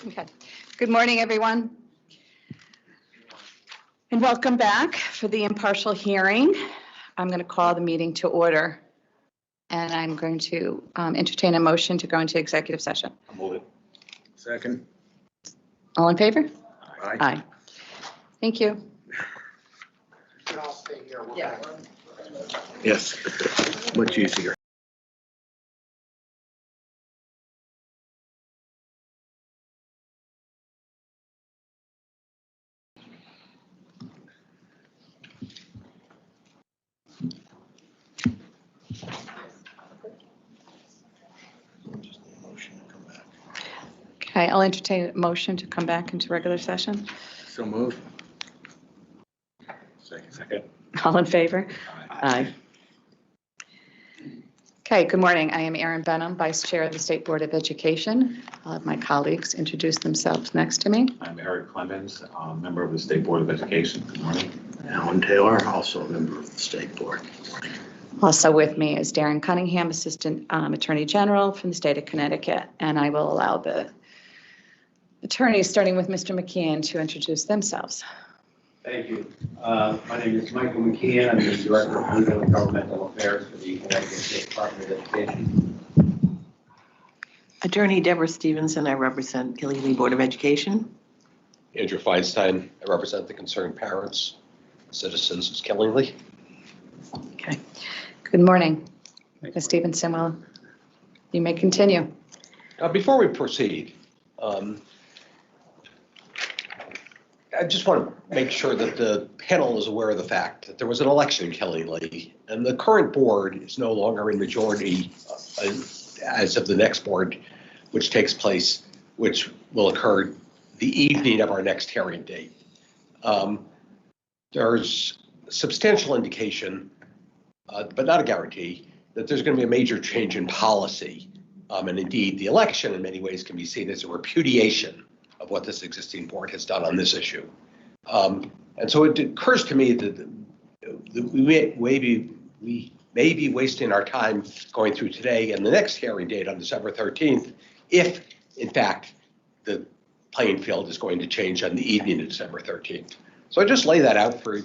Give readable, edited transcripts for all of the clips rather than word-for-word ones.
Okay. Good morning, everyone. And welcome back for the impartial hearing. I'm going to call the meeting to order. And I'm going to entertain a motion to go into executive session. I'll move it. Second. All in favor? Aye. Aye. Thank you. I'll stay here. Yeah. Yes, much easier. Okay, I'll entertain a motion to come back into regular session. So move. Second. All in favor? Aye. Okay, good morning. I am Erin Benham, Vice Chair of the State Board of Education. I'll have my colleagues introduce themselves next to me. I'm Eric Clemens, member of the State Board of Education. Good morning. Alan Taylor, also a member of the State Board. Good morning. Also with me is Darren Cunningham, Assistant Attorney General from the state of Connecticut, and I will allow the attorneys, starting with Mr. McKeon, to introduce themselves. Thank you. My name is Michael McKeon. I'm the Director of Legal and Governmental Affairs for the Connecticut State Department of Education. Attorney Deborah Stevenson, I represent Killingley Board of Education. Andrew Feinstein, I represent the concerned parents, citizens of Killingley. Okay. Good morning, Ms. Stevenson. Well, you may continue. Before we proceed, I just want to make sure that the panel is aware of the fact that there was an election in Killingley, and the current board is no longer in majority as of the next board, which takes place, which will occur the evening of our next hearing date. There's substantial indication, but not a guarantee, that there's going to be a major change in policy. And indeed, the election in many ways can be seen as a repudiation of what this existing board has done on this issue. And so it occurs to me that we may be wasting our time going through today and the next hearing date on December 13th, if in fact the playing field is going to change on the evening of December 13th. So I just lay that out for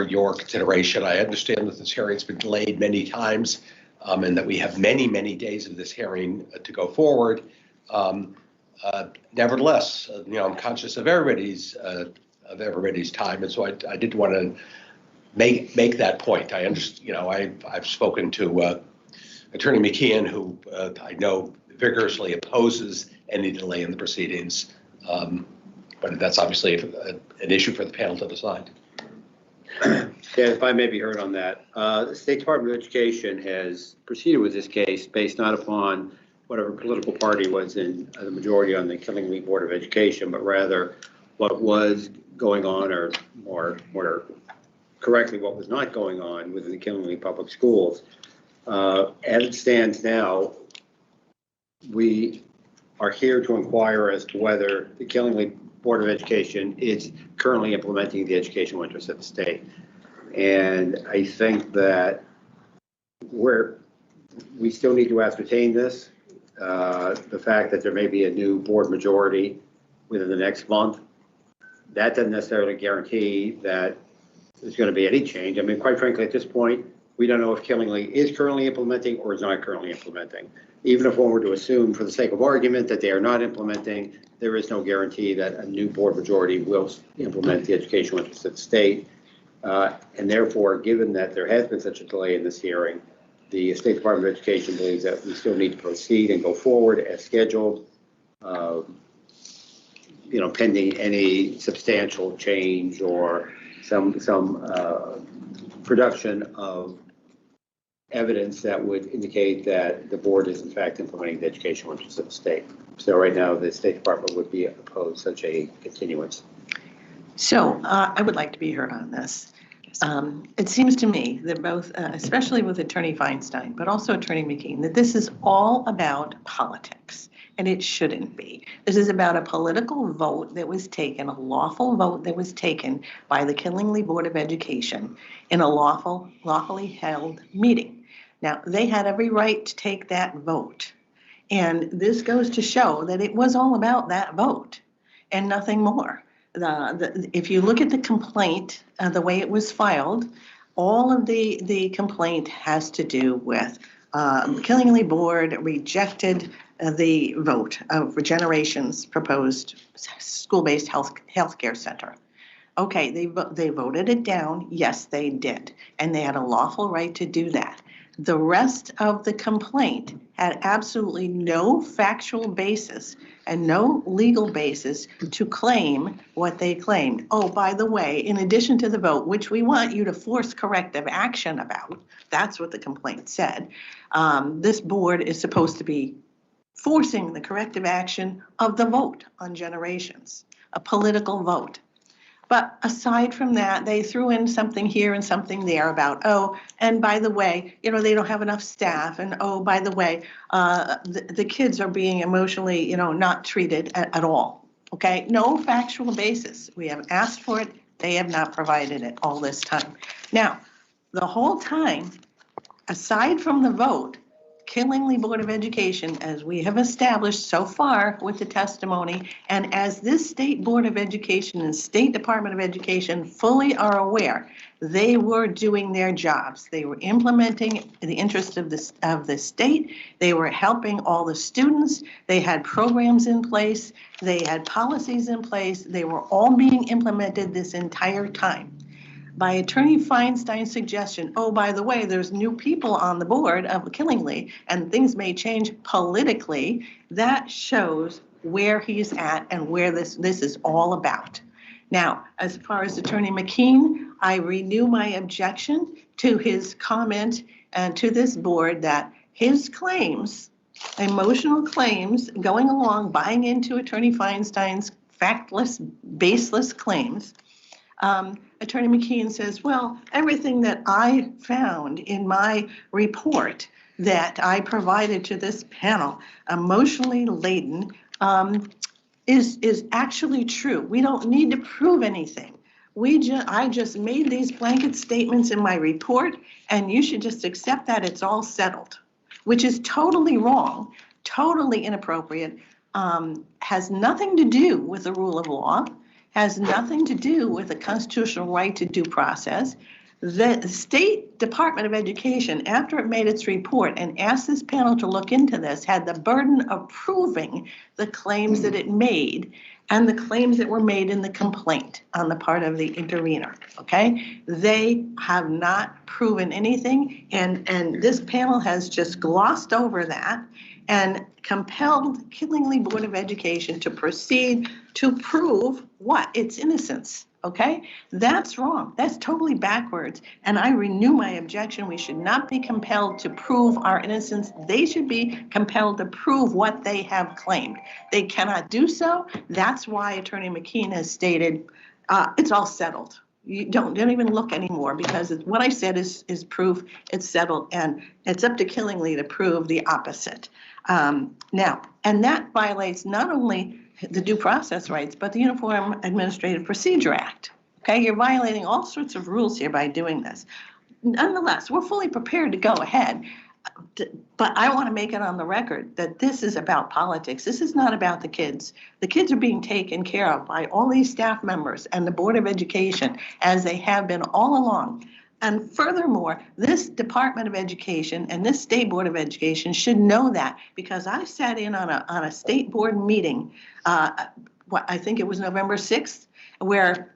your consideration. I understand that this hearing's been delayed many times, and that we have many, many days of this hearing to go forward. Nevertheless, I'm conscious of everybody's time, and so I did want to make that point. I understand. I've spoken to Attorney McKeon, who I know vigorously opposes any delay in the proceedings, but that's obviously an issue for the panel to decide. Yeah, if I may be heard on that. The State Department of Education has proceeded with this case based not upon whatever political party was in the majority on the Killingley Board of Education, but rather what was going on, or more correctly, what was not going on within the Killingley Public Schools. As it stands now, we are here to inquire as to whether the Killingley Board of Education is currently implementing the educational interests of the state. And I think that we still need to ascertain this. The fact that there may be a new board majority within the next month, that doesn't necessarily guarantee that there's going to be any change. I mean, quite frankly, at this point, we don't know if Killingley is currently implementing or is not currently implementing. Even if one were to assume, for the sake of argument, that they are not implementing, there is no guarantee that a new board majority will implement the educational interests of the state. And therefore, given that there has been such a delay in this hearing, the State Department of Education believes that we still need to proceed and go forward as scheduled, pending any substantial change or some production of evidence that would indicate that the board is in fact implementing the educational interests of the state. So right now, the State Department would be opposed such a continuance. So I would like to be heard on this. It seems to me that both, especially with Attorney Feinstein, but also Attorney McKeon, that this is all about politics, and it shouldn't be. This is about a political vote that was taken, a lawful vote that was taken by the Killingley Board of Education in a lawfully held meeting. Now, they had every right to take that vote, And this goes to show that it was all about that vote and nothing more. If you look at the complaint, the way it was filed, all of the complaint has to do with Killingly Board rejected the vote of Regeneration's proposed school-based healthcare center. Okay, they voted it down. Yes, they did. And they had a lawful right to do that. The rest of the complaint had absolutely no factual basis and no legal basis to claim what they claimed. Oh, by the way, in addition to the vote, which we want you to force corrective action about, that's what the complaint said, this board is supposed to be forcing the corrective action of the vote on Generations, a political vote. But aside from that, they threw in something here and something there about, oh, and by the way, they don't have enough staff. And oh, by the way, the kids are being emotionally, not treated at all. Okay, no factual basis. We have asked for it. They have not provided it all this time. Now, the whole time, aside from the vote, Killingly Board of Education, as we have established so far with the testimony, and as this State Board of Education and State Department of Education fully are aware, they were doing their jobs. They were implementing the interest of the state. They were helping all the students. They had programs in place. They had policies in place. They were all being implemented this entire time. By Attorney Feinstein's suggestion, oh, by the way, there's new people on the board of Killingly and things may change politically, that shows where he's at and where this is all about. Now, as far as Attorney McKean, I renew my objection to his comment and to this board that his claims, emotional claims, going along, buying into Attorney Feinstein's factless, baseless claims, Attorney McKean says, well, everything that I found in my report that I provided to this panel, emotionally laden, is actually true. We don't need to prove anything. I just made these blanket statements in my report, and you should just accept that it's all settled, which is totally wrong, totally inappropriate, has nothing to do with the rule of law, has nothing to do with the constitutional right to due process. The State Department of Education, after it made its report and asked this panel to look into this, had the burden of proving the claims that it made and the claims that were made in the complaint on the part of the intervener, okay? They have not proven anything, and this panel has just glossed over that and compelled Killingly Board of Education to proceed to prove what? Its innocence, okay? That's wrong. That's totally backwards, and I renew my objection. We should not be compelled to prove our innocence. They should be compelled to prove what they have claimed. They cannot do so. That's why Attorney McKean has stated it's all settled. You don't even look anymore because what I said is proof. It's settled, and it's up to Killingly to prove the opposite. Now, and that violates not only the due process rights, but the Uniform Administrative Procedure Act. Okay, you're violating all sorts of rules here by doing this. Nonetheless, we're fully prepared to go ahead, but I want to make it on the record that this is about politics. This is not about the kids. The kids are being taken care of by all these staff members and the Board of Education, as they have been all along. And furthermore, this Department of Education and this State Board of Education should know that, because I sat in on a state board meeting, I think it was November 6th, where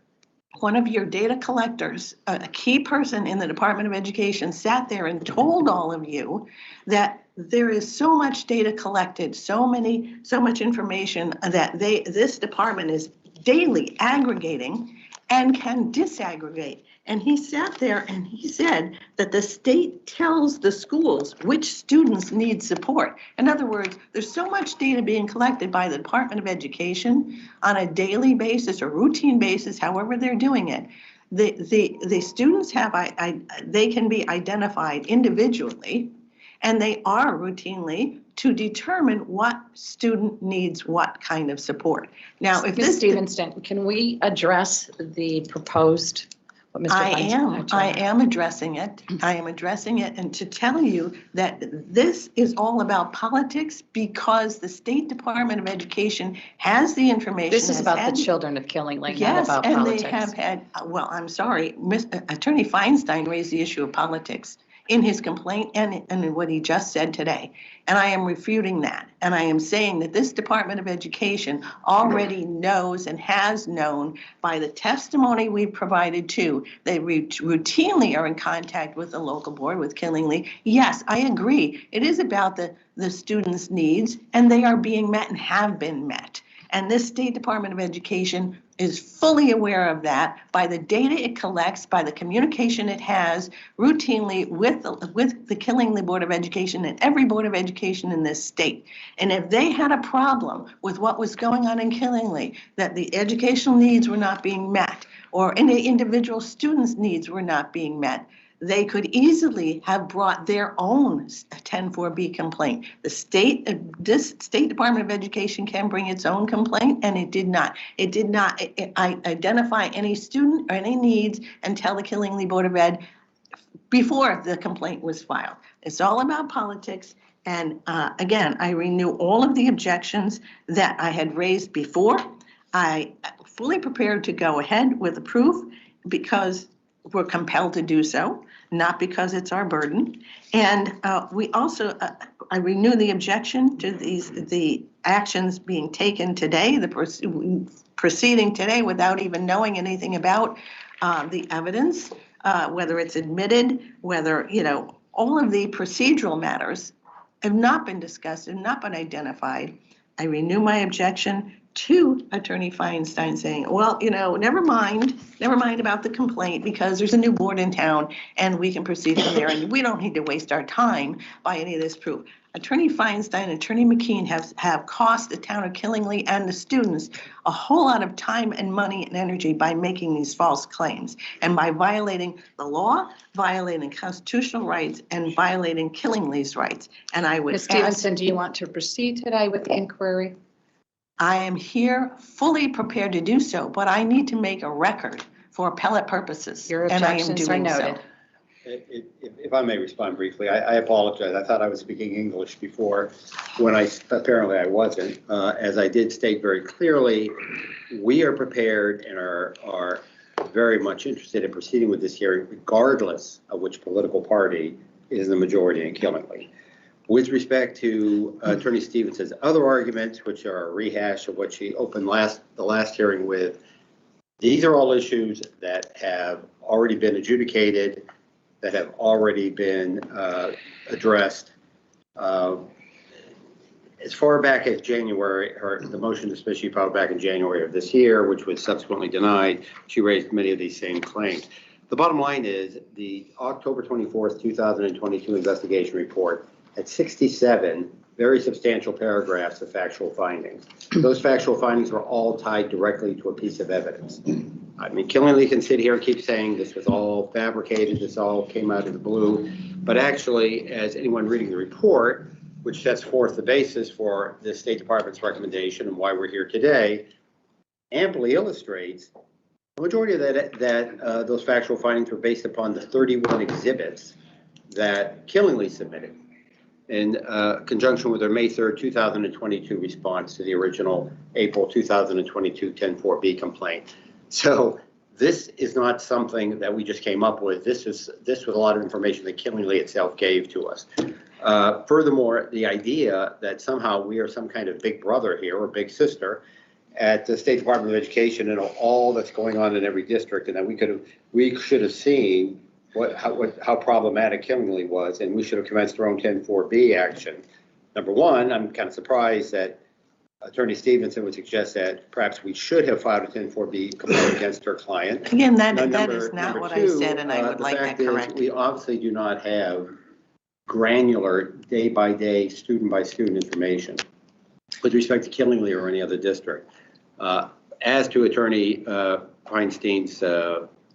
one of your data collectors, a key person in the Department of Education, sat there and told all of you that there is so much data collected, so much information that this department is daily aggregating and can disaggregate. And he sat there and he said that the state tells the schools which students need support. In other words, there's so much data being collected by the Department of Education on a daily basis or routine basis, however they're doing it. The students they can be identified individually, and they are routinely to determine what student needs what kind of support. Now, if Ms. Stevenston, can we address the proposed, what Mr. I Feinstein. am addressing it. I am addressing it, and to tell you that this is all about politics because the State Department of Education has the information. This is has about had the children of Killingly, not Yes, about and politics. they have had, well, I'm sorry, Attorney Feinstein raised the issue of politics in his complaint and in what he just said today. And I am refuting that. And I am saying that this Department of Education already knows and has known by the testimony we've provided too. They routinely are in contact with the local board, with Killingly. Yes, I agree. It is about the students' needs, and they are being met and have been met. And this State Department of Education is fully aware of that by the data it collects, by the communication it has routinely with the Killingly Board of Education and every Board of Education in this state. And if they had a problem with what was going on in Killingly, that the educational needs were not being met, or any individual students' needs were not being met, they could easily have brought their own 10-4B complaint. This State Department of Education can bring its own complaint, and it did not. It did not identify any student or any needs and tell the Killingly Board of Ed before the complaint was filed. It's all about politics. And again, I renew all of the objections that I had raised before. I fully prepared to go ahead with the proof because we're compelled to do so, not because it's our burden. And we also, I renew the objection to the actions being taken today, the proceeding today without even knowing anything about the evidence, whether it's admitted, whether, all of the procedural matters have not been discussed, have not been identified. I renew my objection to Attorney Feinstein saying, well, never mind about the complaint because there's a new board in town and we can proceed from there and we don't need to waste our time by any of this proof. Attorney Feinstein and Attorney McKean have cost the town of Killingly and the students a whole lot of time and money and energy by making these false claims and by violating the law, violating constitutional rights, and violating Killingly's rights. And I would Ms. Stevenson, do you want to proceed today with the inquiry? I am here fully prepared to do so, but I need to make a record for appellate purposes. Your and I am objections are doing so. noted. If I may respond briefly, I apologize. I thought I was speaking English before when apparently I wasn't. As I did state very clearly, we are prepared and are very much interested in proceeding with this hearing regardless of which political party is the majority in Killingly. With respect to Attorney Stevenson's other arguments, which are a rehash of what she opened the last hearing with, these are all issues that have already been adjudicated, that have already been addressed. As far back as January, the motion to dismiss she filed back in January of this year, which was subsequently denied, she raised many of these same claims. The bottom line is the October 24th, 2022 investigation report had 67 very substantial paragraphs of factual findings. Those factual findings were all tied directly to a piece of evidence. I mean, Killingly can sit here and keep saying this was all fabricated, this all came out of the blue, but actually, as anyone reading the report, which sets forth the basis for the State Department's recommendation and why we're here today, amply illustrates the majority of those factual findings were based upon the 31 exhibits that Killingly submitted in conjunction with their May 3rd, 2022 response to the original April 2022 10-4B complaint. So this is not something that we just came up with. This was a lot of information that Killingly itself gave to us. Furthermore, the idea that somehow we are some kind of big brother here or big sister at the State Department of Education and all that's going on in every district, and that we should have seen how problematic Killingly was, and we should have commenced our own 10-4B action. Number one, I'm kind of surprised that Attorney Stevenson would suggest that perhaps we should have filed a 10-4B complaint against her client. Again, that is not what I said, and I would like that corrected. The fact is, we obviously do not have granular, day-by-day, student-by-student information with respect to Killingly or any other district. As to Attorney Feinstein's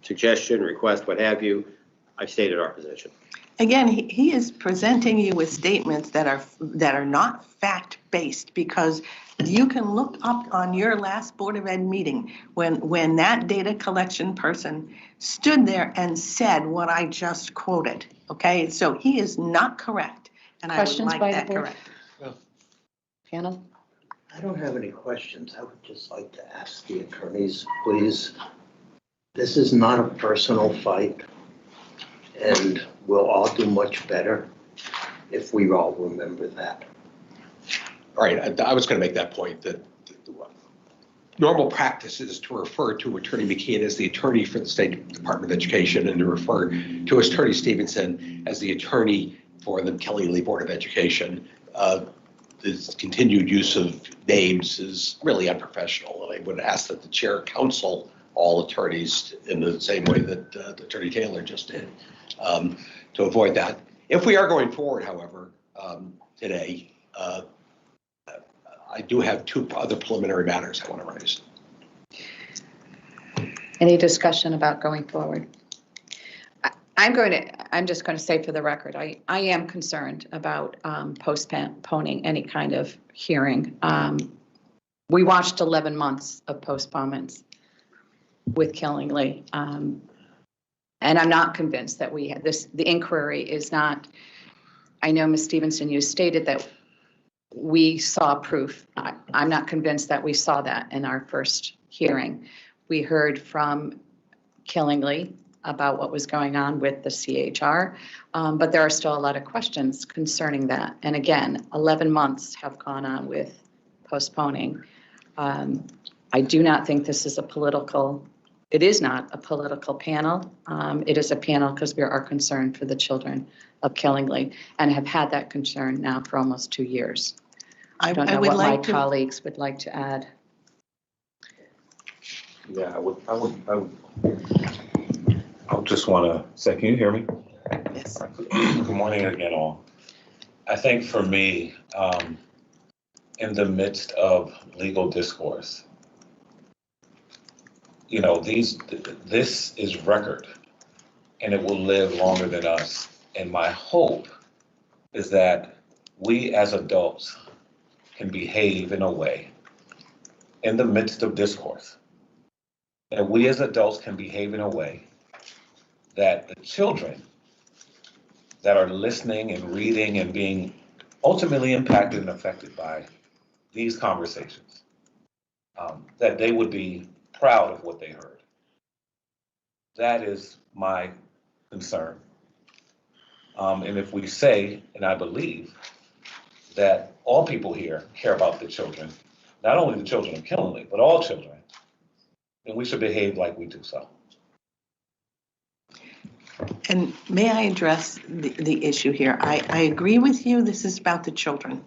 suggestion, request, what have you, I've stated our position. Again, he is presenting you with statements that are not fact-based, because you can look up on your last Board of Ed meeting when that data collection person stood there and said what I just quoted, okay? So he is not correct, and I would Questions like by the that board? correct. Panel? I don't have any questions. I would just like to ask the attorneys, please. This is not a personal fight, and we'll all do much better if we all remember that. All right, I was going to make that point, that normal practice is to refer to Attorney McKeon as the attorney for the State Department of Education, and to refer to Attorney Stevenson as the attorney for the Kelly Board of Education. This continued use of names is really unprofessional. I would ask that the chair counsel all attorneys in the same way that Attorney Taylor just did, to avoid that. If we are going forward, however, today, I do have two other preliminary matters I want to raise. Any discussion about going forward? I'm just going to say for the record, I am concerned about postponing any kind of hearing. We watched 11 months of postponements with Killingly. And I'm not convinced that we had this, the inquiry is not, I know Ms. Stevenson, you stated that we saw proof. I'm not convinced that we saw that in our first hearing. We heard from Killingly about what was going on with the CHR, but there are still a lot of questions concerning that. And again, 11 months have gone on with postponing. I do not think this is a political, it is not a political panel. It is a panel because we are concerned for the children of Killingly and have had that concern now for almost 2 years. I don't know what my colleagues would like to add. Yeah, I would just want to say, can you hear me? Yes. Good morning again, all. I think for me, in the midst of legal discourse, you know, this is record, and it will live longer than us. And my hope is that we as adults can behave in a way in the midst of discourse, that we as adults can behave in a way that the children that are listening and reading and being ultimately impacted and affected by these conversations, that they would be proud of what they heard. That is my concern. And if we say, and I believe, that all people here care about the children, not only the children of Killingly, but all children, then we should behave like we do so. And may I address the issue here? I agree with you. This is about the children.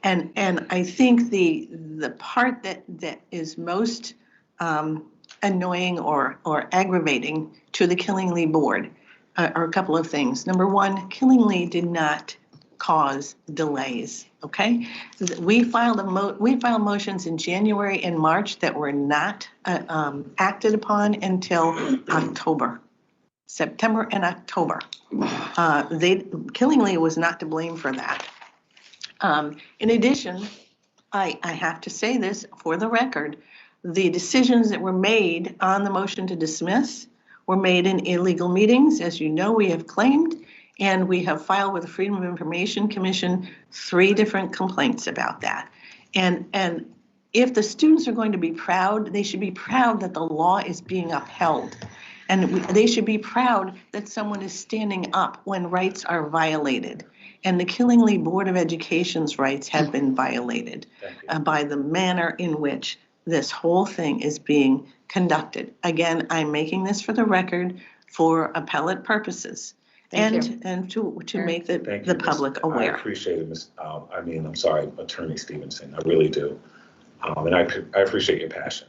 And I think the part that is most annoying or aggravating to the Killingly board are a couple of things. Number one, Killingly did not cause delays, okay? We filed motions in January and March that were not acted upon until October. September and October. Killingly was not to blame for that. In addition, I have to say this for the record, the decisions that were made on the motion to dismiss were made in illegal meetings. As you know, we have claimed, and we have filed with the Freedom of Information Commission 3 different complaints about that. And if the students are going to be proud, they should be proud that the law is being upheld. And they should be proud that someone is standing up when rights are violated. And the Killingly Board of Education's rights have been violated by the manner in which this whole thing is being conducted. Again, I'm making this for the record for appellate purposes and to make the public aware. I appreciate it, Attorney Stevenson. I really do. And I appreciate your passion.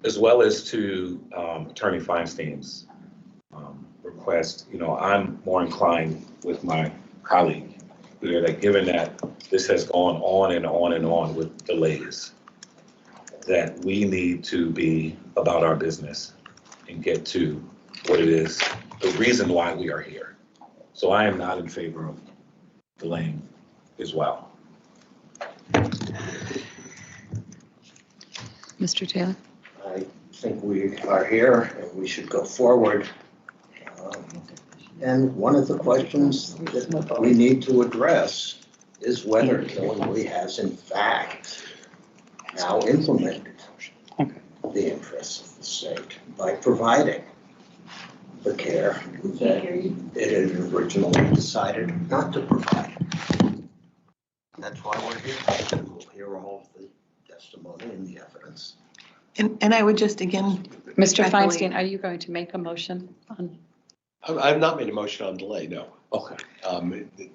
As well as to Attorney Feinstein's request, I'm more inclined with my colleague here that given that this has gone on and on and on with delays, that we need to be about our business and get to what it is the reason why we are here. So I am not in favor of delaying as well. Mr. Taylor? I think we are here and we should go forward. And one of the questions that we need to address is whether Killingly has in fact now implemented the interests of the state by providing the care that it had originally decided not to provide. That's why we're here. We'll hear all of the testimony and the evidence. And I would just again. Mr. I believe- Feinstein, are you going to make a motion on? I've not made a motion on delay, no. Okay.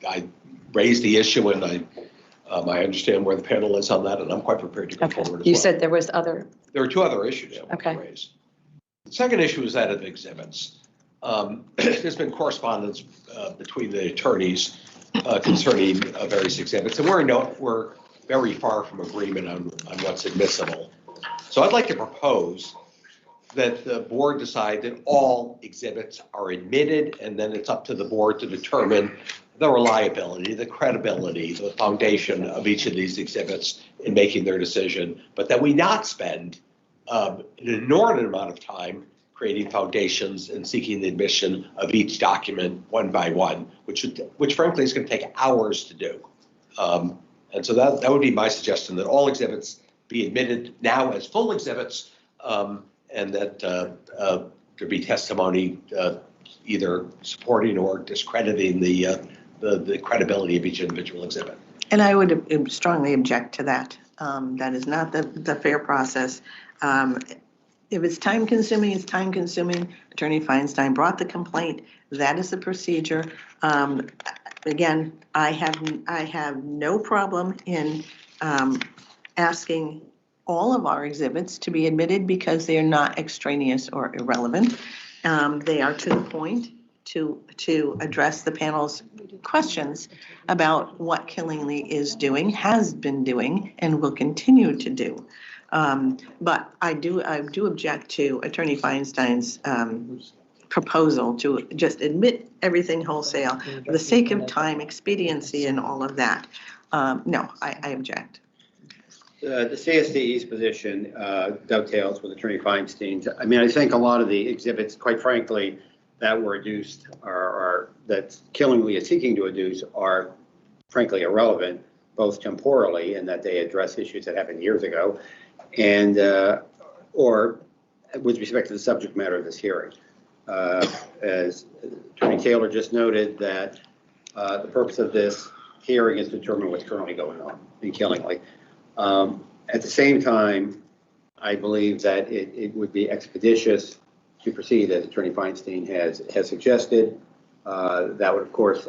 I raised the issue and I understand where the panel is on that and I'm quite prepared to go Okay, forward as you well. said there was other, There are two other issues I want to Okay. raise. The second issue is that of exhibits. There's been correspondence between the attorneys concerning various exhibits, and we're very far from agreement on what's admissible. So I'd like to propose that the board decide that all exhibits are admitted, and then it's up to the board to determine the reliability, the credibility, the foundation of each of these exhibits in making their decision, but that we not spend an inordinate amount of time creating foundations and seeking the admission of each document one by one, which frankly is going to take hours to do. And so that would be my suggestion, that all exhibits be admitted now as full exhibits, and that there be testimony either supporting or discrediting the credibility of each individual exhibit. And I would strongly object to that. That is not the fair process. If it's time consuming, it's time consuming. Attorney Feinstein brought the complaint. That is the procedure. Again, I have no problem in asking all of our exhibits to be admitted because they are not extraneous or irrelevant. They are to the point to address the panel's questions about what Killingly is doing, has been doing, and will continue to do. But I do object to Attorney Feinstein's proposal to just admit everything wholesale for the sake of time, expediency, and all of that. No, I object. The CSDE's position dovetails with Attorney Feinstein's. I mean, I think a lot of the exhibits, quite frankly, that were adduced or that Killingly is seeking to adduce are frankly irrelevant, both temporally in that they address issues that happened years ago, and or with respect to the subject matter of this hearing. As Attorney Taylor just noted, that the purpose of this hearing is to determine what's currently going on in Killingly. At the same time, I believe that it would be expeditious to proceed as Attorney Feinstein has suggested. That would, of course,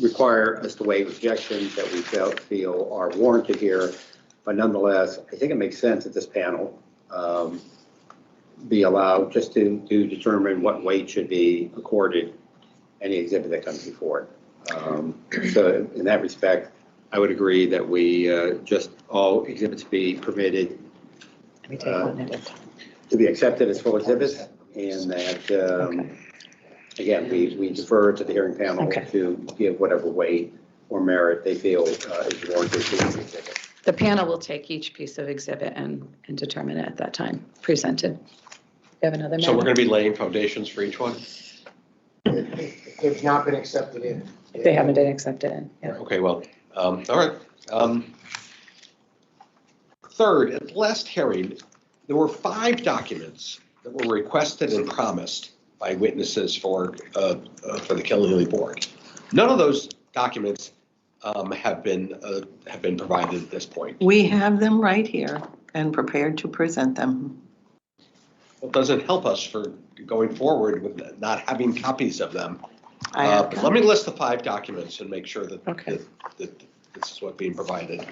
require us to waive objections that we feel are warranted here. But nonetheless, I think it makes sense that this panel be allowed just to determine what weight should be accorded any exhibit that comes before it. So in that respect, I would agree that we just all exhibits be permitted to be accepted as full exhibits, and that, again, we defer to the hearing panel to give whatever weight or merit they feel is warranted to the exhibit. the panel will take each piece of exhibit and determine it at that time, presented. You have another So we're matter? going to be laying foundations for each one? They've not been accepted in. If they haven't been accepted, yeah. Okay, well, all right. Third, at the last hearing, there were 5 documents that were requested and promised by witnesses for the Killingly board. None of those documents have been provided at this point. We have them right here and prepared to present them. It doesn't help us for going forward with not having copies of them. I have But let me list the 5 documents and make sure that, Okay. that this is what's being provided.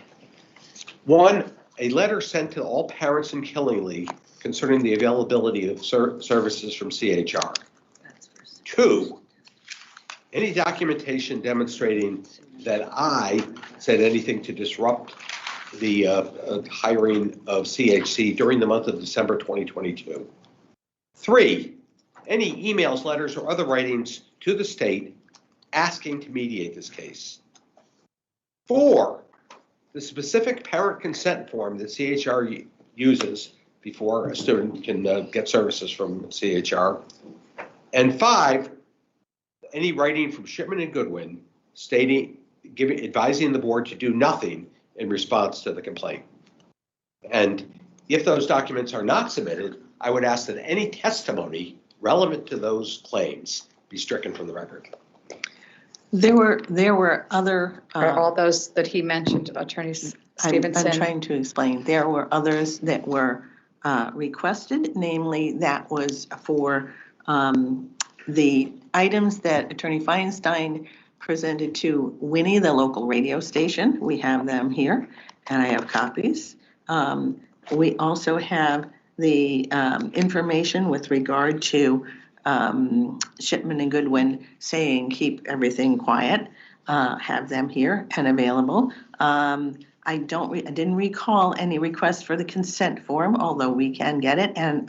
1, a letter sent to all parents in Killingly concerning the availability of services from CHR. 2, any documentation demonstrating that I said anything to disrupt the hiring of CHC during the month of December 2022. 3, any emails, letters, or other writings to the state asking to mediate this case. 4, the specific parent consent form that CHR uses before a student can get services from CHR. And 5, any writing from Shipman and Goodwin advising the board to do nothing in response to the complaint. And if those documents are not submitted, I would ask that any testimony relevant to those claims be stricken from the record. There were other. Are all those that he mentioned, Attorney Stevenson? I'm trying to explain. There were others that were requested, namely that was for the items that Attorney Feinstein presented to Winnie, the local radio station. We have them here, and I have copies. We also have the information with regard to Shipman and Goodwin saying keep everything quiet. Have them here and available. I didn't recall any request for the consent form, although we can get it, and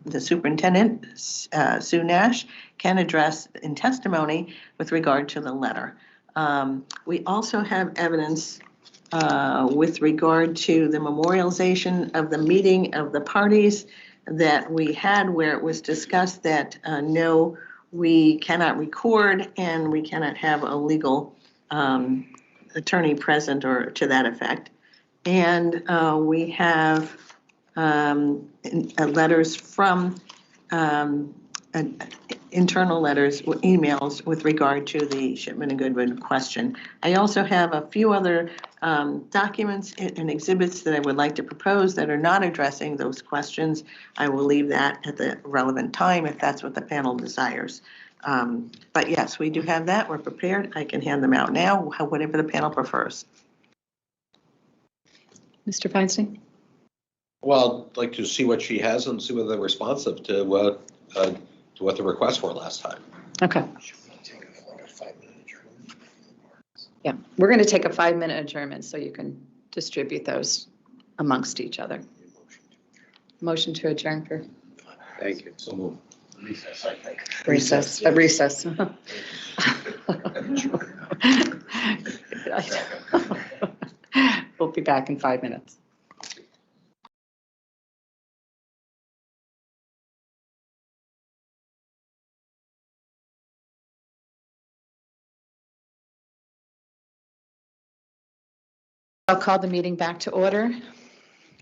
the superintendent, Sue Nash, can address in testimony with regard to the letter. We also have evidence with regard to the memorialization of the meeting of the parties that we had, where it was discussed that no, we cannot record and we cannot have a legal attorney present or to that effect. And we have letters from internal letters, emails with regard to the Shipman and Goodwin question. I also have a few other documents and exhibits that I would like to propose that are not addressing those questions. I will leave that at the relevant time if that's what the panel desires. But yes, we do have that. We're prepared. I can hand them out now, whatever the panel prefers. Mr. Feinstein? Well, I'd like to see what she has and see whether they're responsive to what the requests were last time. Okay. Yeah, we're going to take a 5-minute adjournment so you can distribute those amongst each other. Motion to adjourn for Thank you. So move. recess. Recess. We'll be back in 5 minutes. I'll call the meeting back to order.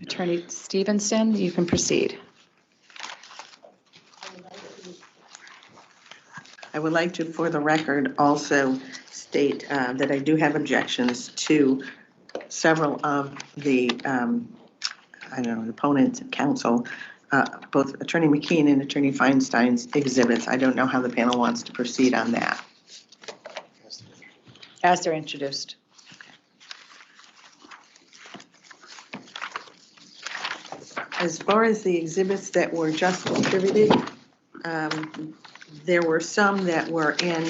Attorney Stevenson, you can proceed. I would like to, for the record, also state that I do have objections to several of the, opponents, counsel, both Attorney McKeon and Attorney Feinstein's exhibits. I don't know how the panel wants to proceed on that. As they're introduced. As far as the exhibits that were just distributed, there were some that were in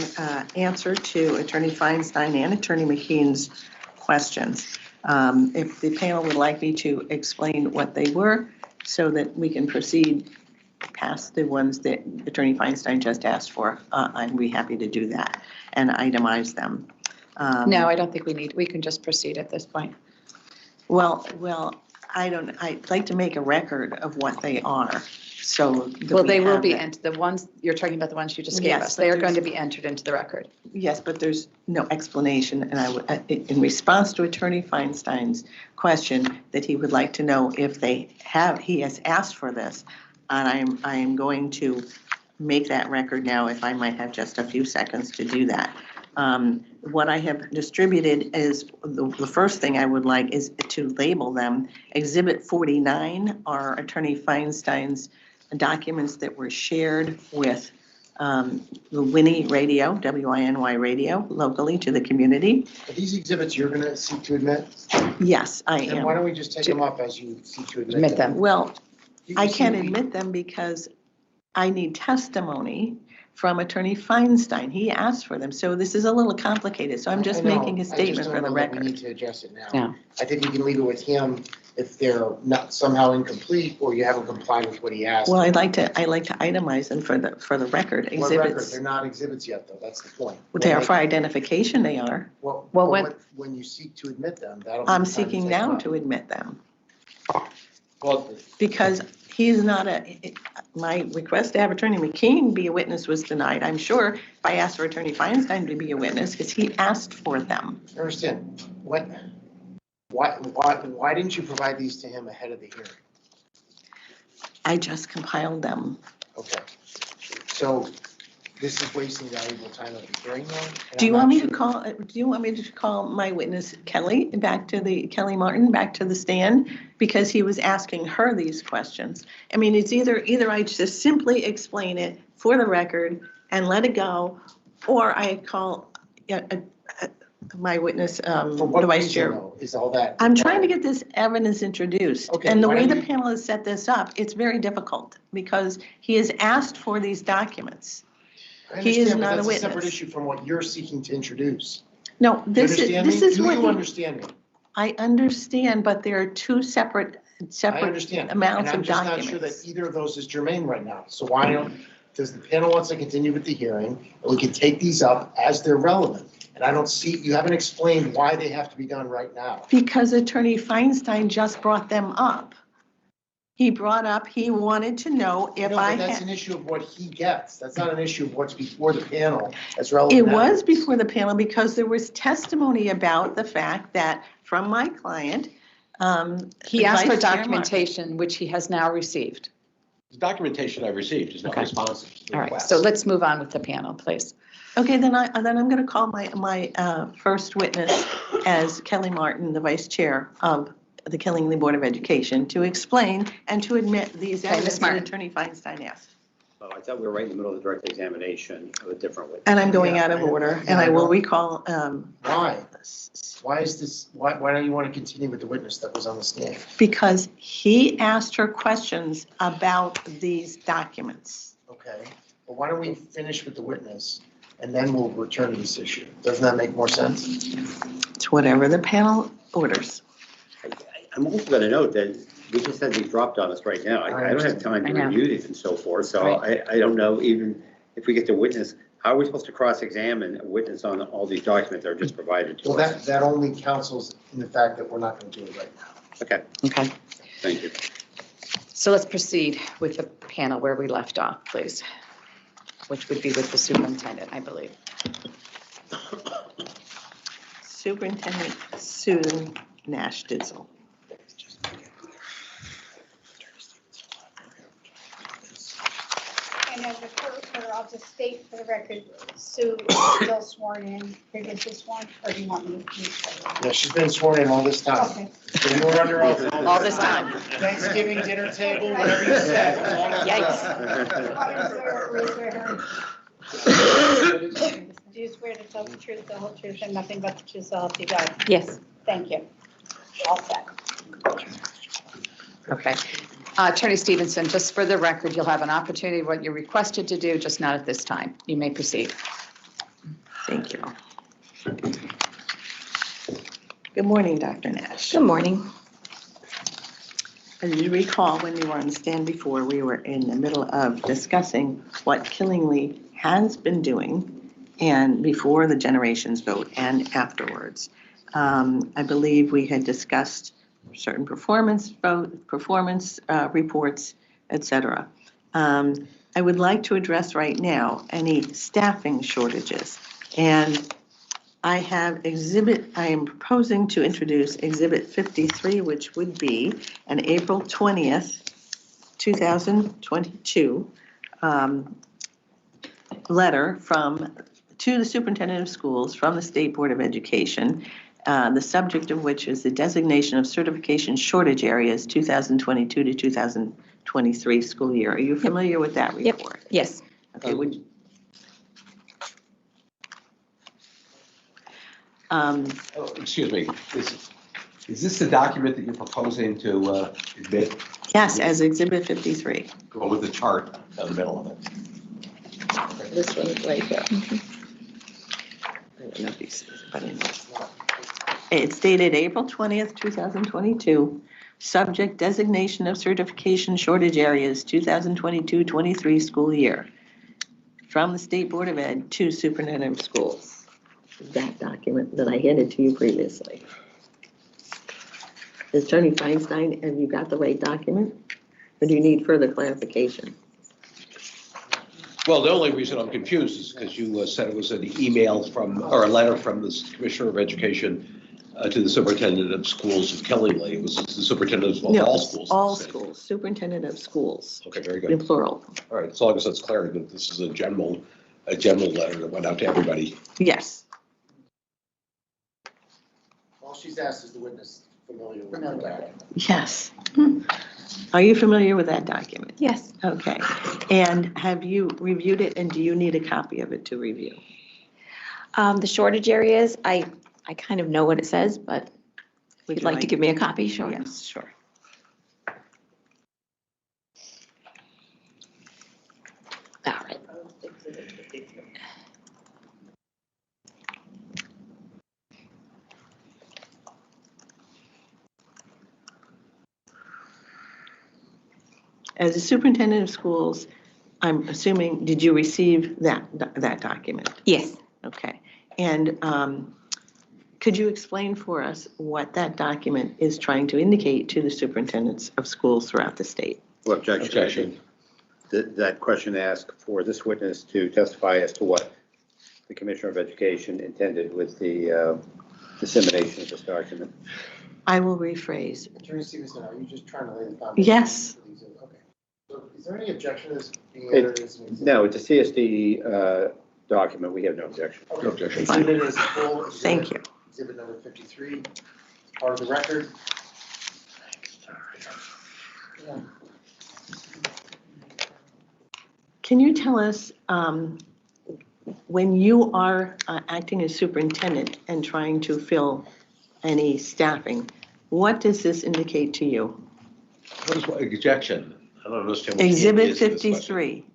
answer to Attorney Feinstein and Attorney McKeon's questions. If the panel would like me to explain what they were so that we can proceed past the ones that Attorney Feinstein just asked for, I'd be happy to do that and itemize them. No, I don't think we can just proceed at this point. Well, I'd like to make a record of what they are, so. Well, they will be, the ones, you're talking about the ones you just gave Yes, us. but They are there's- going to be entered into the record. Yes, but there's no explanation, and I would, in response to Attorney Feinstein's question, that he would like to know if he has asked for this, and I am going to make that record now, if I might have just a few seconds to do that. What I have distributed is, the first thing I would like is to label them. Exhibit 49 are Attorney Feinstein's documents that were shared with the Winnie Radio, WINY Radio, locally to the community. Are these exhibits you're going to seek to admit? Yes, I And why am. don't we just take them off as you seek to Admit admit them? them. Well, You I see can't we- admit them because I need testimony from Attorney Feinstein. He asked for them, so this is a little complicated, so I'm just I know, making a I just statement don't for the know that We record. need to address it now. Yeah. I think we can leave it with him if they're not somehow incomplete or you haven't complied with what he asked. Well, I'd like to itemize them for the record, What record? exhibits. They're not exhibits yet, though, that's the point. They are for identification, they are. Well, Well, when you seek to admit them, that'll be. I'm the time seeking take now them up. to admit them, Well, because he is not my request to have Attorney McKean be a witness was denied. I'm sure if I asked for Attorney Feinstein to be a witness, because he asked for them. I understand. Why didn't you provide these to him ahead of the hearing? I just compiled them. Okay. So this is wasting valuable time of the hearing now? and Do you I'm want not me to sure- call, do you want me to call my witness Kelly Kelly Martin back to the stand? Because he was asking her these questions. I mean, it's either I just simply explain it for the record and let it go, or I call my witness, For what the vice reason, chair. though, is all that? I'm trying to get this evidence introduced. Okay, And the why way don't the you- panel has set this up, it's very difficult because he has asked for these documents. I he is understand, but not a that's a separate witness. issue from what you're seeking to introduce. No, Do you this understand me? is Do what you he- understand me? I understand, but there are two separate I understand. amounts of And I'm just not sure that documents. either of those is germane right now. So why don't, does the panel wants to continue with the hearing? And we can take these up as they're relevant. And I don't see, you haven't explained why they have to be done right now. Because Attorney Feinstein just brought them up. He wanted to know if No, I but that's had, an issue of what he gets. That's not an issue of what's before the panel that's relevant. it now. was before the panel because there was testimony about the fact that from my client, He the asked for Vice Chair Martin- documentation, which he has now received. the documentation I received is not Okay. responsive to the All right, request. so let's move on with the panel, please. Okay, then I'm going to call my first witness as Kelly Martin, the vice chair of the Killingly Board of Education, to explain and to admit these Okay, Ms. evidence that Martin. Attorney Feinstein asked. Well, I thought we were right in the middle of the direct examination of a different witness. And I'm going Yeah, out of I- order, yeah, and I I will know. recall. Why? Why is this, why don't you want to continue with the witness that was on the stand? Because he asked her questions about these documents. Okay, well, why don't we finish with the witness and then we'll return to this issue? Doesn't that make more sense? It's whatever the panel orders. I'm also going to note that we just had these dropped on us right now. I don't have time to I know. review these and so forth, so I don't know even if we get the witness, how are we supposed to cross-examine a witness on all these documents that are just provided to Well, us? that only counsels in the fact that we're not going to do it right now. Okay, Okay, thank you. so let's proceed with the panel where we left off, please, which would be with the superintendent, I believe. Superintendent Susan Nash Didsel. And as a court reporter, I'll just state for the record, Sue is still sworn in, previously sworn, or do you want me to say that? Yeah, she's been sworn in all this time. Okay. You were under oath All this time. Thanksgiving dinner table, whatever you said. Do you swear to tell the truth, the whole truth, and nothing but the truth, so help you God? Yes. Thank you. All set. Okay. Attorney Stevenson, just for the record, you'll have an opportunity, what you're requested to do, just not at this time. You may proceed. Thank you. Good morning, Dr. Nash. Good morning. As you recall, when you were on the stand before, we were in the middle of discussing what Killingly has been doing and before the generations vote and afterwards. I believe we had discussed certain performance reports, et cetera. I would like to address right now any staffing shortages. And I am proposing to introduce Exhibit 53, which would be an April 20th, 2022 letter to the superintendent of schools from the State Board of Education, the subject of which is the designation of certification shortage areas 2022 to 2023 school year. Are you familiar with that Yep. report? Yes. Okay, Excuse me, is this the document that you're proposing to admit? yes, as Exhibit 53. Go with the chart in the middle of it. This one right here. I don't know if you see it, but it's dated April 20th, 2022. Subject designation of certification shortage areas, 2022-23 school year. From the State Board of Ed to Superintendent of Schools. That document that I handed to you previously. Attorney Feinstein, have you got the right document? Or do you need further clarification? Well, the only reason I'm confused is because you said it was an email from, or a letter from the Commissioner of Education to the Superintendent of Schools of Kelly. It was the Superintendent of No, all schools. all schools, Superintendent of Schools, Okay, very in good. plural. All right, as long as it's clear that this is a general letter that went out to everybody. Yes. All she's asked is the witness familiar with the document. Yes. Are you familiar with that document? Yes. Okay. And have you reviewed it, and do you need a copy of it to review? The shortage areas, I kind of know what it says, but if Would you'd like to give me a copy, sure. Yes, sure. All right. As a superintendent of schools, I'm assuming, did you receive that document? Yes. Okay. And could you explain for us what that document is trying to indicate to the superintendents of schools throughout the state? Well, objection. Objection. That question asked for this witness to testify as to what the Commissioner of Education intended with the dissemination of this document. I will rephrase. Attorney Stevenson, are you just trying to lay the foundation? Yes. for these? Okay. So is there any objection to this being entered as an exhibit? No, it's a CSD document. We have no objection. Okay. No objection. Exhibit is full. Exhibit- Thank you. Exhibit number 53, part of the record. Can you tell us, when you are acting as superintendent and trying to fill any staffing, what does this indicate to you? What is what, objection? I don't understand. what the Exhibit is of this question. 53.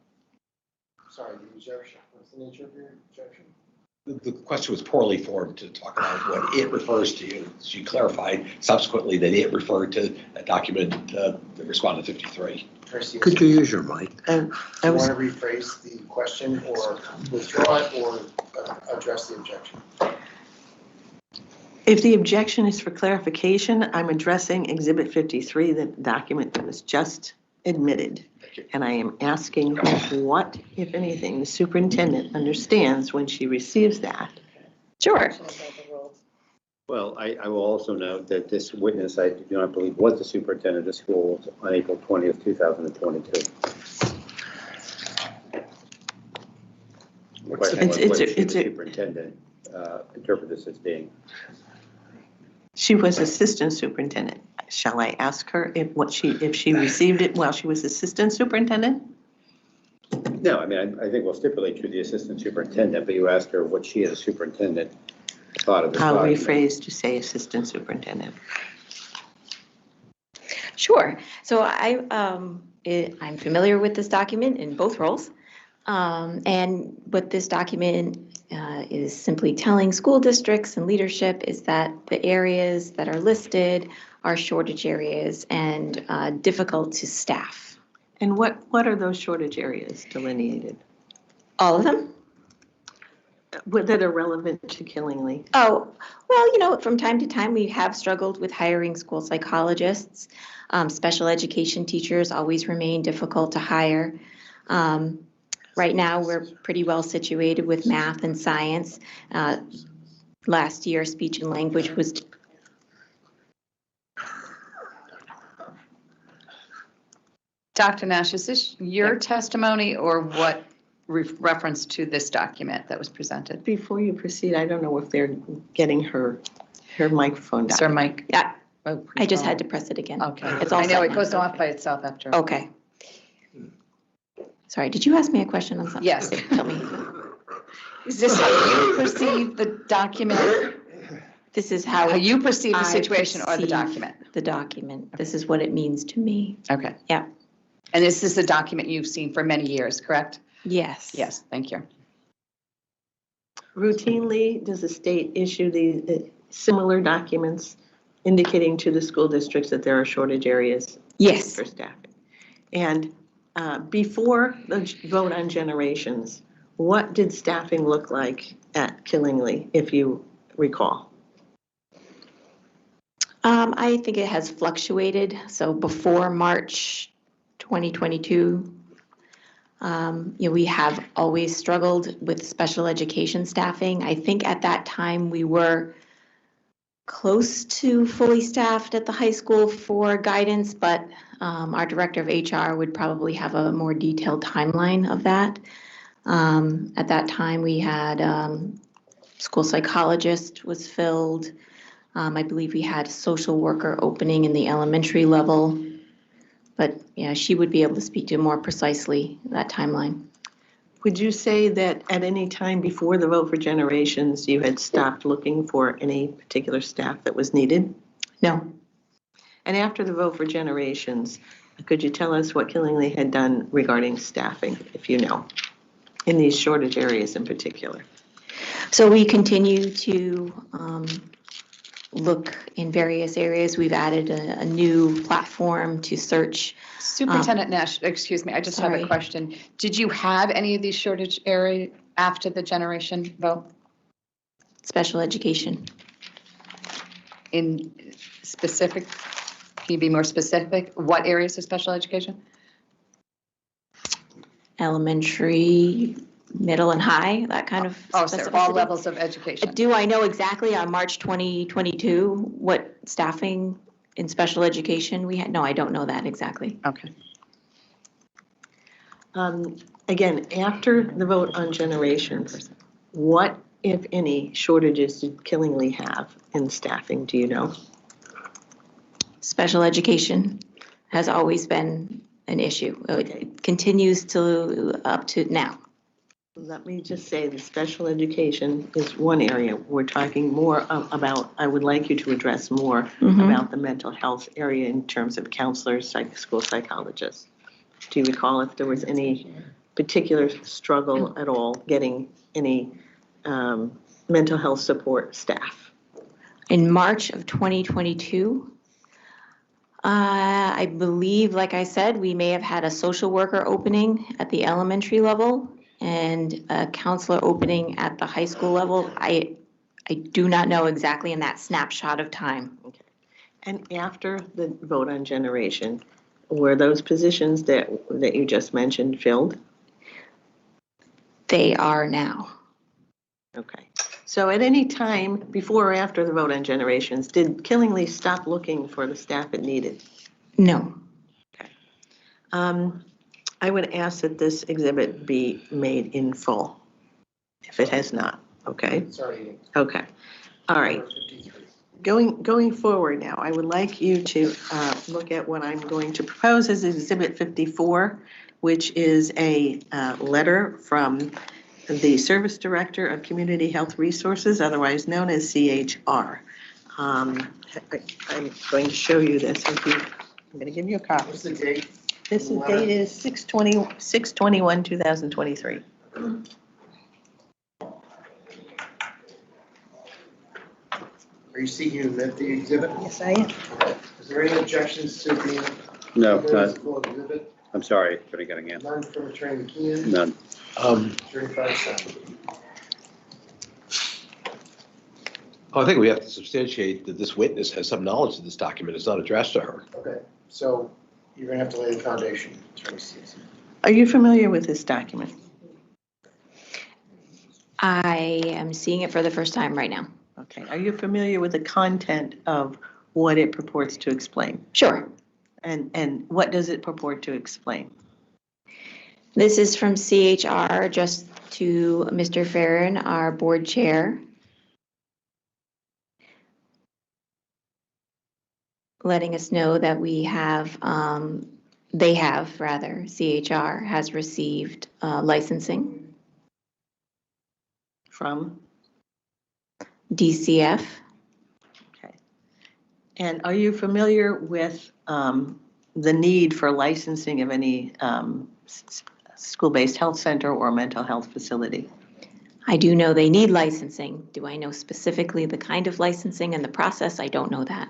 Sorry, the objection. What's the nature of your objection? The question was poorly formed to talk about what it refers to. You. She clarified subsequently that it referred to a document that responded to 53. Attorney Stevenson, Could you use your mic? And do I you was, want to rephrase the question or withdraw it or address the objection? if the objection is for clarification, I'm addressing Exhibit 53, the document that was just admitted. Thank you. And I am asking what, if anything, the superintendent understands when she receives that. Sure. Well, I will also note that this witness, I do not believe, was the superintendent of schools on April 20th, 2022. The question was whether she, the superintendent, interpret this as being. She was assistant superintendent. Shall I ask her if she received it while she was assistant superintendent? No, I mean, I think we'll stipulate to the assistant superintendent, but you asked her what she as a superintendent thought of this I'll document. rephrase to say assistant superintendent. Sure. So I'm familiar with this document in both roles. And what this document is simply telling school districts and leadership is that the areas that are listed are shortage areas and difficult to staff. And what are those shortage areas delineated? All of them? That are relevant to Killingly? Oh, well, from time to time, we have struggled with hiring school psychologists. Special education teachers always remain difficult to hire. Right now, we're pretty well situated with math and science. Last year, speech and language was. Dr. Nash, is this your testimony or what reference to this document that was presented? Before you proceed, I don't know if they're getting her microphone down. Sir Mike? Yeah, Oh, I just had to press it again. Okay. It's all I know set it now. goes off by itself after. Okay. Sorry, did you ask me a question on something? Yes. Tell me. Is this how you perceive the document? This is How how you perceive the I situation or the perceive document? the document. This is what it means to me. Okay. Yeah. And this is a document you've seen for many years, correct? Yes. Yes, thank you. Routinely, does the state issue the similar documents indicating to the school districts that there are shortage areas Yes. for staffing? And before the vote on generations, what did staffing look like at Killingly, if you recall? I think it has fluctuated. So before March 2022, we have always struggled with special education staffing. I think at that time we were close to fully staffed at the high school for guidance, but our director of HR would probably have a more detailed timeline of that. At that time, we had school psychologist was filled. I believe we had social worker opening in the elementary level, but yeah, she would be able to speak to more precisely that timeline. Would you say that at any time before the vote for generations, you had stopped looking for any particular staff that was needed? No. And after the vote for generations, could you tell us what Killingly had done regarding staffing, if you know, in these shortage areas in particular? So we continue to look in various areas. We've added a new platform to search. Superintendent Nash, excuse me, I just have a Sorry. question. Did you have any of these shortage area after the generation vote Special education. in specific? Can you be more specific? What areas of special education? Elementary, middle and high, that kind of Oh, so all specificity. levels of education. Do I know exactly on March 2022 what staffing in special education we had? No, I don't know that exactly. Okay. Again, after the vote on generations, what, if any, shortages did Killingly have in staffing? Do you know? Special education has always been an issue. It continues to up to now. Let me just say the special education is one area. We're talking more about, I would like you to address more about the mental health area in terms of counselors, school psychologists. Do you recall if there was any particular struggle at all getting any mental health support staff? In March of 2022, I believe, like I said, we may have had a social worker opening at the elementary level and a counselor opening at the high school level. I do not know exactly in that snapshot of time. Okay. And after the vote on generation, were those positions that you just mentioned filled? They are now. Okay. So at any time before or after the vote on generations, did Killingly stop looking for the staff it needed? No. I would ask that this exhibit be made in full, if it has not, okay? Sorry. Okay, all right. 53. Going forward now, I would like you to look at what I'm going to propose as Exhibit 54, which is a letter from the Service Director of Community Health Resources, otherwise known as CHR. I'm going to show you this. I'm going to give you a copy. What's the date? This date is 6/21/2023. Are you seeking to admit the exhibit? Yes, I am. Is there any objections to being? No, the none. full exhibit? I'm sorry, Attorney Cunningham. None from Attorney McKeon? None. Attorney Feinstein? I think we have to substantiate that this witness has some knowledge that this document is not addressed to her. Okay, so you're gonna have to lay the foundation, Attorney Stevenson. Are you familiar with this document? I am seeing it for the first time right now. Okay. Are you familiar with the content of what it purports to explain? Sure. And what does it purport to explain? This is from CHR, just to Mr. Farron, our board chair, letting us know that we have, CHR has received licensing, From? DCF. Okay. And are you familiar with the need for licensing of any school-based health center or mental health facility. I do know they need licensing. Do I know specifically the kind of licensing and the process? I don't know that.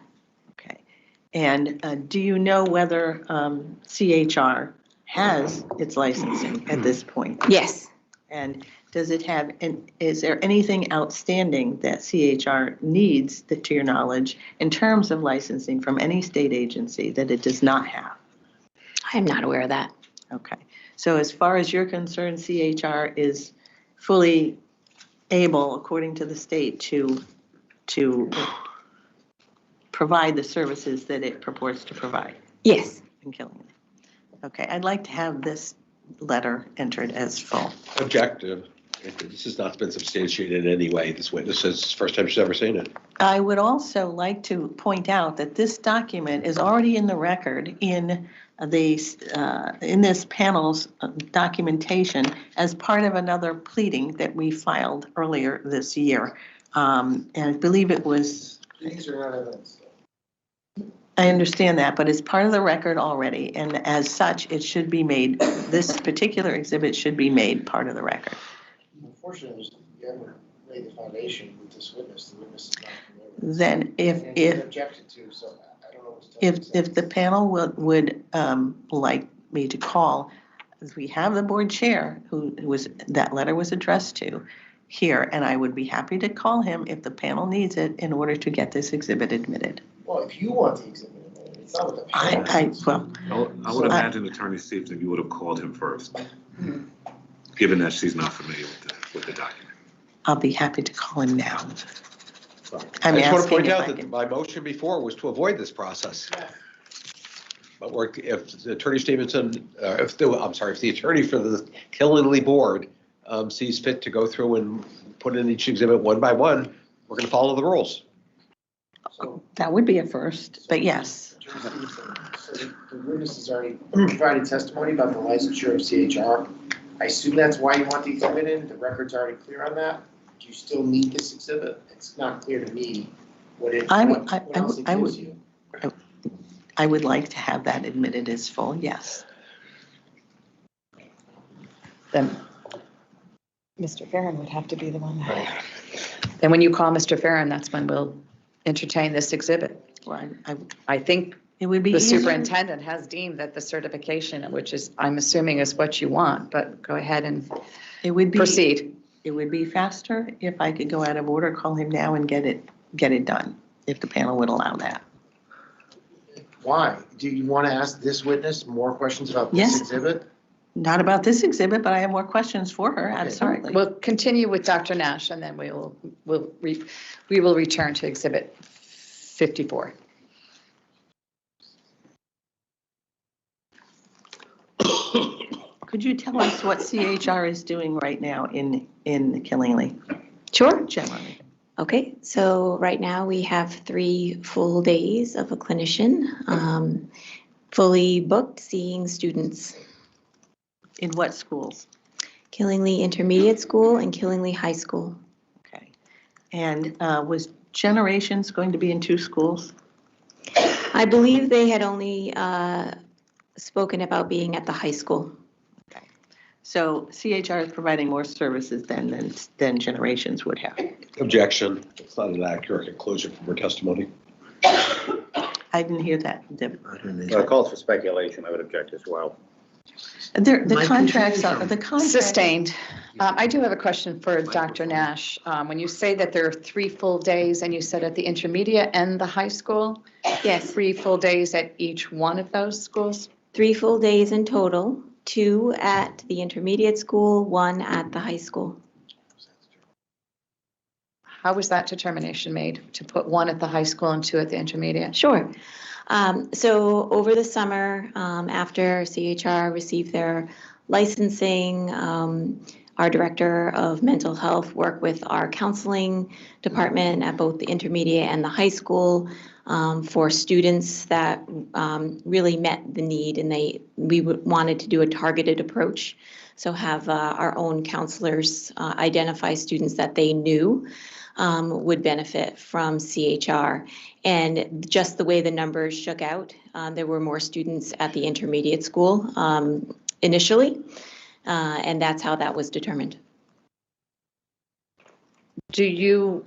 Okay. And do you know whether CHR has its licensing at this point? Yes. And does it have, and is there anything outstanding that CHR needs, that, to your knowledge, in terms of licensing from any state agency that it does not have? I'm not aware of that. Okay. So as far as you're concerned, CHR is fully able, according to the state, to provide the services that it purports to provide Yes. in Killingly. Okay, I'd like to have this letter entered as full. Objective. This has not been substantiated in any way. This witness says it's the first time she's ever seen it. I would also like to point out that this document is already in the record in this panel's documentation as part of another pleading that we filed earlier this year. And I believe it was. These are not evidence. I understand that, but it's part of the record already, and as such, it should be made, this particular exhibit should be made part of the record. Unfortunately, you haven't laid the foundation with this witness. The witness is not familiar. Then And it's been objected to, so I don't know what to tell you. if the panel would like me to call, as we have the board chair who was, that letter was addressed to here, and I would be happy to call him if the panel needs it in order to get this exhibit admitted. Well, if you want the exhibit, it's not what the panel needs. I would imagine Attorney Stevenson, you would have called him first, given that she's not familiar with the document. I'll be happy to call him now. I I'm just want to asking point if out I that can. my motion before was to avoid this process. But if the Attorney Stevenson, if the attorney for the Killingly board sees fit to go through and put in each exhibit one by one, we're going to follow the rules. So, That would be a first, but yes. so the witness has already provided testimony about the licensure of CHR. I assume that's why you want the exhibit in. The record's already clear on that. Do you still need this exhibit? It's not clear to me what else it gives you. I would like to have that admitted as full, yes. Then Mr. Farren would have to be the one. Then when you call Mr. Farren, that's when we'll entertain this exhibit. Well, I think it would be the easier. superintendent has deemed that the certification, which is, I'm assuming is what you want, but go ahead and It would be. proceed. It would be faster if I could go out of order, call him now and get it done, if the panel would allow that. Why? Do you want to ask this witness more questions about this Yes. exhibit? Not about this exhibit, but I have more questions for her, absolutely. We'll continue with Dr. Nash and then we will return to exhibit 54. Could you tell us what CHR is doing right now in Killingly, Sure. generally? Okay, so right now we have 3 full days of a clinician, fully booked, seeing students. In what schools? Killingly Intermediate School and Killingly High School. Okay. And was Generations going to be in 2 schools? I believe they had only spoken about being at the high school. Okay. So CHR is providing more services than Generations would have. Objection. It's not an accurate conclusion from her testimony. I didn't hear that. Calls for speculation, I would object as well. The contracts are, the contracts. Sustained. I do have a question for Dr. Nash. When you say that there are 3 full days and you said at the intermediate and the high school, Yes, 3 full days at each one of those schools? 3 full days in total, 2 at the intermediate school, 1 at the high school. How was that determination made to put 1 at the high school and 2 at the intermediate? Sure. So over the summer, after CHR received their licensing, our director of mental health worked with our counseling department at both the intermediate and the high school for students that really met the need, and we wanted to do a targeted approach. So have our own counselors identify students that they knew would benefit from CHR. And just the way the numbers shook out, there were more students at the intermediate school initially. And that's how that was determined. Do you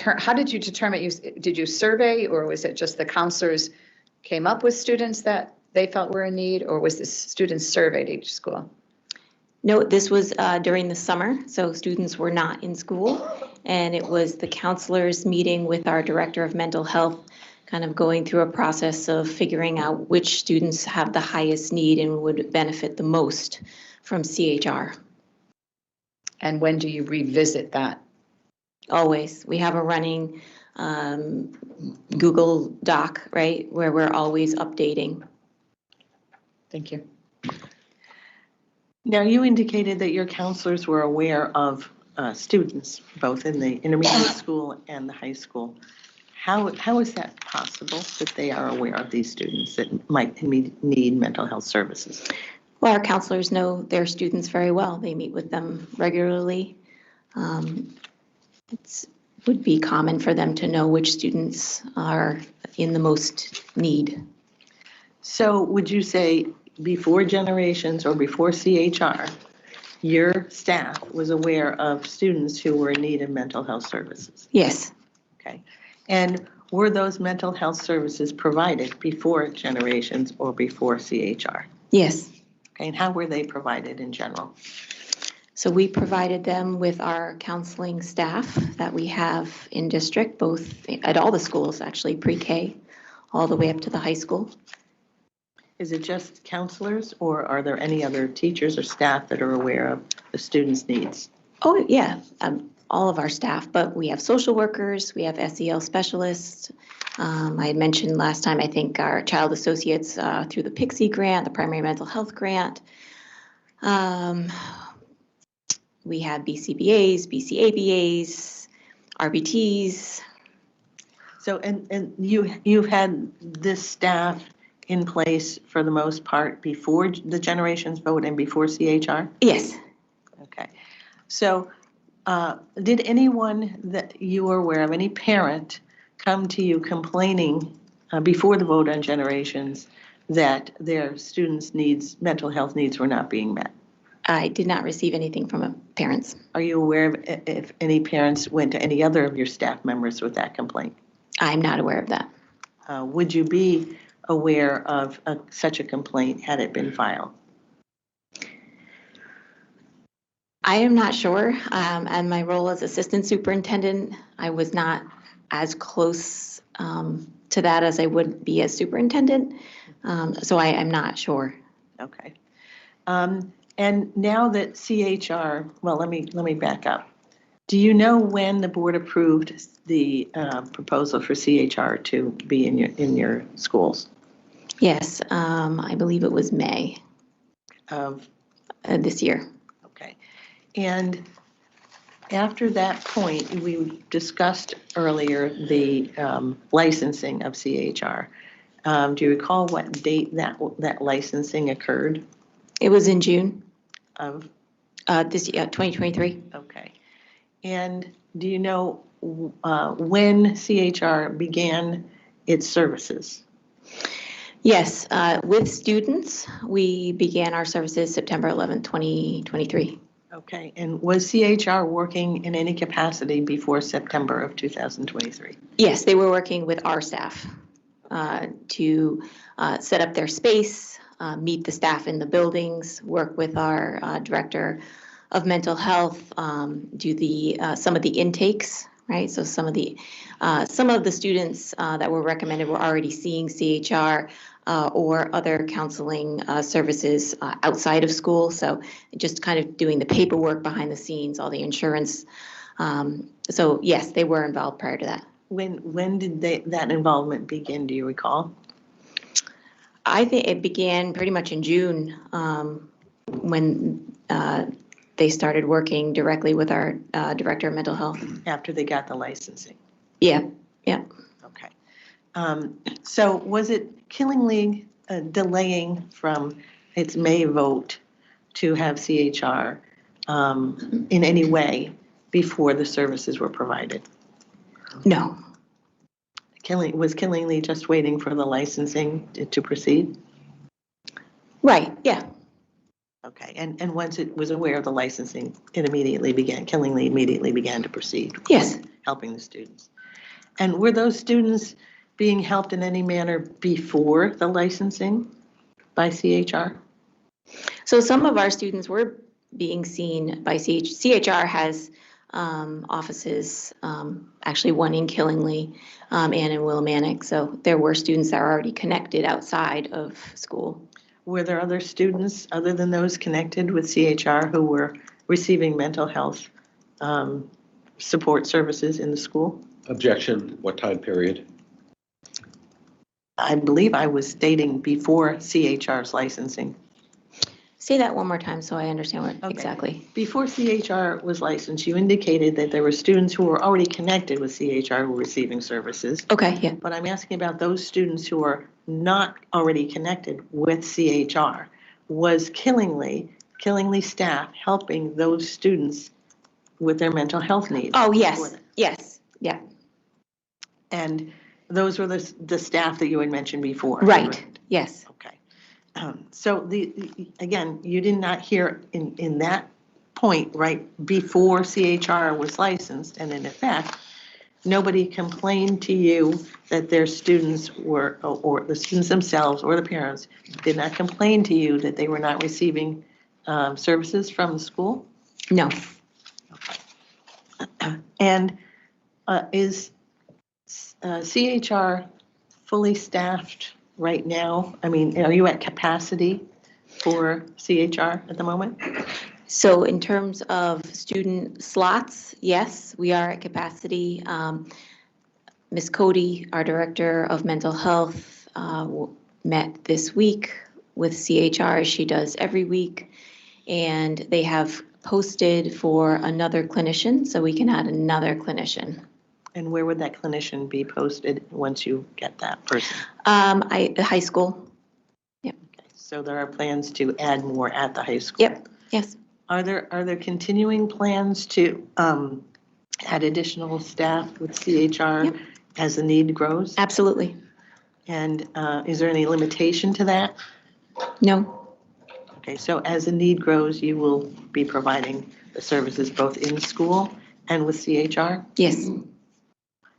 how did you determine, did you survey, or was it just the counselors came up with students that they felt were in need, or was this students surveyed each school? No, this was during the summer, so students were not in school. And it was the counselors meeting with our director of mental health, kind of going through a process of figuring out which students have the highest need and would benefit the most from CHR. And when do you revisit that? Always. We have a running Google Doc, right, where we're always updating. Thank you. Now, you indicated that your counselors were aware of students, both in the intermediate school and the high school. How is that possible, that they are aware of these students that might need mental health services? Well, our counselors know their students very well. They meet with them regularly. It would be common for them to know which students are in the most need. So would you say before Generations or before CHR, your staff was aware of students who were in need of mental health services? Yes. Okay. And were those mental health services provided before Generations or before CHR? Yes. Okay. And how were they provided in general? So we provided them with our counseling staff that we have in district, both at all the schools, actually, pre-K, all the way up to the high school. Is it just counselors, or are there any other teachers or staff that are aware of the students' needs? Oh, yeah, all of our staff, but we have social workers, we have SEL specialists. I had mentioned last time, I think, our child associates through the PIXE grant, the primary mental health grant. We have BCBAs, BCABAs, RBTs. So, and you've had this staff in place for the most part before the Generations vote and before CHR? Yes. Okay. So did anyone that you were aware of, any parent, come to you complaining before the vote on Generations that their students' needs, mental health needs were not being met? I did not receive anything from parents. Are you aware of if any parents went to any other of your staff members with that complaint? I'm not aware of that. Would you be aware of such a complaint had it been filed? I am not sure. And my role as assistant superintendent, I was not as close to that as I would be as superintendent. So I am not sure. Okay. And now that CHR, well, let me back up. Do you know when the board approved the proposal for CHR to be in your schools? Yes, I believe it was May Of this year. Okay. And after that point, we discussed earlier the licensing of CHR. Do you recall what date that licensing occurred? It was in June Of this year, 2023. Okay. And do you know when CHR began its services? Yes, with students, we began our services September 11th, 2023. Okay. And was CHR working in any capacity before September of 2023? Yes, they were working with our staff to set up their space, meet the staff in the buildings, work with our director of mental health, do some of the intakes, right? So some of the students that were recommended were already seeing CHR or other counseling services outside of school. So just kind of doing the paperwork behind the scenes, all the insurance. So yes, they were involved prior to that. When did that involvement begin? Do you recall? I think it began pretty much in June when they started working directly with our director of mental health. After they got the licensing? Yeah, yeah. Okay. So was it Killing League delaying from its May vote to have CHR in any way before the services were provided? No. Was Killing League just waiting for the licensing to proceed? Right, yeah. Okay, and once it was aware of the licensing, Killingly immediately began to proceed? Yes. with helping the students. And were those students being helped in any manner before the licensing by CHR? So some of our students were being seen by CHR has offices, actually one in Killingly and in Willimantic. So there were students that were already connected outside of school. Were there other students other than those connected with CHR who were receiving mental health support services in the school? Objection, what time period? I believe I was stating before CHR's licensing. Say that one more time so I understand what Okay. exactly. Before CHR was licensed, you indicated that there were students who were already connected with CHR who were receiving services. Okay, yeah. But I'm asking about those students who are not already connected with CHR. Was Killingly staff helping those students with their mental health needs? Oh, yes, yes, yeah. And those were the staff that you had mentioned before? Right, yes. Okay. So again, you did not hear in that point, right, before CHR was licensed, and in effect, nobody complained to you that their students were, or the students themselves or the parents did not complain to you that they were not receiving services from the school? No. And is CHR fully staffed right now? I mean, are you at capacity for CHR at the moment? So in terms of student slots, yes, we are at capacity. Ms. Cody, our Director of Mental Health, met this week with CHR, as she does every week, and they have posted for another clinician, so we can add another clinician. And where would that clinician be posted once you get that person? The high school. Yep. Okay, so there are plans to add more at the high school? Yep, yes. Are there continuing plans to add additional staff with CHR Yep. as the need grows? Absolutely. And is there any limitation to that? No. Okay, so as the need grows, you will be providing the services both in school and with CHR? Yes.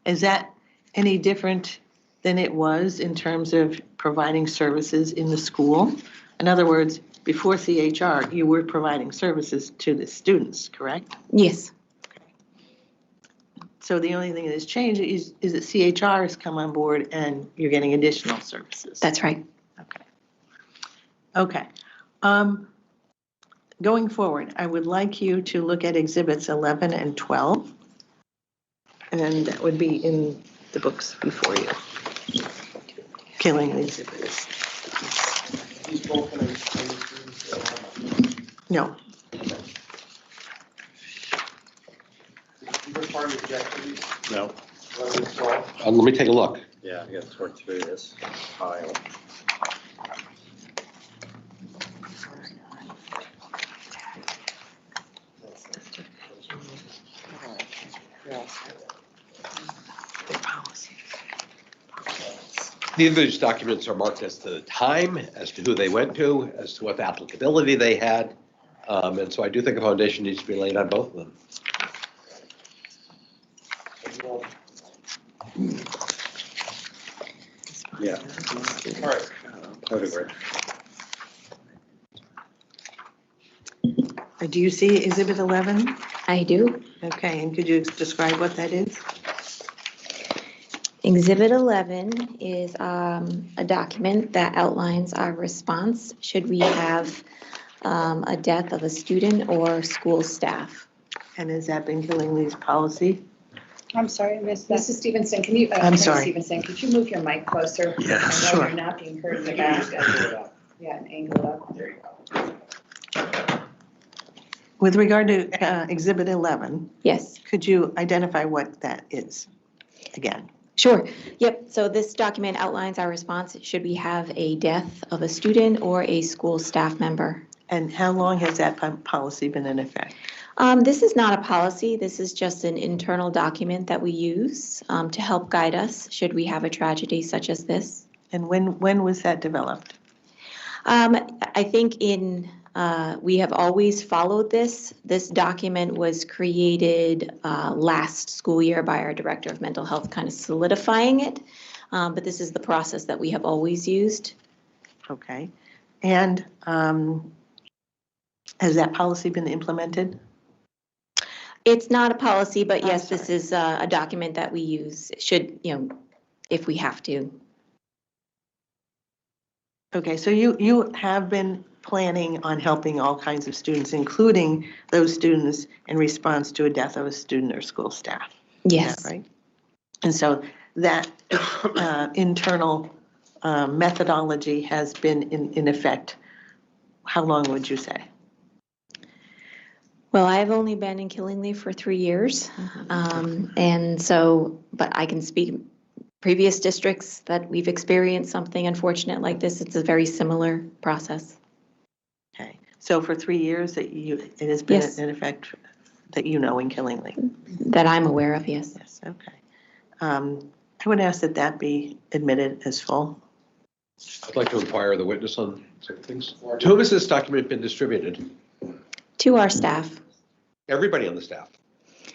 Is that any different than it was in terms of providing services in the school? In other words, before CHR, you were providing services to the students, correct? Yes. So the only thing that has changed is that CHR has come on board and you're getting additional services. That's right. Okay. Okay. Going forward, I would like you to look at exhibits 11 and 12. And that would be in the books before you. Killing the exhibits. These both are No. you were part of the objectives, No. 11 and 12. Let me take a look. Yeah, I got to sort through this pile. Neither of these documents are marked as to the time, as to who they went to, as to what applicability they had. And so I do think a foundation needs to be laid on both of them. Yeah. All right. I would agree. Do you see exhibit 11? I do. Okay, and could you describe what that is? Exhibit 11 is a document that outlines our response should we have a death of a student or school staff. And has that been Killingly's policy? I'm sorry, I missed that. Mrs. Stevenson, can you, I'm Attorney sorry. Stevenson, could you move your mic closer? Yeah, I know sure. you're not being heard in the back. Yeah, and angle it up. There you go. With regard to exhibit 11, Yes. could you identify what that is again? Sure. Yep. So this document outlines our response should we have a death of a student or a school staff member. And how long has that policy been in effect? This is not a policy. This is just an internal document that we use to help guide us should we have a tragedy such as this. And when was that developed? I think in We have always followed this. This document was created last school year by our Director of Mental Health, kind of solidifying it. But this is the process that we have always used. Okay. And has that policy been implemented? It's not a policy, but I'm yes, this sorry. is a document that we use, should, if we have to. Okay, so you have been planning on helping all kinds of students, including those students in response to a death of a student or school staff. Yes. Is that right? And so that internal methodology has been in effect, how long would you say? Well, I've only been in Killingly for 3 years. And so, but I can speak previous districts that we've experienced something unfortunate like this. It's a very similar process. Okay, so for 3 years that it has been Yes. in effect that in Killingly? That I'm aware of, yes. Yes, okay. I would ask that be admitted as full. I'd like to inquire the witness on certain things. To whom has this document been distributed? To our staff. Everybody on the staff?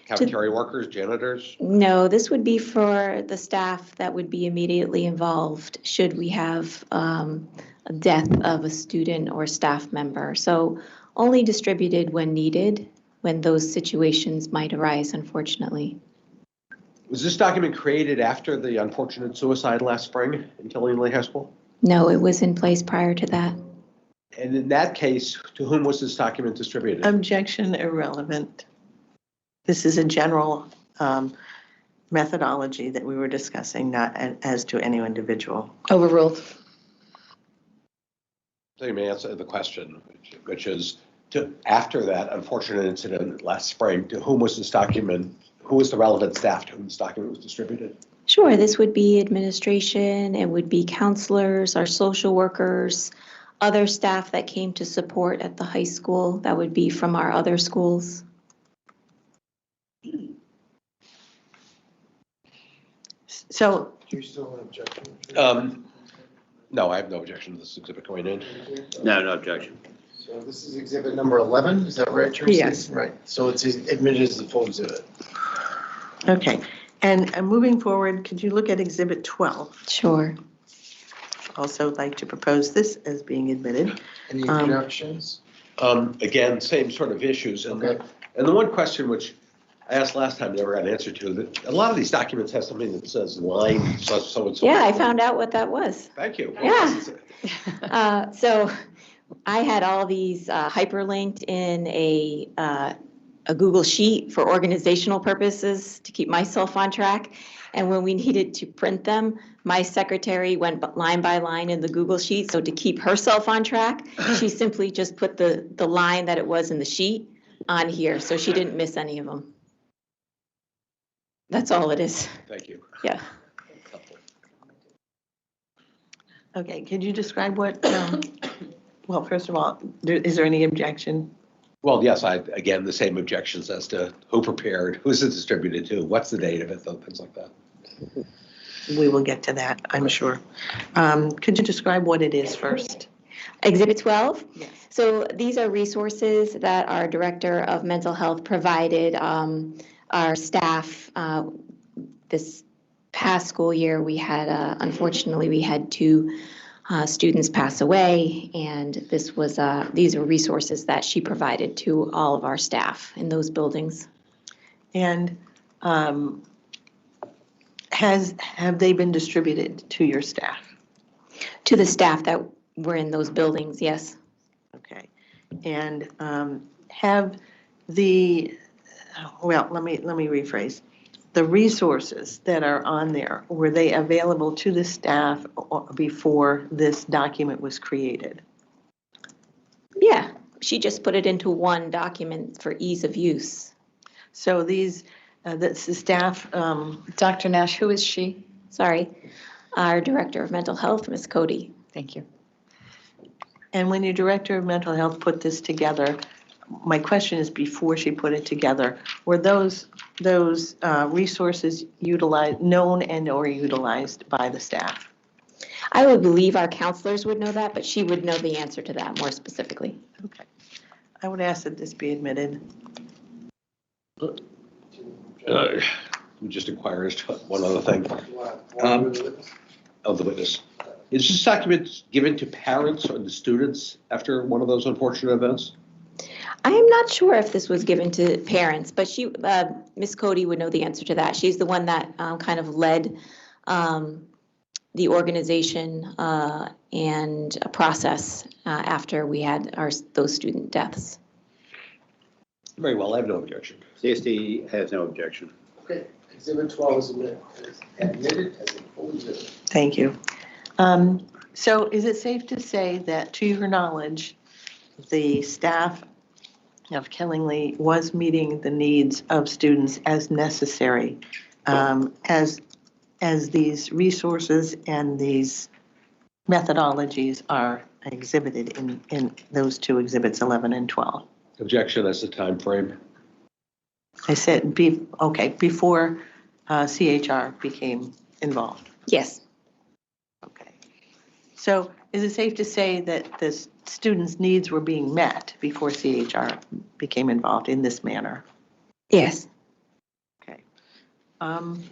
Cafeteria workers, janitors? No, this would be for the staff that would be immediately involved should we have a death of a student or staff member. So only distributed when needed, when those situations might arise, unfortunately. Was this document created after the unfortunate suicide last spring in Killingly High School? No, it was in place prior to that. And in that case, to whom was this document distributed? Objection irrelevant. This is a general methodology that we were discussing, not as to any individual. Overruled. So you may answer the question, which is, after that unfortunate incident last spring, to whom was this document, who was the relevant staff to whom this document was distributed? Sure, this would be administration, it would be counselors, our social workers, other staff that came to support at the high school. That would be from our other schools. So, Do you still have an objection? No, I have no objection to this exhibit going in. No objection. So this is exhibit number 11, is that right, Tracy? Yes. Right, so it's admitted as the full exhibit. okay. And moving forward, could you look at Exhibit 12? Sure. Also like to propose this as being admitted. Any objections? Again, same sort of issues. And the one question which I asked last time, never got an answer to, that a lot of these documents have something that says line so and so. Yeah, I found out what that was. Thank you. Yeah. So I had all these hyperlinked in a Google Sheet for organizational purposes to keep myself on track. And when we needed to print them, my secretary went line by line in the Google Sheet. So to keep herself on track, she simply just put the line that it was in the sheet on here. So she didn't miss any of them. That's all it is. Thank you. Yeah. Okay, could you describe what, well, first of all, is there any objection? Well, yes, again, the same objections as to who prepared, who's it distributed to, what's the date of it, things like that. We will get to that, I'm sure. Could you describe what it is first? Exhibit 12? Yes. So these are resources that our Director of Mental Health provided our staff. This past school year, we had, unfortunately, we had 2 students pass away, and this was these are resources that she provided to all of our staff in those buildings. And have they been distributed to your staff? To the staff that were in those buildings, yes. Okay. And have the, well, let me rephrase. The resources that are on there, were they available to the staff before this document was created? Yeah, she just put it into one document for ease of use. So these, that's the staff. Dr. Nash, who is she? Sorry, our Director of Mental Health, Ms. Cody. Thank you. And when your Director of Mental Health put this together, my question is, before she put it together, were those resources utilized, known and or utilized by the staff? I would believe our counselors would know that, but she would know the answer to that more specifically. Okay. I would ask that this be admitted. Just inquire as to one other thing of the witness. Is this document given to parents or the students after one of those unfortunate events? I am not sure if this was given to parents, but Miss Cody would know the answer to that. She's the one that kind of led the organization and a process after we had those student deaths. Very well, I have no objection. CSD has no objection. Okay, exhibit 12 is admitted as a full exhibit. Thank you. So is it safe to say that, to your knowledge, the staff of Killingly was meeting the needs of students as necessary, as these resources and these methodologies are exhibited in those two exhibits, 11 and 12? Objection as the time frame. I said, before CHR became involved. Yes. Okay. So is it safe to say that the students' needs were being met before CHR became involved in this manner? Yes. Okay. Let me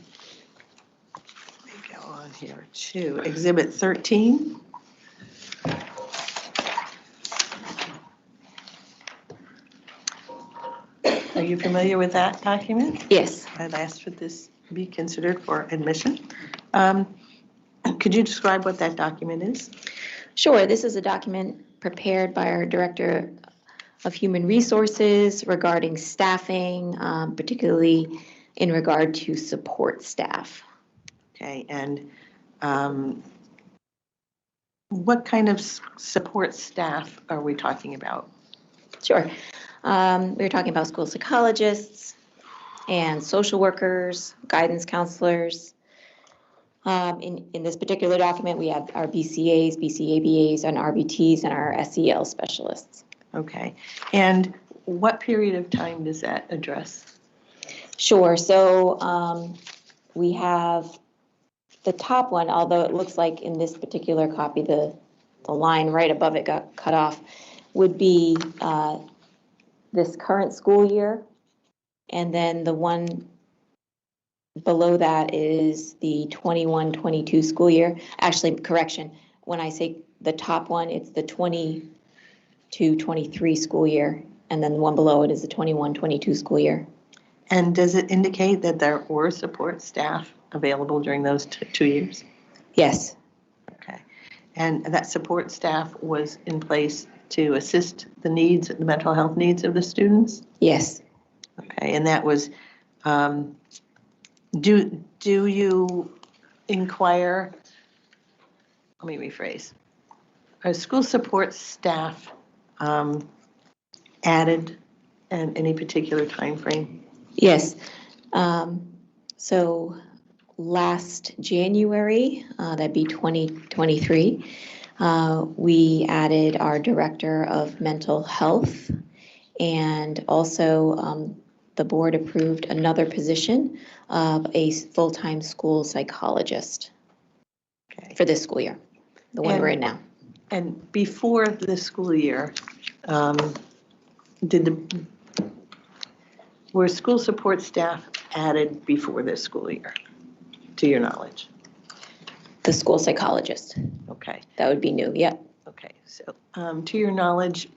go on here to Exhibit 13. Are you familiar with that document? Yes. I'd asked for this be considered for admission. Could you describe what that document is? Sure. This is a document prepared by our Director of Human Resources regarding staffing, particularly in regard to support staff. Okay, and what kind of support staff are we talking about? Sure. We were talking about school psychologists and social workers, guidance counselors. In this particular document, we have our BCAs, BCABAs, and RBTs, and our SEL specialists. Okay, and what period of time does that address? Sure. So we have the top one, although it looks like in this particular copy, the line right above it got cut off, would be this current school year. And then the one below that is the 21-22 school year. Actually, correction, when I say the top one, it's the 22-23 school year. And then the one below it is the 21-22 school year. And does it indicate that there were support staff available during those 2 years? Yes. Okay. And that support staff was in place to assist the needs, the mental health needs of the students? Yes. Okay, and that was, do you inquire, let me rephrase, are school support staff added in any particular time frame? Yes. So last January, that'd be 2023, we added our Director of Mental Health, and also the board approved another position of a full-time school psychologist for this school year, the one we're in now. And before the school year, were school support staff added before this school year, to your knowledge? The school psychologist. Okay. That would be new, yep. Okay, so to your knowledge,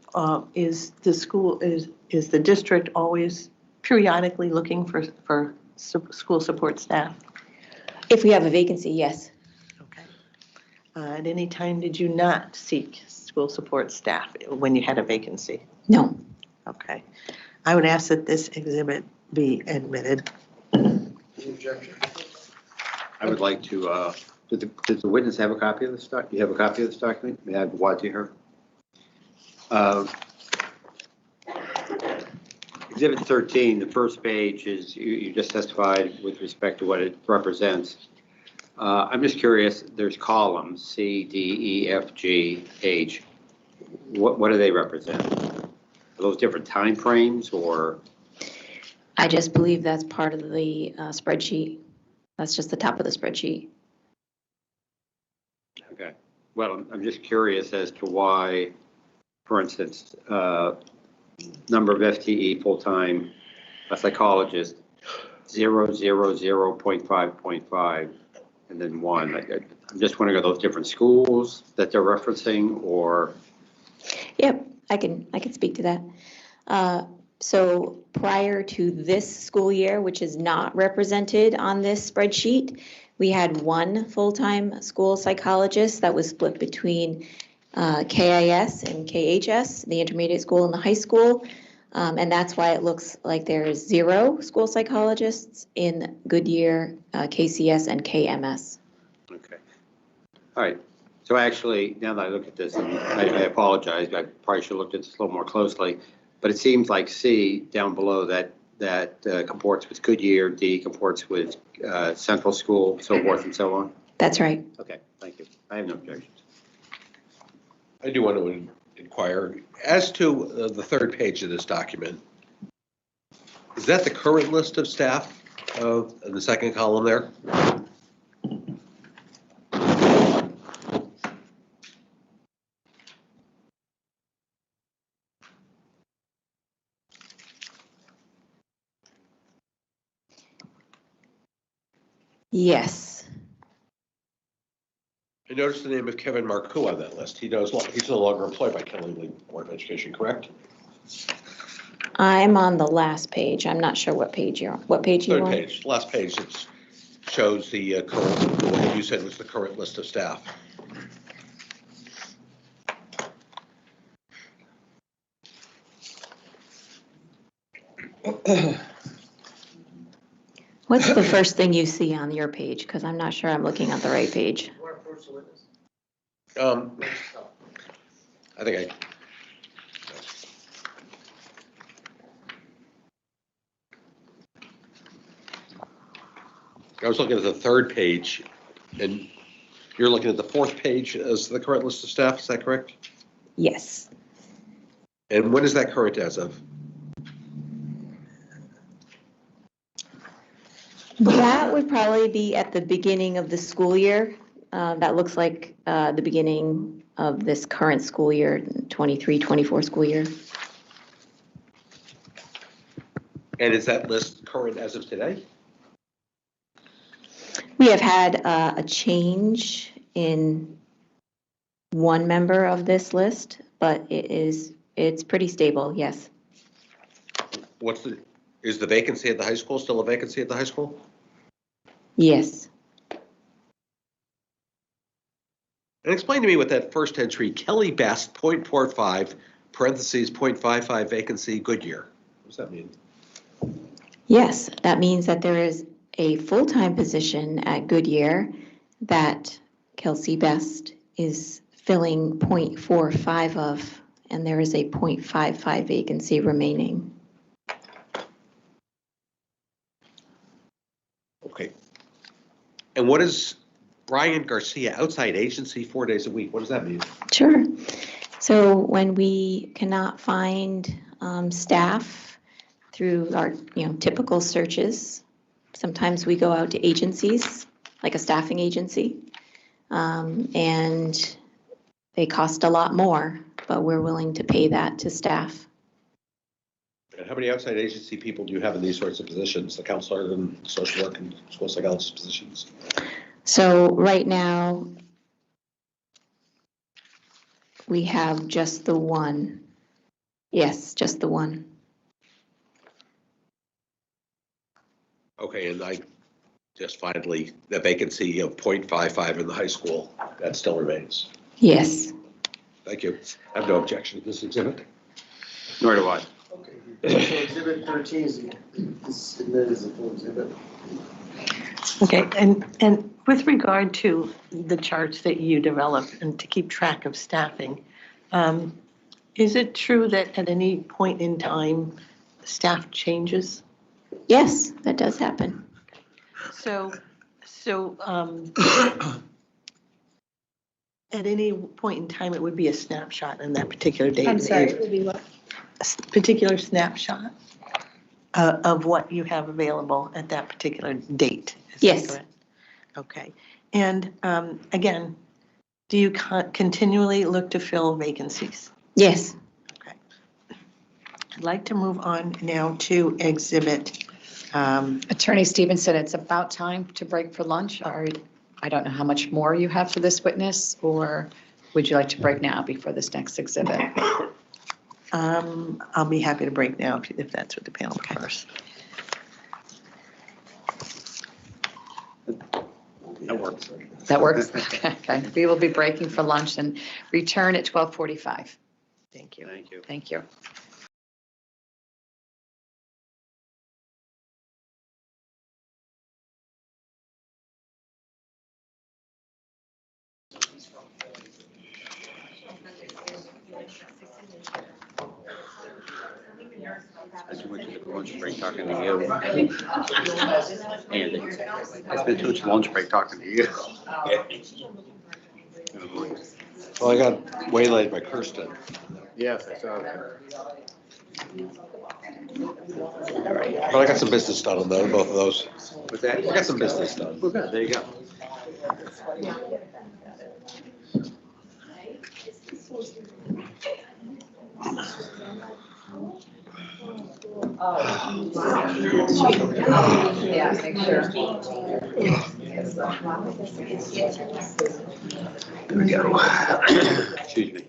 is the district always periodically looking for school support staff? If we have a vacancy, yes. Okay. At any time, did you not seek school support staff when you had a vacancy? No. Okay. I would ask that this exhibit be admitted. Objection. I would like to, does the witness have a copy of this document? You have a copy of this document? May I have one to her? Exhibit 13, the first page is, you just testified with respect to what it represents. I'm just curious, there's columns, C, D, E, F, G, H. What do they represent? Are those different time frames, or? I just believe that's part of the spreadsheet. That's just the top of the spreadsheet. Okay. Well, I'm just curious as to why, for instance, number of FTE full-time psychologist, 0.5, and then 1. I'm just wondering, are those different schools that they're referencing, or? Yep, I can speak to that. So prior to this school year, which is not represented on this spreadsheet, we had 1 full-time school psychologist that was split between KIS and KHS, the intermediate school and the high school. And that's why it looks like there's 0 school psychologists in Goodyear, KCS, and KMS. Okay. All right. So actually, now that I look at this, and I apologize, I probably should have looked at this a little more closely, but it seems like C down below that comports with Goodyear, D comports with Central School, so forth and so on. That's right. Okay, thank you. I have no objections. I do want to inquire, as to the third page of this document, is that the current list of staff of the second column there? Yes. I noticed the name of Kevin Marcoux on that list. He's no longer employed by Kelly Board of Education, correct? I'm on the last page. I'm not sure what page you're on. What page you Third on? page, last page, it shows the current, the one that you said was the current list of staff. What's the first thing you see on your page? Because I'm not sure I'm looking at the right page. You want to approach the witness? I think I was looking at the third page, and you're looking at the fourth page as the current list of staff, is that correct? Yes. And when is that current as of? That would probably be at the beginning of the school year. That looks like the beginning of this current school year, 23-24 school year. And is that list current as of today? We have had a change in one member of this list, but it's pretty stable, yes. Is the vacancy at the high school still a vacancy at the high school? Yes. And explain to me what that first entry, Kelly Best, 0.45, parentheses, 0.55 vacancy, Goodyear. What does that mean? Yes, that means that there is a full-time position at Goodyear that Kelsey Best is filling 0.45 of, and there is a 0.55 vacancy remaining. Okay. And what is Brian Garcia, outside agency, 4 days a week? What does that mean? Sure. So when we cannot find staff through our typical searches, sometimes we go out to agencies, like a staffing agency, and they cost a lot more, but we're willing to pay that to staff. And how many outside agency people do you have in these sorts of positions, the counselor and social work and school psychologist positions? So right now, we have just the one. Yes, just the one. Okay, and I just finally, the vacancy of 0.55 in the high school, that still remains. Yes. Thank you. I have no objection to this exhibit. Nor do I. Okay, so exhibit 13 is submitted as a full exhibit. Okay, and with regard to the charts that you develop and to keep track of staffing, is it true that at any point in time, staff changes? Yes, that does happen. So at any point in time, it would be a snapshot in that particular date. I'm sorry, it would be what? A particular snapshot of what you have available at that particular date. Is that Yes. correct? Okay. And again, Do you continually look to fill vacancies? Yes. I'd like to move on now to exhibit. Attorney Stevenson, it's about time to break for lunch. Or I don't know how much more you have for this witness, or would you like to break now before this next exhibit? I'll be happy to break now if that's what the panel prefers. That works. That works? Okay. We will be breaking for lunch and return at 12:45. Thank you. Thank you. Thank you. I spent too much of the lunch break talking to you. Andy, I spent too much lunch break talking to you. Well, I got waylaid by Kirsten. Yes, I saw that. But I got some business done on both of those. What's that? I got some business done. Well, good, there you go. Yeah, make sure. There we go. Excuse me.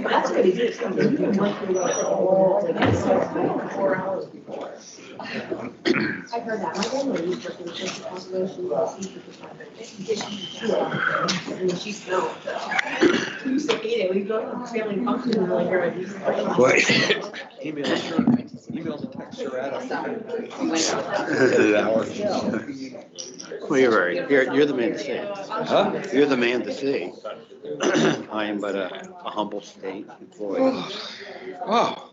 That's what he did. I heard that. My grandmother used to work in the Church of Conservation. She smelled. We used to eat it. We'd go to family functions and like her. Email and text her at Well, you're the man to see. Huh? You're the man to see. I am but a humble state employee. Wow.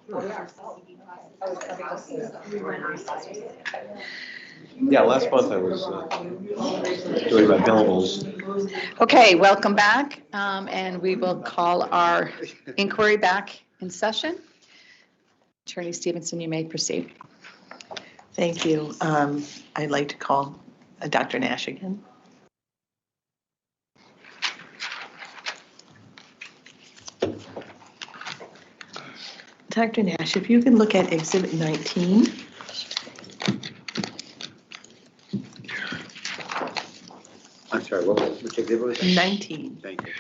Yeah, last month I was doing my billables. Okay, welcome back, and we will call our inquiry back in session. Attorney Stevenson, you may proceed. Thank you. I'd like to call Dr. Nash again. Dr. Nash, if you can look at Exhibit 19. I'm sorry, which exhibit was that? 19. Thank you.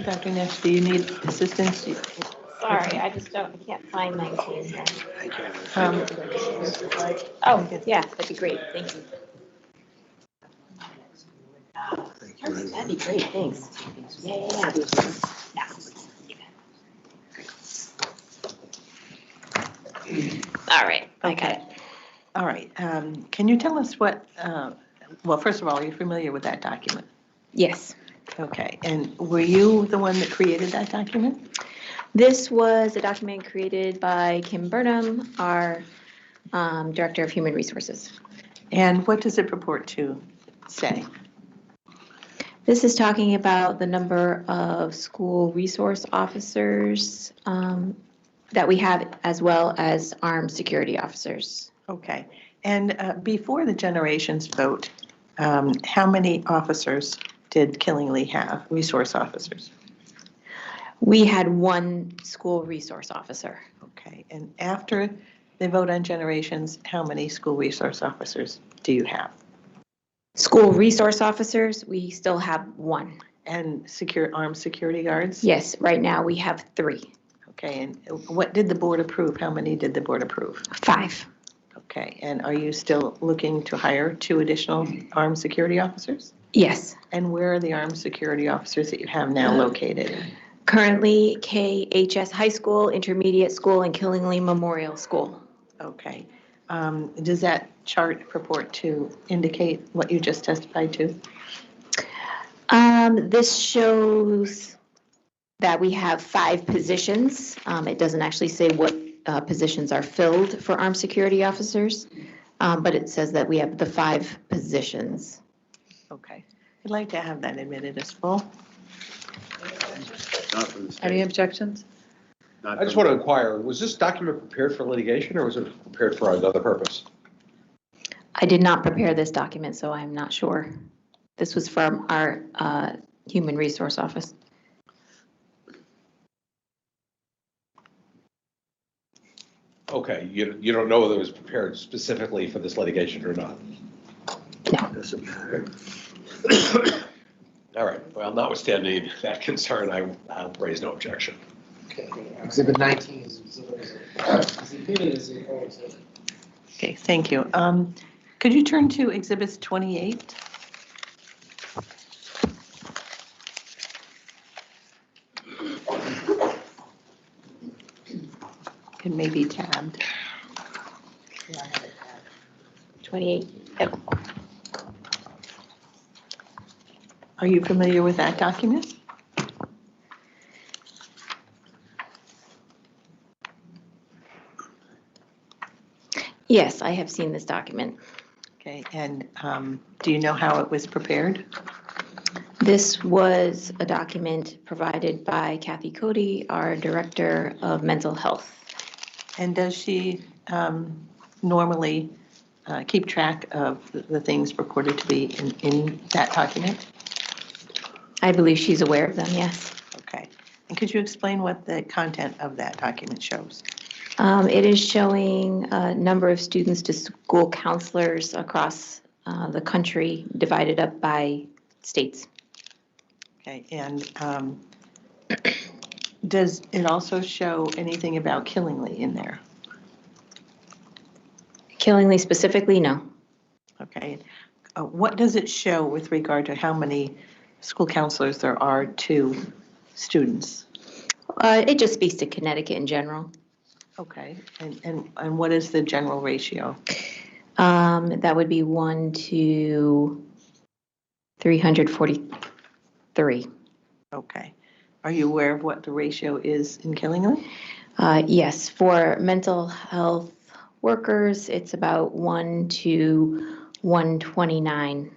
Dr. Nash, do you need assistance? Sorry, I can't find 19 here. Thank you. Oh, yeah, that'd be great, thank you. That'd be great, thanks. Yeah. All right, I got it. All right. Can you tell us what, well, first of all, are you familiar with that document? Yes. Okay. And were you the one that created that document? This was a document created by Kim Burnham, our Director of Human Resources. And what does it purport to say? This is talking about the number of school resource officers that we have, as well as armed security officers. Okay. And before the generations vote, how many officers did Killingly have, resource officers? We had one school resource officer. Okay, and after the vote on generations, how many school resource officers do you have? School resource officers, we still have one. And armed security guards? Yes, right now we have 3. Okay, and what did the board approve? How many did the board approve? 5. Okay, and are you still looking to hire 2 additional armed security officers? Yes. And where are the armed security officers that you have now located? Currently, KHS High School, Intermediate School, and Killingly Memorial School. Okay. Does that chart purport to indicate what you just testified to? This shows that we have 5 positions. It doesn't actually say what positions are filled for armed security officers, but it says that we have the 5 positions. Okay. I'd like to have that admitted as full. Not from the Any state. objections? Not I just from- want to inquire, was this document prepared for litigation or was it prepared for another purpose? I did not prepare this document, so I'm not sure. This was from our Human Resource Office. Okay, you don't know whether it was prepared specifically for this litigation or not? Doesn't matter. All right, well, notwithstanding that concern, I'll raise no objection. Okay, exhibit 19 is exhibit. Okay, thank you. Could you turn to exhibits 28? It may be tabbed. 28. Yep. Are you familiar with that document? Yes, I have seen this document. Okay, and do you know how it was prepared? This was a document provided by Kathy Cody, our Director of Mental Health. And does she normally keep track of the things purported to be in that document? I believe she's aware of them, yes. Okay. And could you explain what the content of that document shows? It is showing a number of students to school counselors across the country, divided up by states. Okay, and does it also show anything about Killingly in there? Killingly specifically, no. Okay. What does it show with regard to how many school counselors there are to students? It just speaks to Connecticut in general. Okay, and what is the general ratio? That would be 1 to 343. Okay. Are you aware of what the ratio is in Killingly? Yes, for mental health workers, it's about 1 to 129.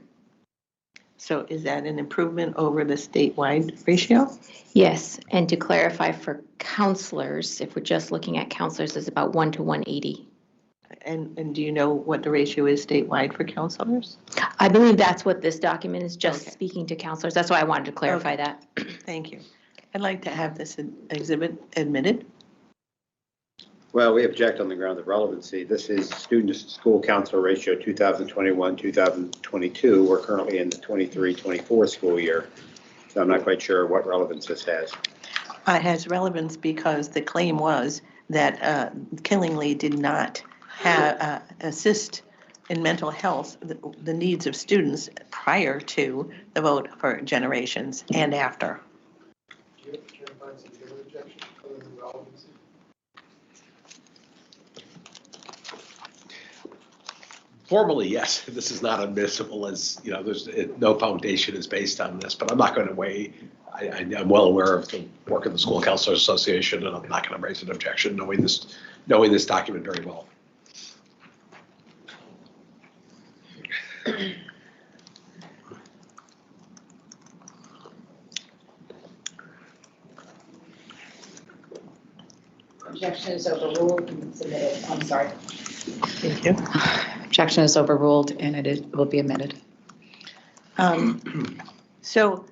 So is that an improvement over the statewide ratio? Yes, and to clarify for counselors, if we're just looking at counselors, it's about 1 to 180. And do you know what the ratio is statewide for counselors? I believe that's what this document is, just Okay. speaking to counselors. That's why I wanted to clarify that. Thank you. I'd like to have this exhibit admitted. Well, we object on the ground of relevancy. This is student-to-school counselor ratio 2021, 2022. We're currently in the 23-24 school year, so I'm not quite sure what relevance this has. It has relevance because the claim was that Killingly did not assist in mental health, the needs of students prior to the vote for generations and after. Do you find some other objection other than relevancy? Formally, yes, this is not admissible as, there's no foundation is based on this, but I'm not going to weigh, I'm well aware of the work of the School Counselors Association, and I'm not going to raise an objection knowing this document very well. Objection is overruled and submitted. I'm sorry. Thank you. Objection is overruled and will be admitted. So,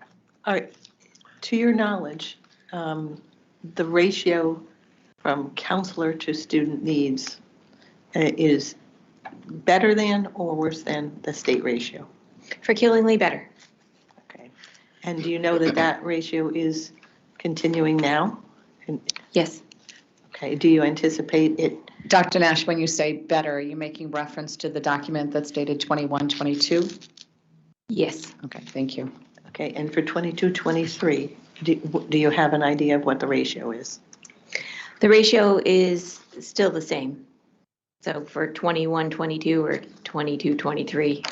to your knowledge, the ratio from counselor to student needs is better than or worse than the state ratio? For Killingly, better. Okay. And do you know that that ratio is continuing now? Yes. Okay, do you anticipate it? Dr. Nash, when you say better, are you making reference to the document that's dated 21-22? Yes. Okay, thank you. Okay, and for 22-23, do you have an idea of what the ratio is? The ratio is still the same. So for 21-22 or 22-23.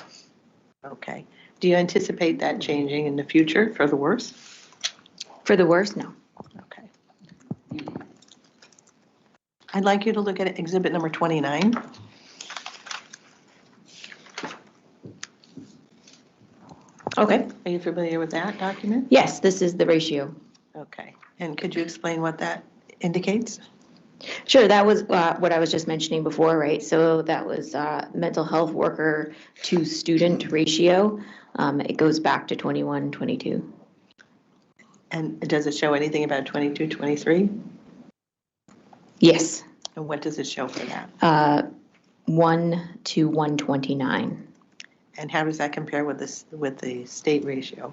Okay. Do you anticipate that changing in the future for the worse? For the worse, no. Okay. I'd like you to look at exhibit number 29. Okay. Are you familiar with that document? Yes, this is the ratio. Okay. And could you explain what that indicates? Sure, that was what I was just mentioning before, right? So that was mental health worker to student ratio. It goes back to 21-22. And does it show anything about 22-23? Yes. And what does it show for that? 1-129. And how does that compare with the state ratio?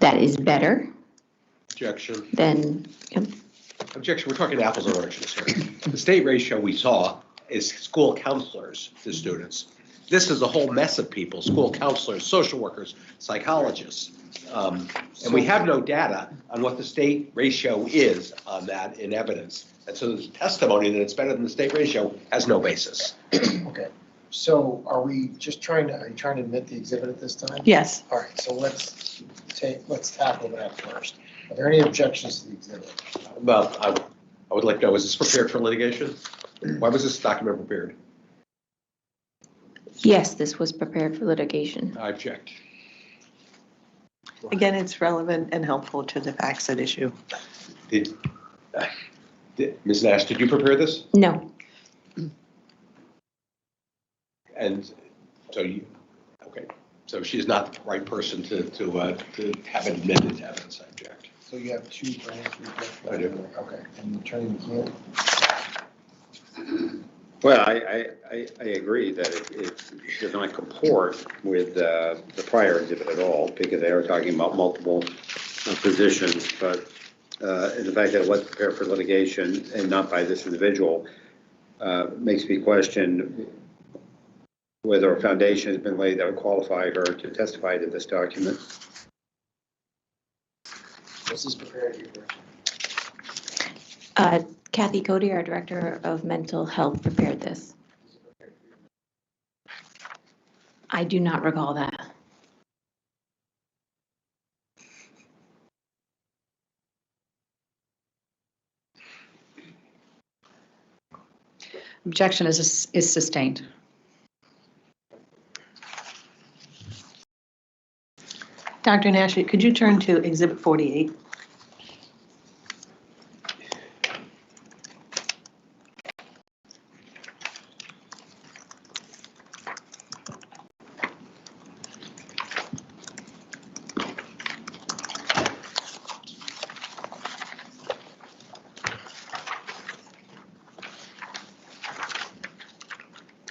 That is better Objection. than, Objection, we're talking apples and oranges here. The state ratio we saw is school counselors to students. This is a whole mess of people, school counselors, social workers, psychologists. And we have no data on what the state ratio is on that in evidence. And so the testimony that it's better than the state ratio has no basis. Okay, so are you trying to admit the exhibit at this time? Yes. All right, so let's tackle that first. Are there any objections to the exhibit? Well, I would like to know, was this prepared for litigation? Why was this document prepared? yes, this was prepared for litigation. I object. Again, it's relevant and helpful to the facts at issue. Ms. Nash, did you prepare this? No. And so okay, so she's not the right person to have it admitted to evidence, I object. So you have two brands. I do. Okay, and Attorney McKeon? Well, I agree that it does not comport with the prior exhibit at all, because they are talking about multiple positions, but and the fact that it was prepared for litigation and not by this individual makes me question whether a foundation has been laid that would qualify her to testify to this document. This is prepared here. Kathy Cody, our Director of Mental Health, prepared this. I do not recall that. Objection is sustained. Dr. Nash, could you turn to exhibit 48?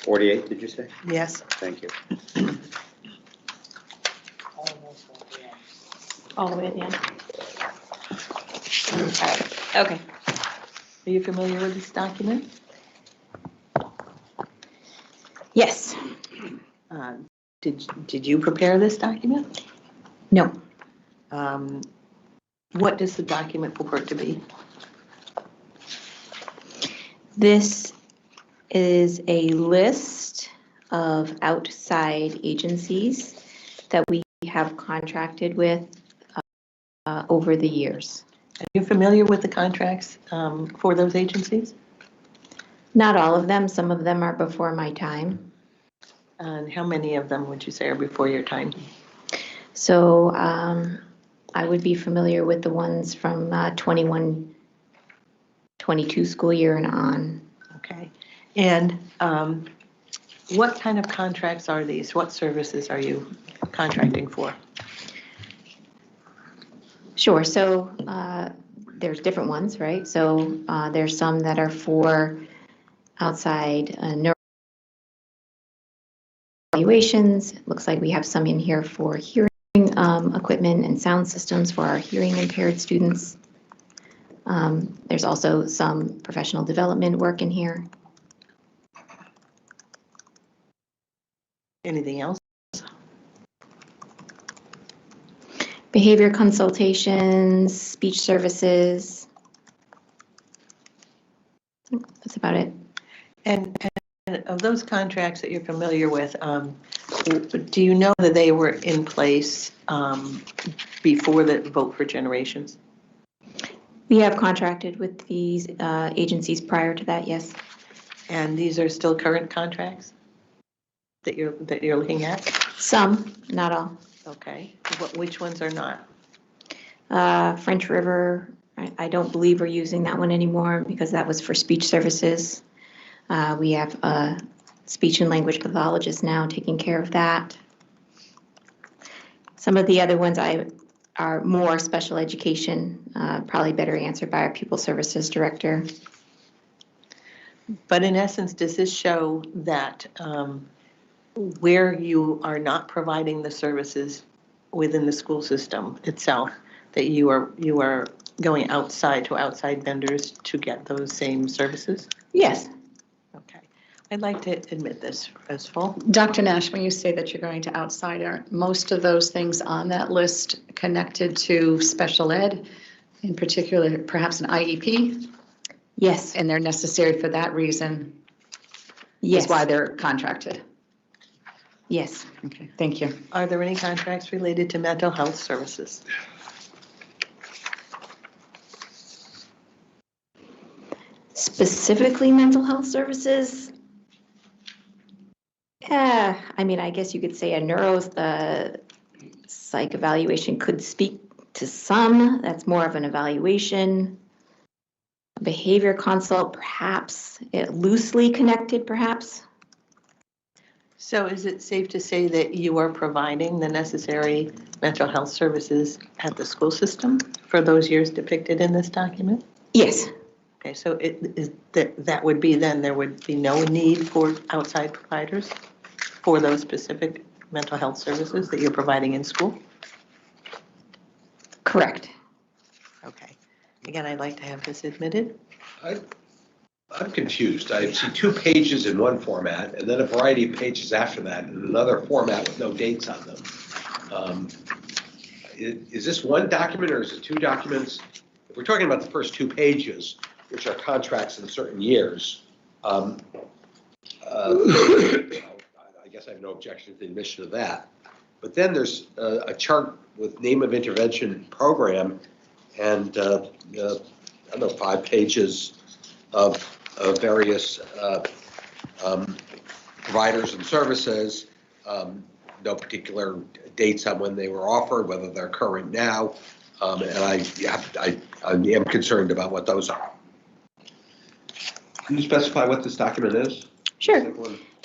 .48, did you say? Yes. Thank you. All the way at the end? All right, okay. Are you familiar with this document? Yes. Did you prepare this document? No. What does the document purport to be? This is a list of outside agencies that we have contracted with over the years. Are you familiar with the contracts for those agencies? Not all of them. Some of them are before my time. And how many of them would you say are before your time? So I would be familiar with the ones from 21-22 school year and on. Okay. And what kind of contracts are these? What services are you contracting for? Sure, so there's different ones, right? So there's some that are for outside neuro evaluations. It looks like we have some in here for hearing equipment and sound systems for our hearing impaired students. There's also some professional development work in here. Anything else? Behavior consultations, speech services. That's about it. And of those contracts that you're familiar with, do you know that they were in place before the Vote for Generations? We have contracted with these agencies prior to that, yes. And these are still current contracts that you're looking at? Some, not all. Okay. Which ones are not? French River, I don't believe we're using that one anymore because that was for speech services. We have a speech and language pathologist now taking care of that. Some of the other ones are more special education, probably better answered by our pupil services director. But in essence, does this show that where you are not providing the services within the school system itself, that you are going outside to outside vendors to get those same services? Yes. Okay. I'd like to admit this as full. Dr. Nash, when you say that you're going to outside, are most of those things on that list connected to special ed, in particular, perhaps an IEP? Yes. And they're necessary for that reason? Yes. Is why they're contracted? Yes. Okay, thank you. Are there any contracts related to mental health services? Specifically mental health services? Yeah, I mean, I guess you could say a neuro psych evaluation could speak to some. That's more of an evaluation. A behavior consult, perhaps. Loosely connected, perhaps. So is it safe to say that you are providing the necessary mental health services at the school system for those years depicted in this document? Yes. Okay, so that would be then there would be no need for outside providers for those specific mental health services that you're providing in school? Correct. Okay. Again, I'd like to have this admitted. I'm confused. I see 2 pages in one format and then a variety of pages after that in another format with no dates on them. Is this one document or is it 2 documents? If we're talking about the first 2 pages, which are contracts in certain years, I guess I have no objection to the admission of that. But then there's a chart with name of intervention program and, I don't know, 5 pages of various providers and services, no particular dates on when they were offered, whether they're current now, and I am concerned about what those are. Can you specify what this document is? Sure.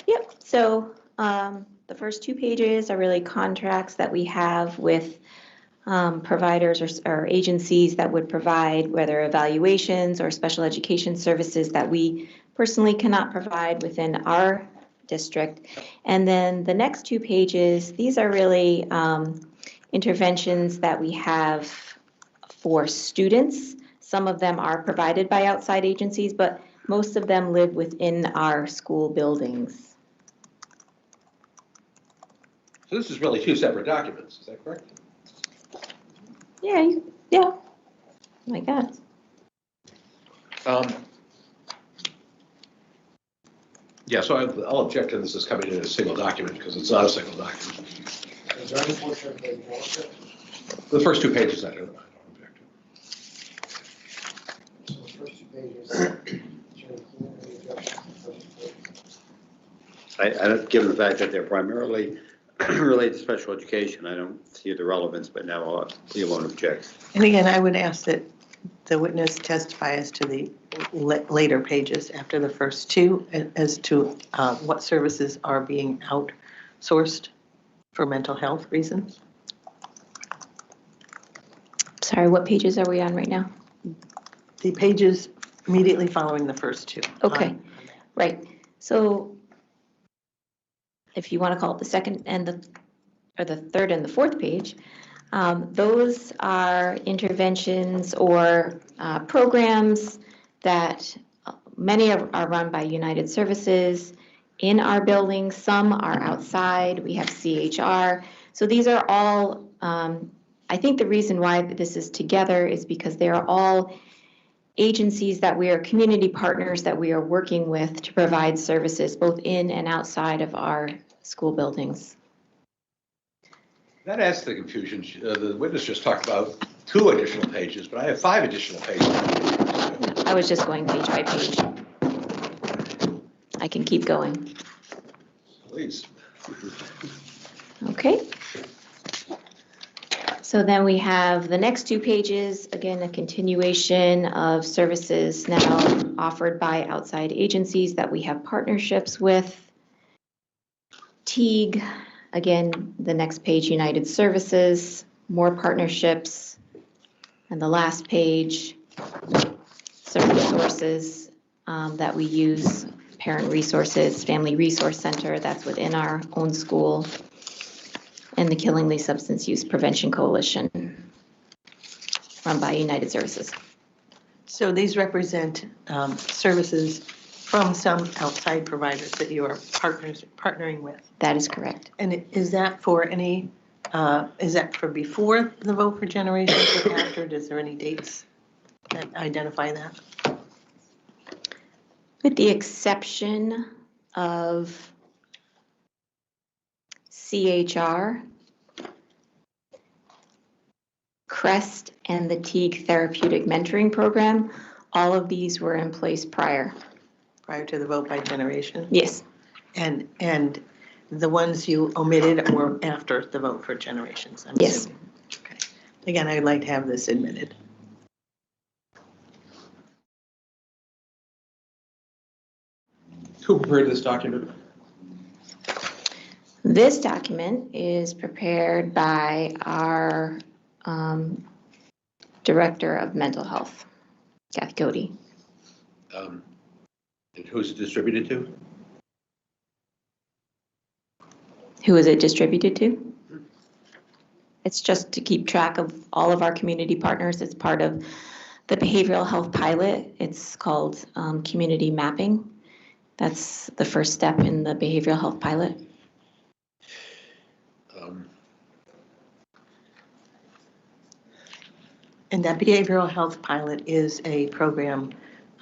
Yep. So the first 2 pages are really contracts that we have with providers or agencies that would provide whether evaluations or special education services that we personally cannot provide within our district. And then the next 2 pages, these are really interventions that we have for students. Some of them are provided by outside agencies, but most of them live within our school buildings. So this is really 2 separate documents, is that correct? Yeah, yeah, I guess. Yeah, so I'll object to this as coming in a single document because it's not a single document. Is there any portion of the motion? The first 2 pages I don't object to. So the first 2 pages, should include any objections to the first 2 pages? Given the fact that they're primarily related to special education, I don't see the relevance, but now you won't object. And again, I would ask that the witness testify as to the later pages after the first 2, as to what services are being outsourced for mental health reasons. Sorry, what pages are we on right now? The pages immediately following the first two. Okay, right. So if you want to call it the second and the third and the fourth page, those are interventions or programs that many are run by United Services in our buildings. Some are outside. We have CHR. So these are all, I think the reason why this is together is because they are all agencies that we are community partners that we are working with to provide services both in and outside of our school buildings. That adds to the confusion. The witness just talked about 2 additional pages, but I have 5 additional pages. I was just going page by page. I can keep going. Please. Okay. So then we have the next 2 pages, again, a continuation of services now offered by outside agencies that we have partnerships with. Teague, again, the next page, United Services, more partnerships. And the last page, some resources that we use, parent resources, family resource center, that's within our own school, and the Killingly Substance Use Prevention Coalition, run by United Services. So these represent services from some outside providers that you are partnering with. That is correct. And is that for any, is that for before the vote for generations or after? Is there any dates that identify that? With the exception of CHR, CREST, and the Teague Therapeutic Mentoring Program, all of these were in place prior. Prior to the vote by generation? Yes. And the ones you omitted were after the vote for generations, I'm Yes. assuming? Okay. Again, I'd like to have this admitted. Who prepared this document? This document is prepared by our Director of Mental Health, Kathy Cody. And who's it distributed to? Who is it distributed to? It's just to keep track of all of our community partners. It's part of the behavioral health pilot. It's called community mapping. That's the first step in the behavioral health pilot. And that behavioral health pilot is a program,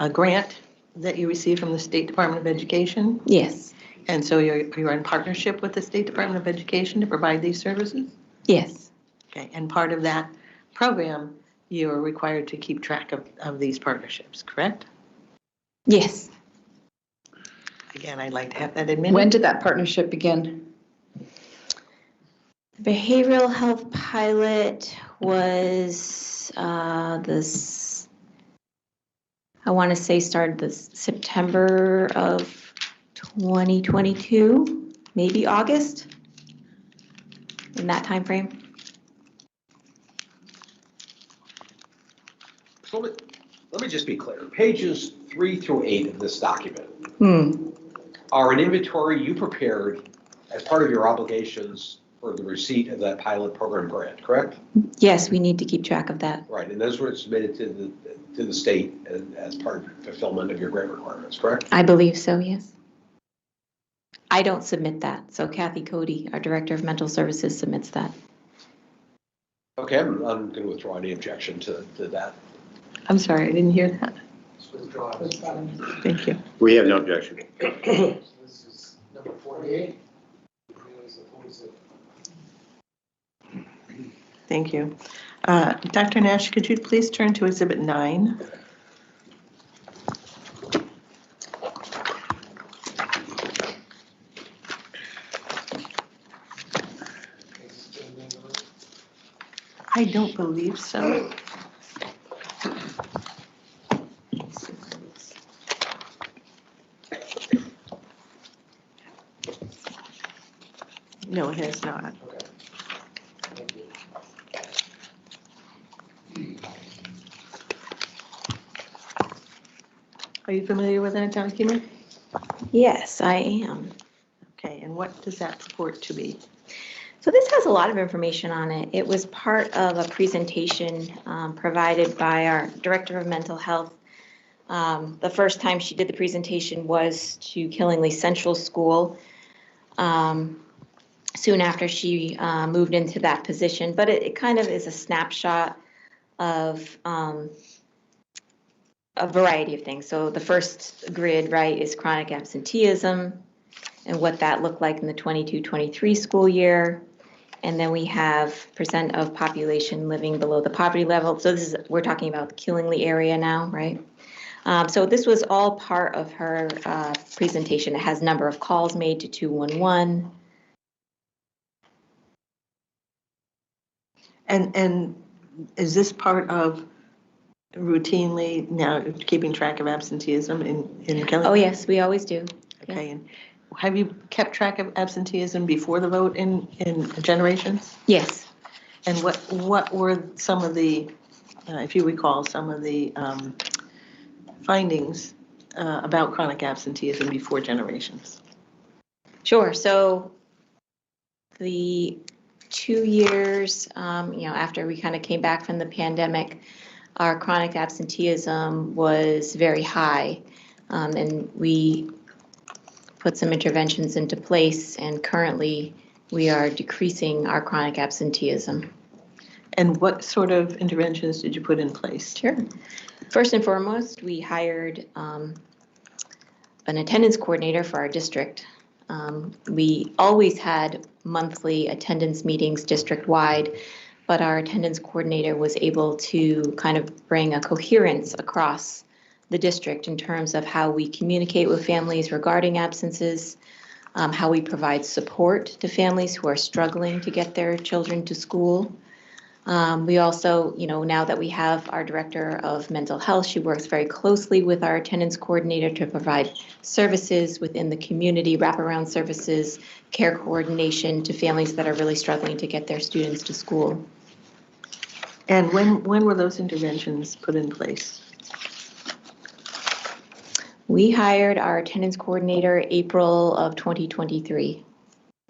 a grant that you receive from the State Department of Education? Yes. And so you're in partnership with the State Department of Education to provide these services? Yes. Okay, and part of that program, you are required to keep track of these partnerships, correct? Yes. Again, I'd like to have that admitted. When did that partnership begin? The behavioral health pilot was this, I want to say started this September of 2022, maybe August, in that time frame. So let me just be clear. Pages 3 through 8 of this document are an inventory you prepared as part of your obligations for the receipt of that pilot program grant, correct? Yes, we need to keep track of that. Right, and those were submitted to the state as part of fulfillment of your grant requirements, correct? I believe so, yes. I don't submit that, so Kathy Cody, our Director of Mental Services, submits that. Okay, I'm going to withdraw any objection to that. I'm sorry, I didn't hear that. Thank you. We have no objection. This is number 48. Thank you. Dr. Nash, could you please turn to Exhibit 9? I don't believe so. No, it has not. Okay. Thank you. Are you familiar with that document? Yes, I am. Okay, and what does that purport to be? So this has a lot of information on it. It was part of a presentation provided by our Director of Mental Health. The first time she did the presentation was to Killingley Central School soon after she moved into that position. But it kind of is a snapshot of a variety of things. So the first grid, right, is chronic absenteeism and what that looked like in the 22-23 school year. And then we have percent of population living below the poverty level. So this is, we're talking about the Killingley area now, right? So this was all part of her presentation. It has number of calls made to 211. And is this part of routinely now keeping track of absenteeism in Killingley? Oh, yes, we always do. Okay, and have you kept track of absenteeism before the vote in Generations? Yes. And what were some of the, if you recall, some of the findings about chronic absenteeism before Generations? Sure. So the 2 years, after we kind of came back from the pandemic, our chronic absenteeism was very high, and we put some interventions into place, and currently we are decreasing our chronic absenteeism. And what sort of interventions did you put in place? Sure. First and foremost, we hired an attendance coordinator for our district. We always had monthly attendance meetings district-wide, but our attendance coordinator was able to kind of bring a coherence across the district in terms of how we communicate with families regarding absences, how we provide support to families who are struggling to get their children to school. We also, now that we have our Director of Mental Health, she works very closely with our attendance coordinator to provide services within the community, wraparound services, care coordination to families that are really struggling to get their students to school. And when were those interventions put in place? We hired our attendance coordinator April of 2023.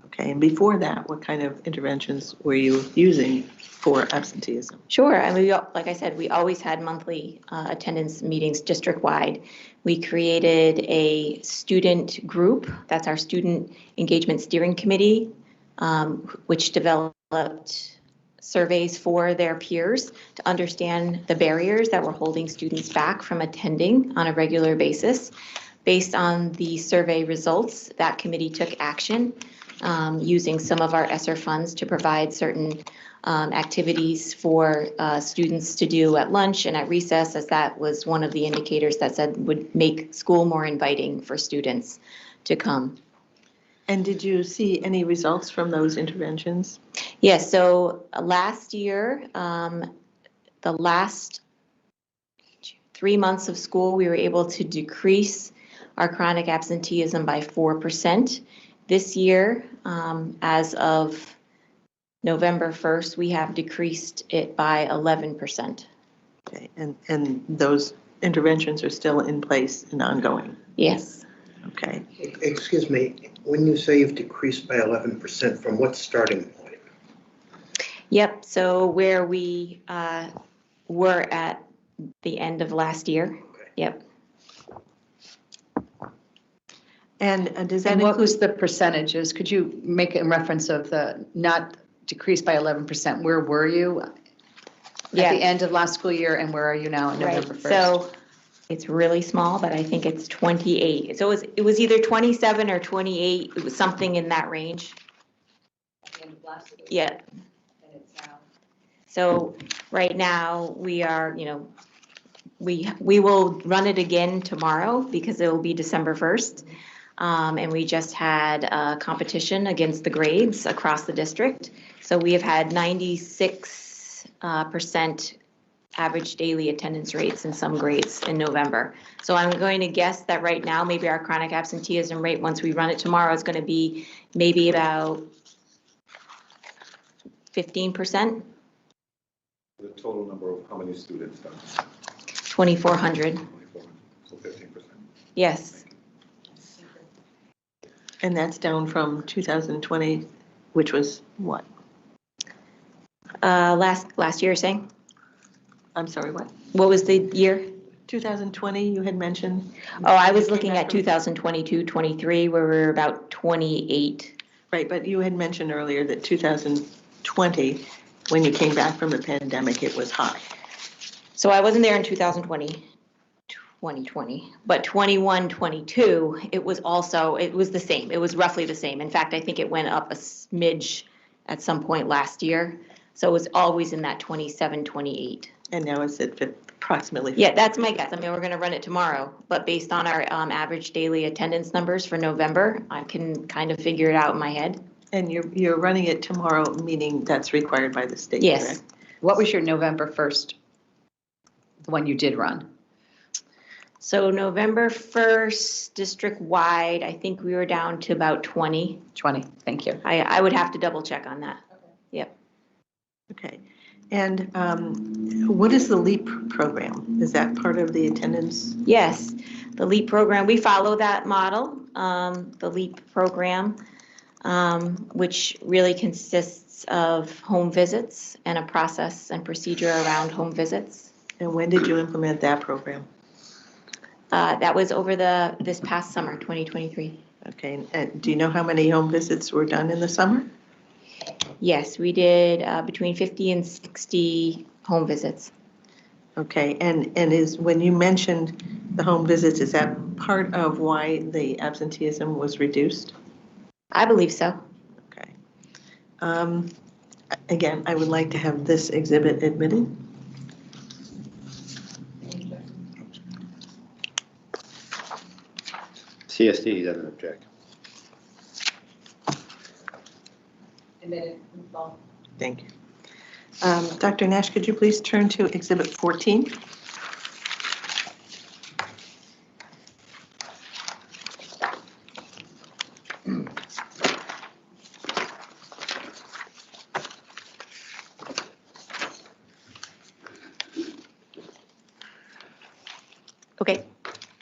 Okay, and before that, what kind of interventions were you using for absenteeism? Sure. I mean, like I said, we always had monthly attendance meetings district-wide. We created a student group, that's our Student Engagement Steering Committee, which developed surveys for their peers to understand the barriers that were holding students back from attending on a regular basis. Based on the survey results, that committee took action using some of our ESSER funds to provide certain activities for students to do at lunch and at recess, as that was one of the indicators that said would make school more inviting for students to come. And did you see any results from those interventions? Yes, so last year, the last 3 months of school, we were able to decrease our chronic absenteeism by 4%. This year, as of November 1st, we have decreased it by 11%. Okay, and those interventions are still in place and ongoing? Yes. Okay. Excuse me, when you say you've decreased by 11%, from what starting point? Yep, so where we were at the end of last year. Okay. Yep. And does that And what include? was the percentages? Could you make a reference of the not decreased by 11%? Where were you at the end of last school year, and where are you now on November 1st? So it's really small, but I think it's 28. So it was either 27 or 28. It was something in that range. At the end of last week. Yeah. And it's now. So right now we are, we will run it again tomorrow because it will be December 1st. And we just had a competition against the grades across the district. So we have had 96% average daily attendance rates in some grades in November. So I'm going to guess that right now, maybe our chronic absenteeism rate, once we run it tomorrow, is going to be maybe about 15%. The total number of how many students? 2,400. So 15%. Yes. And that's down from 2020, which was what? Last year, you're saying? I'm sorry, what? What was the year? 2020, you had mentioned? Oh, I was Came looking back at from- 2022, 23, where we were about 28. Right, but you had mentioned earlier that 2020, when you came back from the pandemic, it was high. So I wasn't there in 2020, but 21, 22, it was the same. It was roughly the same. In fact, I think it went up a smidge at some point last year. So it was always in that 27, 28. And now it's at approximately. Yeah, that's my guess. I mean, we're going to run it tomorrow, but based on our average daily attendance numbers for November, I can kind of figure it out in my head. And you're running it tomorrow, meaning that's required by the state, Yes. correct? What was your November 1st, the one you did run? So November 1st, district-wide, I think we were down to about 20. 20, thank you. I would have to double check on that. Okay. And what is the LEAP program? Is that part of the attendance? Yes, the LEAP program, we follow that model, the LEAP program, which really consists of home visits and a process and procedure around home visits. And when did you implement that program? That was over this past summer, 2023. Okay. And do you know how many home visits were done in the summer? Yes, we did between 50 and 60 home visits. Okay. And is, when you mentioned the home visits, is that part of why the absenteeism was reduced? I believe so. Okay. Again, I would like to have this exhibit admitted. CSD doesn't object. Admitted. Thank you. Dr. Nash, could you please turn to exhibit 14? Okay,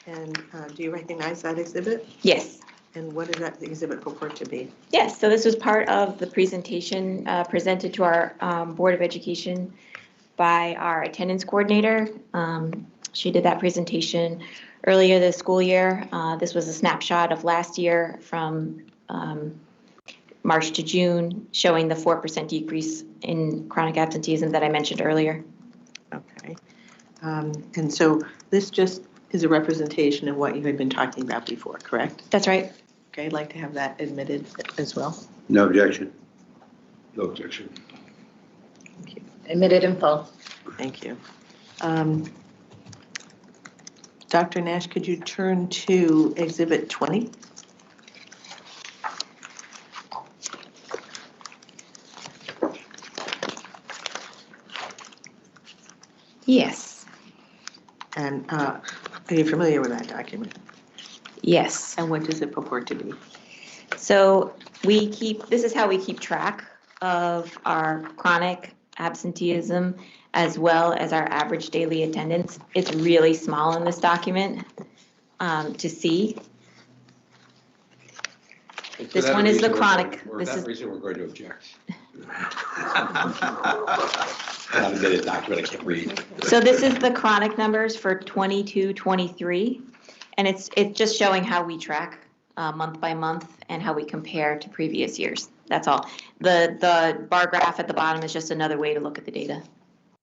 And do you recognize that exhibit? yes. And what does that exhibit purport to be? Yes, so this was part of the presentation presented to our Board of Education by our attendance coordinator. She did that presentation earlier this school year. This was a snapshot of last year from March to June, showing the 4% decrease in chronic absenteeism that I mentioned earlier. Okay. And so this just is a representation of what you had been talking about before, correct? That's right. Okay, I'd like to have that admitted as well. No objection. No objection. Thank you. Admitted in full. Thank you. Dr. Nash, could you turn to exhibit 20? Yes, And are you familiar with that document? yes. And what does it purport to be? So this is how we keep track of our chronic absenteeism as well as our average daily attendance. It's really small in this document to see. This one is the chronic. For This that is, reason, we're going to object. Not admitted document, I can't read. so this is the chronic numbers for 22, 23. And it's just showing how we track month by month and how we compare to previous years. That's all. The bar graph at the bottom is just another way to look at the data.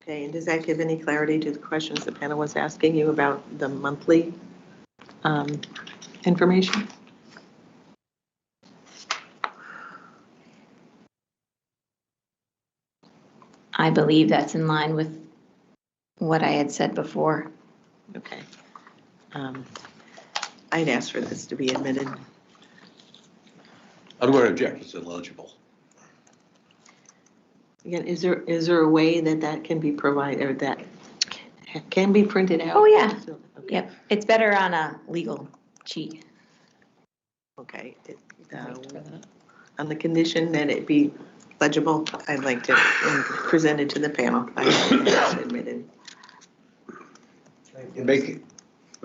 Okay, and does that give any clarity to the questions the panel was asking you about the monthly information? I believe that's in line with what I had said before. Okay. I'd ask for this to be admitted. I'm going to object, it's illegible. Again, is there a way that can be provided, or that can be printed out? Oh, yeah. Okay. Yep, it's better on a legal sheet. Okay. On the condition that it be legible, I'd like to present it to the panel. I'd like to have it admitted.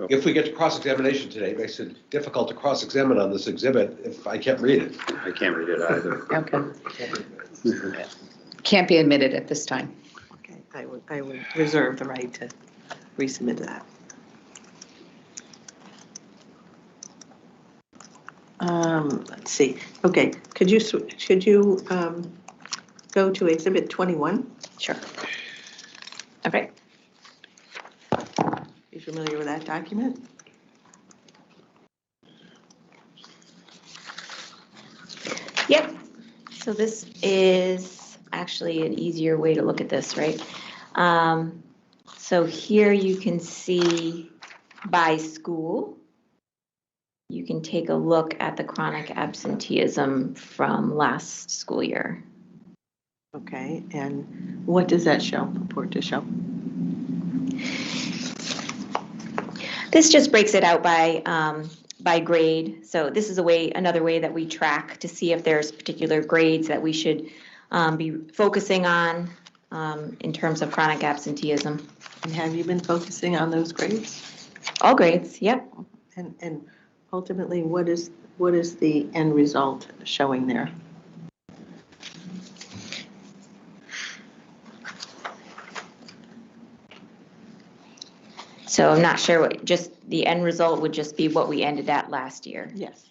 If we get to cross-examination today, it makes it difficult to cross-examine on this exhibit if I can't read it. I can't read it either. Okay. Can't be admitted at this time. Okay, I would reserve the right to resubmit that. Let's see. Okay, could you go to Exhibit 21? Sure. Okay. You familiar with that document? Yep. So this is actually an easier way to look at this, right? So here you can see by school. You can take a look at the chronic absenteeism from last school year. Okay, and what does that purport to show? This just breaks it out by grade. So this is another way that we track to see if there's particular grades that we should be focusing on in terms of chronic absenteeism. And have you been focusing on those grades? All grades, yep. And ultimately, what is the end result showing there? So I'm not sure what, just the end result would just be what we ended at last year. Yes.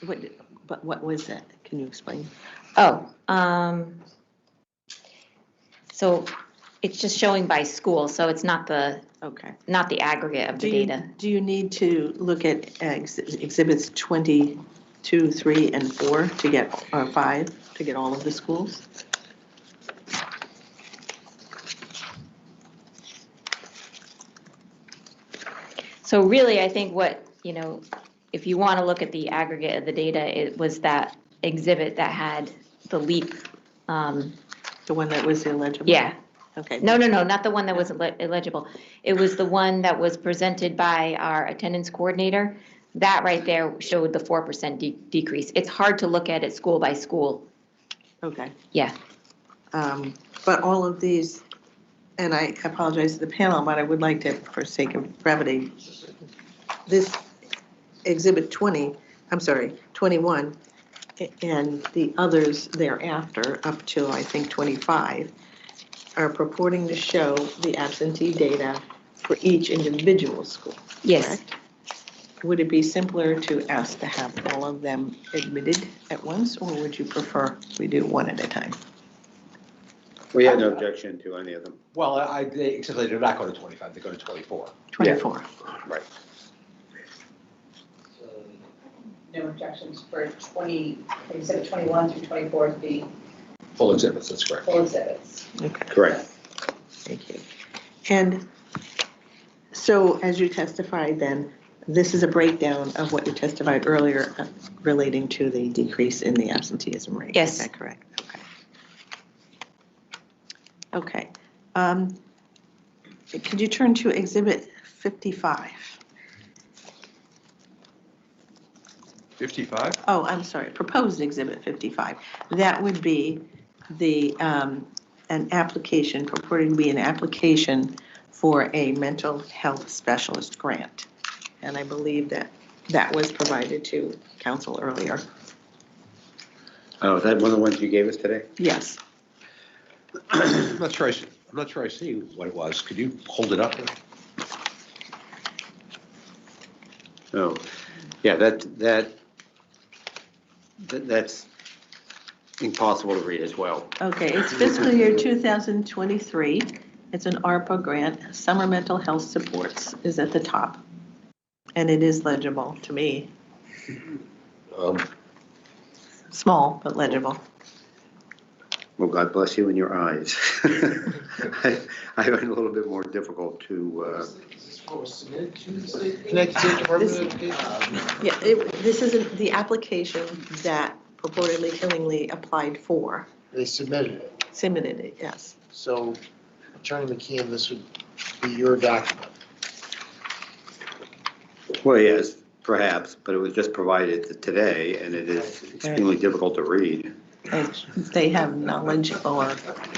What was that? Can you explain? Oh, so it's just showing by school, so it's not the aggregate of the data. Do you need to look at exhibits 22, 3, and 4 to get, or 5, to get all of the schools? So really, I think what, if you want to look at the aggregate of the data, it was that exhibit that had the LEAP. The one that was illegible? Yeah. Okay. No, not the one that was illegible. It was the one that was presented by our attendance coordinator. That right there showed the 4% decrease. It's hard to look at it school by school. Okay. Yeah. But all of these, and I apologize to the panel, but I would like to, for sake of brevity, this exhibit 21, and the others thereafter, up to, I think, 25, are purporting to show the absentee data for each individual school. Yes. Correct? Would it be simpler to ask to have all of them admitted at once, or would you prefer we do one at a time? We had no objection to any of them. Well, except they do not go to 25, they go to 24. 24. Right. No objections for 21 through 24 to be Full exhibits, that's correct. full exhibits. Okay. Correct. Thank you. And so as you testified then, this is a breakdown of what you testified earlier relating to the decrease in the absenteeism rate. Yes. Is that correct? Okay. Okay. Could you turn to Exhibit 55? 55? Oh, I'm sorry, proposed Exhibit 55. That would be the, an application, purporting to be an application for a mental health specialist grant. And I believe that was provided to council earlier. Oh, is that one of the ones you gave us today? Yes. I'm not sure I see what it was. Could you hold it up? Oh, yeah, that's impossible to read as well. Okay, it's fiscal year 2023. It's an ARPA grant. Summer mental health supports is at the top. And it is legible to me. Small, but legible. Well, God bless you in your eyes. I find it a little bit more difficult to, What was submitted to the Connecticut State Department of Education? Yeah, this isn't the application that purportedly Killingly applied for. They submitted it. Submitted it, yes. So Attorney McKeon, this would be your document. well, yes, perhaps, but it was just provided today, and it is extremely difficult to read. they have knowledge or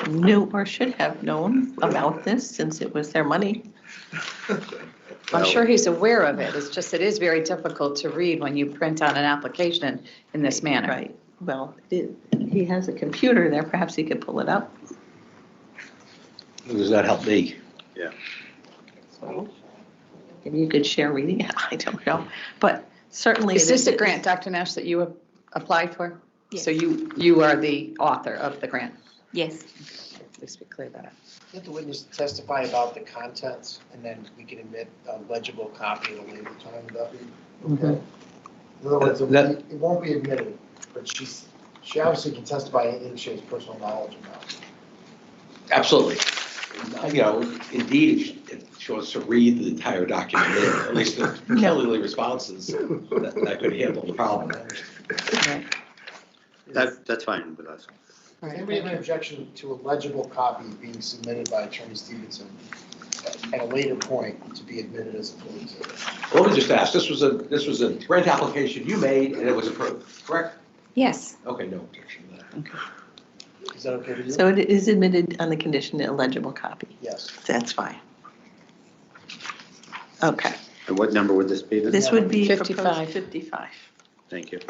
knew or should have known about this since it was their money. I'm sure he's aware of it. It's just, it is very difficult to read when you print out an application in this manner. Right. Well, he has a computer there. Perhaps he could pull it up. Does that help me? So maybe you could share reading it. I don't know. But certainly. Is this a grant, Dr. Nash, that you have applied for? Yes. So you are the author of the grant? Yes. At least be clear about it. Let the witness testify about the contents, and then we can admit a legible copy at a later time, Duffy. Okay? In other words, it won't be admitted, but she obviously can testify if she has personal knowledge about it. Absolutely. You know, indeed, if she wants to read the entire document, at least the Kelly responses, that could handle the problem. That's fine with us. Does anybody have an objection to a legible copy being submitted by Attorney Stevenson at a later point to be admitted as a full exhibit? Let me just ask, this was a grant application you made and it was approved, correct? Yes. Okay, no objection to that. Okay. Is that okay with you? So it is admitted on the condition a legible copy. Yes. That's fine. Okay. And what number would this be then? This would be 55. proposed 55. Thank you.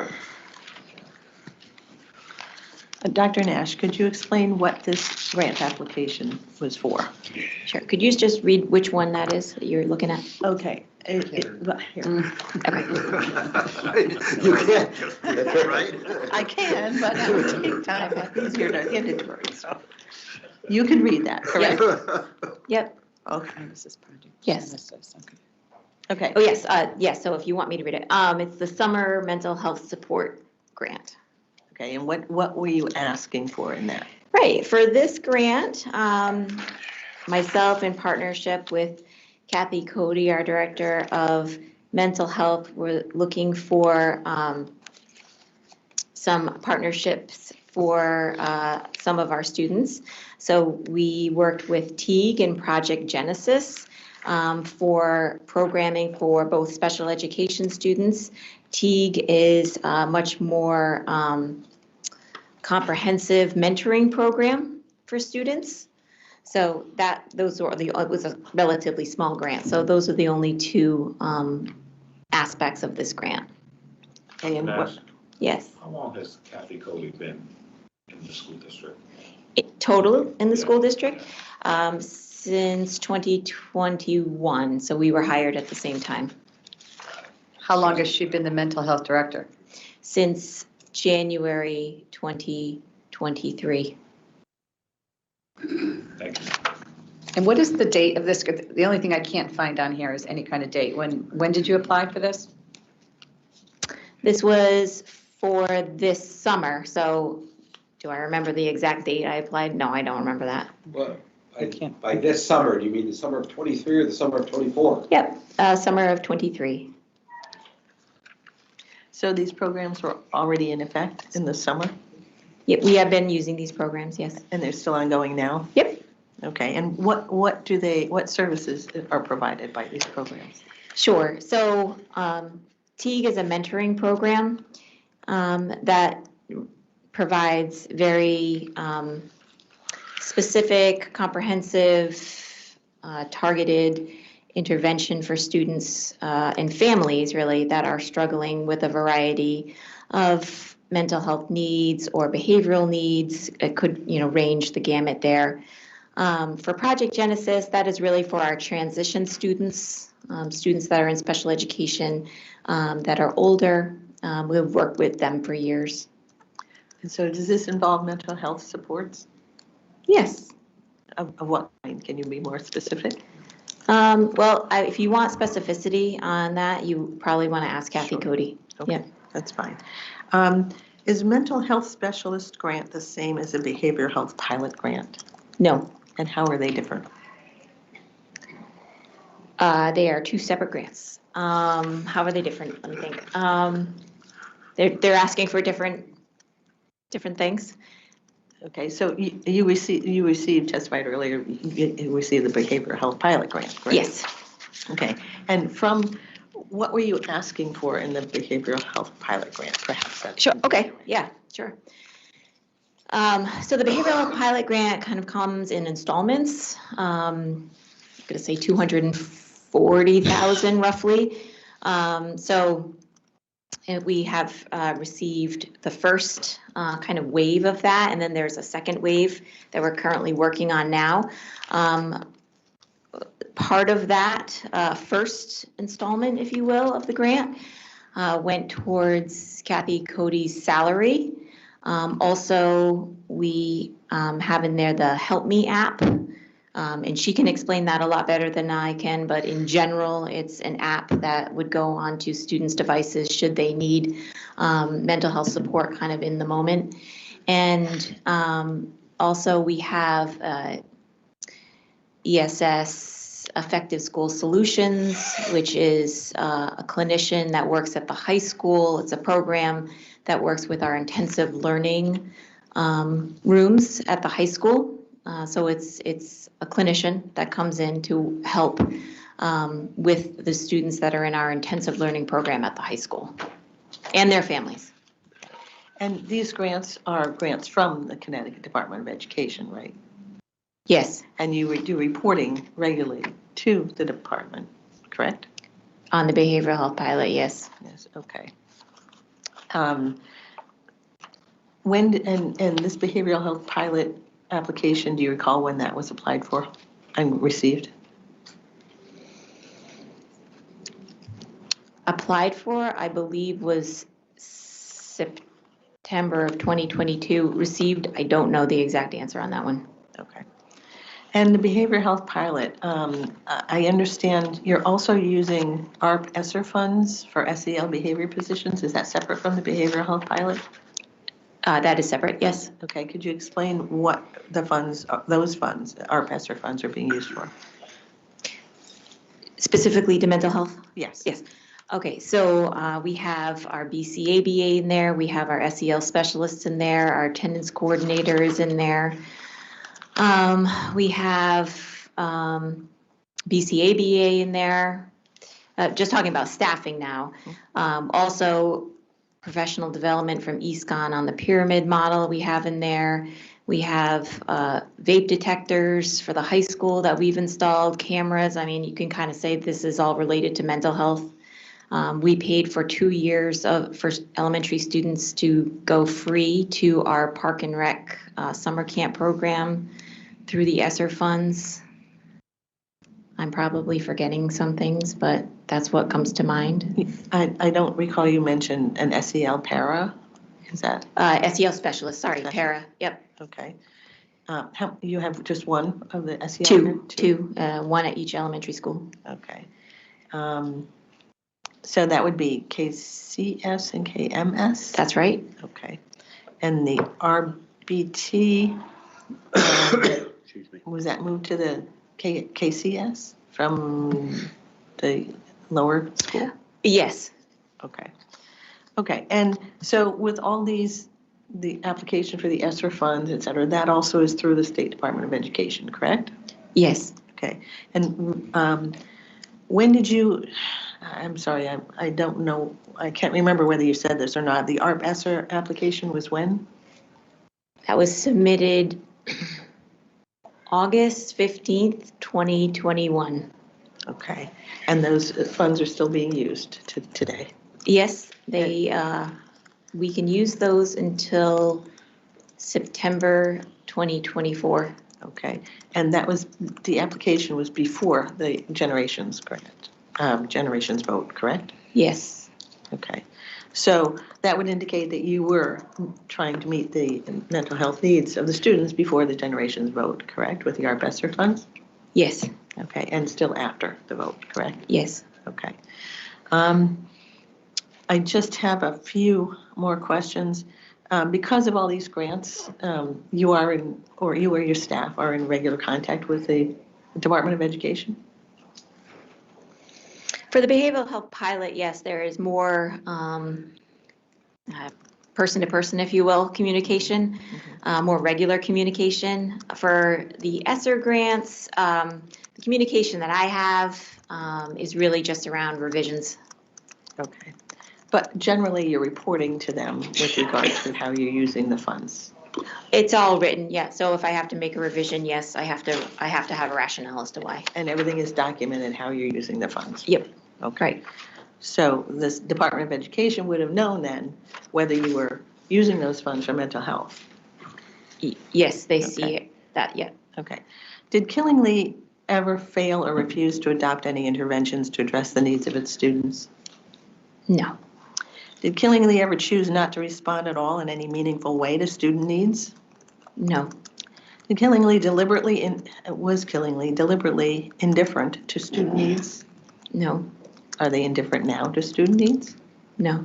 Dr. Nash, could you explain what this grant application was for? Sure. Could you just read which one that is that you're looking at? Okay. Here. Okay. You can't just, right? I can, but that would take time. It's easier to get into it, so. You can read that, correct? Yep. Okay. Yes. Okay. Oh, yes. Yes. So if you want me to read it, it's the Summer Mental Health Support Grant. Okay, and what were you asking for in that? Right. For this grant, myself in partnership with Kathy Cody, our Director of Mental Health, we're looking for some partnerships for some of our students. So we worked with Teague and Project Genesis for programming for both special education students. Teague is much more comprehensive mentoring program for students. So it was a relatively small grant. So those are the only two aspects of this grant. And what? Yes. How long has Kathy Cody been in the school district? Total in the school district since 2021. So we were hired at the same time. How long has she been the mental health director? Since January 2023. Thank you. And what is the date of this? The only thing I can't find on here is any kind of date. When did you apply for this? This was for this summer. So do I remember the exact date I applied? No, I don't remember that. Well, by this summer, do you mean the summer of 23 or the summer of 24? Yep, summer of 23. So these programs were already in effect in the summer, Yep, we have been using these programs, yes. and they're still ongoing now? Yep. Okay, and what services are provided by these programs? Sure. So Teague is a mentoring program that provides very specific, comprehensive, targeted intervention for students and families, really, that are struggling with a variety of mental health needs or behavioral needs. It could, range the gamut there. For Project Genesis, that is really for our transition students, students that are in special education, that are older. We've worked with them for years. And so does this involve mental health supports? Yes. Of what kind? Can you be more specific? Well, if you want specificity on that, you probably want to ask Kathy Sure. Cody. Okay, Yeah. that's fine. Is mental health specialist grant the same as a behavioral health pilot grant? No, And how are they different? they are two separate grants. How are they different? Let me think. They're asking for different things. Okay, so you received, testified earlier, you received the behavioral health pilot grant, correct? Yes. Okay, and what were you asking for in the behavioral health pilot grant, perhaps? Sure. Okay. Yeah. Sure. So the behavioral health pilot grant kind of comes in installments. I'm going to say 240,000 roughly. So we have received the first kind of wave of that, and then there's a second wave that we're currently working on now. Part of that first installment, if you will, of the grant went towards Kathy Cody's salary. Also, we have in there the Help Me app, and she can explain that a lot better than I can, but in general, it's an app that would go onto students' devices should they need mental health support kind of in the moment. And also, we have ESS, Effective School Solutions, which is a clinician that works at the high school. It's a program that works with our intensive learning rooms at the high school. So it's a clinician that comes in to help with the students that are in our intensive learning program at the high school and their families. And these grants are grants from the Connecticut Department of Education, right? Yes. And you do reporting regularly to the department, correct? On the behavioral health pilot, yes. Yes, okay. When, and this behavioral health pilot application, do you recall when that was applied for and received? Applied for, I believe, was September of 2022. Received, I don't know the exact answer on that one. Okay. And the behavioral health pilot, I understand you're also using ARP ESSER funds for SEL behavior positions. Is that separate from the behavioral health pilot? That is separate, yes. Okay, could you explain what the funds, those funds, ARP ESSER funds are being used for? Specifically to mental health? Yes. Yes. Okay, so we have our BCABA in there, we have our SEL specialists in there, our attendance coordinator is in there. We have BCABA in there, just talking about staffing now. Also, professional development from ESCON on the pyramid model we have in there. We have vape detectors for the high school that we've installed, cameras. I mean, you can kind of say this is all related to mental health. We paid for 2 years for elementary students to go free to our Park and Rec summer camp program through the ESSER funds. I'm probably forgetting some things, but that's what comes to mind. I don't recall you mentioned an SEL para. Is that? SEL specialist, sorry, para, yep. Okay. You have just one of the SEL? Two, one at each elementary school. Okay. So that would be KCS and KMS? That's right. Okay. And the RBT, Excuse me. was that moved to the KCS from the lower school? Yes. Okay. Okay, and so with all these, the application for the ESSER funds, et cetera, that also is through the State Department of Education, correct? Yes. Okay, and when did you, I'm sorry, I don't know, I can't remember whether you said this or not, the ARP ESSER application was when? That was submitted August 15th, 2021. Okay, and those funds are still being used today? Yes, they, we can use those until September 2024. Okay, and that was, the application was before the Generations grant, Generations vote, correct? Yes. Okay, so that would indicate that you were trying to meet the mental health needs of the students before the Generations vote, correct, with the ARP ESSER funds? Yes. Okay, and still after the vote, correct? Yes. Okay. I just have a few more questions. Because of all these grants, you are in, or you or your staff are in regular contact with the Department of Education? For the behavioral health pilot, yes, there is more person-to-person, if you will, communication, more regular communication. For the ESSER grants, the communication that I have is really just around revisions. Okay. But generally, you're reporting to them with regard to how you're using the funds? It's all written, yeah. So if I have to make a revision, yes, I have to have a rationale as to why. And everything is documented, how you're using the funds? Yep. Okay. Right. So this Department of Education would have known then whether you were using those funds for mental health? Yes, they see Okay. it, that, yeah. Okay. Did Killingly ever fail or refuse to adopt any interventions to address the needs of its students? No, Did Killingly ever choose not to respond at all in any meaningful way to student needs? no, Was Killingly deliberately indifferent to student needs? no, Are they indifferent now to student needs? no,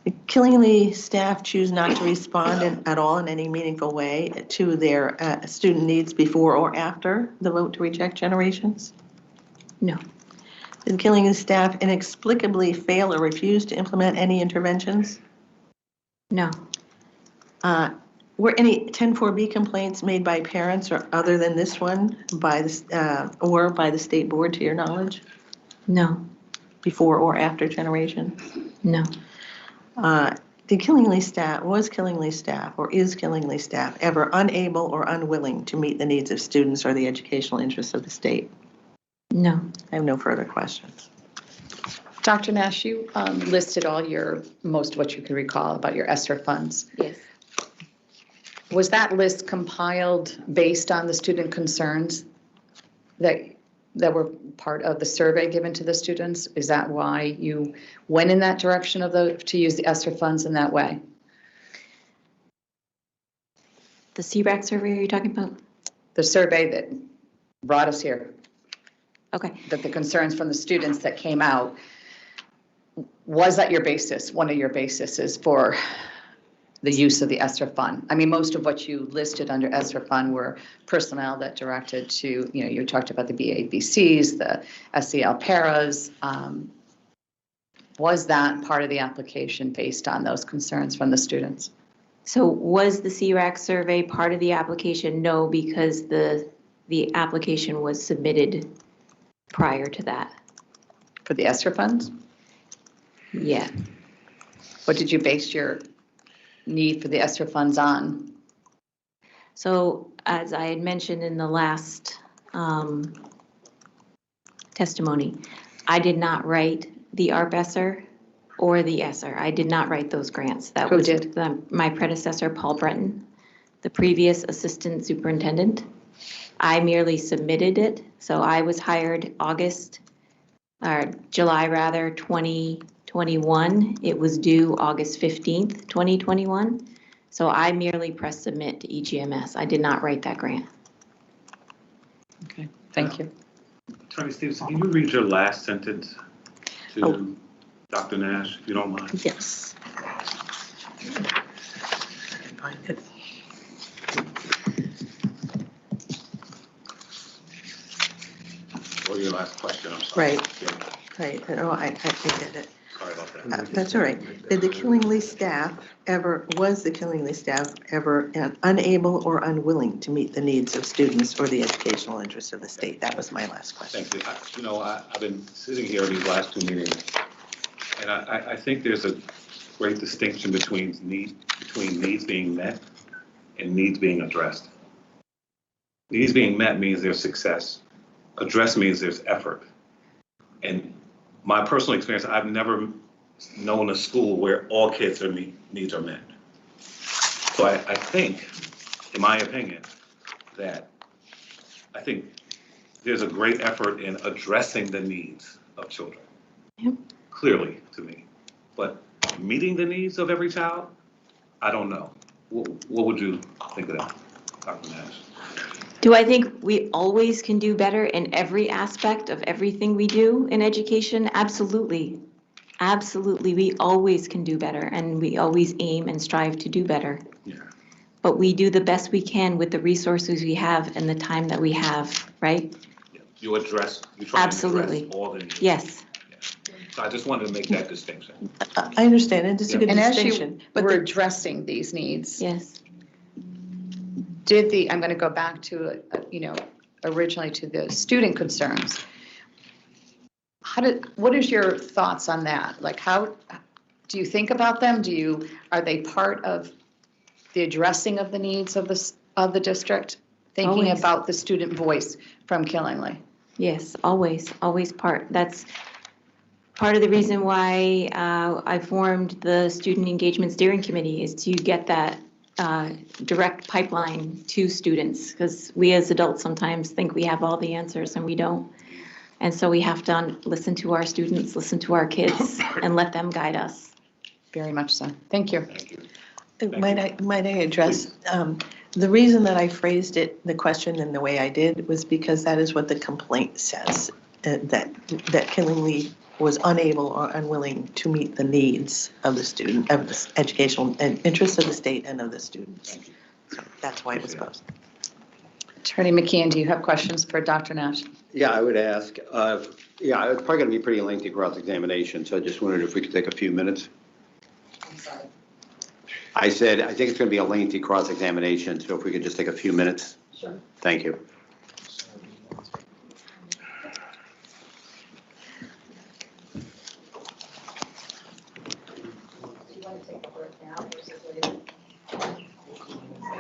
Did Killingly staff choose not to respond at all in any meaningful way to their student needs before or after the vote to reject generations? no, Did Killingly staff inexplicably fail or refuse to implement any interventions? no, Were any 10-4B complaints made by parents or other than this one by the state board to your knowledge no, before or after generations? no, Was Killingly staff or is Killingly staff ever unable or unwilling to meet the needs of students or the educational interests of the state? no. I have no further questions. Dr. Nash, you listed most of what you can recall about your ESSER funds. Yes. Was that list compiled based on the student concerns that were part of the survey given to the students? Is that why you went in that direction to use the ESSER funds in that way? The CRAC survey are you talking about? The survey that brought us here, Okay. that the concerns from the students that came out, was that your basis, one of your bases for the use of the ESSER fund? I mean, most of what you listed under ESSER fund were personnel that directed to, you talked about the BABCs, the SEL paras. Was that part of the application based on those concerns from the students? So was the CRAC survey part of the application? No, because the application was submitted prior to that. For the ESSER funds? Yeah. What did you base your need for the ESSER funds on? So as I had mentioned in the last testimony, I did not write the ARP ESSER or the ESSER. I did not write those grants. That Who was did? My predecessor, Paul Breton, the previous assistant superintendent. I merely submitted it. So I was hired July 2021. It was due August 15th, 2021. So I merely pressed submit to EGMS. I did not write that grant. Okay, thank you. Attorney Stevenson, can you read your last sentence to Dr. Nash, if you don't mind? Yes. Find it. Or your last question, I'm sorry. Right. Yeah, Right, oh, I get it. sorry about that. That's all right. Was the Killingly staff ever unable or unwilling to meet the needs of students or the educational interests of the state? That was my last question. Thank you. I've been sitting here these last two meetings, and I think there's a great distinction between needs being met and needs being addressed. Needs being met means there's success. Address means there's effort. And my personal experience, I've never known a school where all kids' needs are met. So I think, in my opinion, that I think there's a great effort in addressing the needs of children. Yep. Clearly to me. But meeting the needs of every child, I don't know. What would you think of that, Dr. Nash? Do I think we always can do better in every aspect of everything we do in education? Absolutely. Absolutely. We always can do better, and we always aim and strive to do better. Yeah. But we do the best we can with the resources we have and the time that we have, right? Yeah. You try Absolutely. to address all the needs. Yes. So I just wanted to make that distinction. I understand, and it's a good And as distinction. you were addressing these needs, Yes. I'm going to go back to, originally to the student concerns. What is your thoughts on that? Like, how do you think about them? Are they part of the addressing of the needs of the district, thinking Always. about the student voice from Killingly. Yes, always that's part of the reason why I formed the Student Engagement Steering Committee, is to get that direct pipeline to students, because we as adults sometimes think we have all the answers and we don't. And so we have to listen to our students, listen to our kids, and let them guide us. Very much so. Thank you. Might I address, the reason that I phrased the question in the way I did was because that is what the complaint says, that Killingly was unable or unwilling to meet the needs of the student, of the educational and interests of the state and of the students. So that's why it was posted. Attorney McKeon, do you have questions for Dr. Nash? Yeah, I would ask, yeah, it's probably going to be pretty lengthy cross-examination, so I just wondered if we could take a few minutes. I said, I think it's going to be a lengthy cross-examination, so if we could just take a few minutes. Sure. Thank you.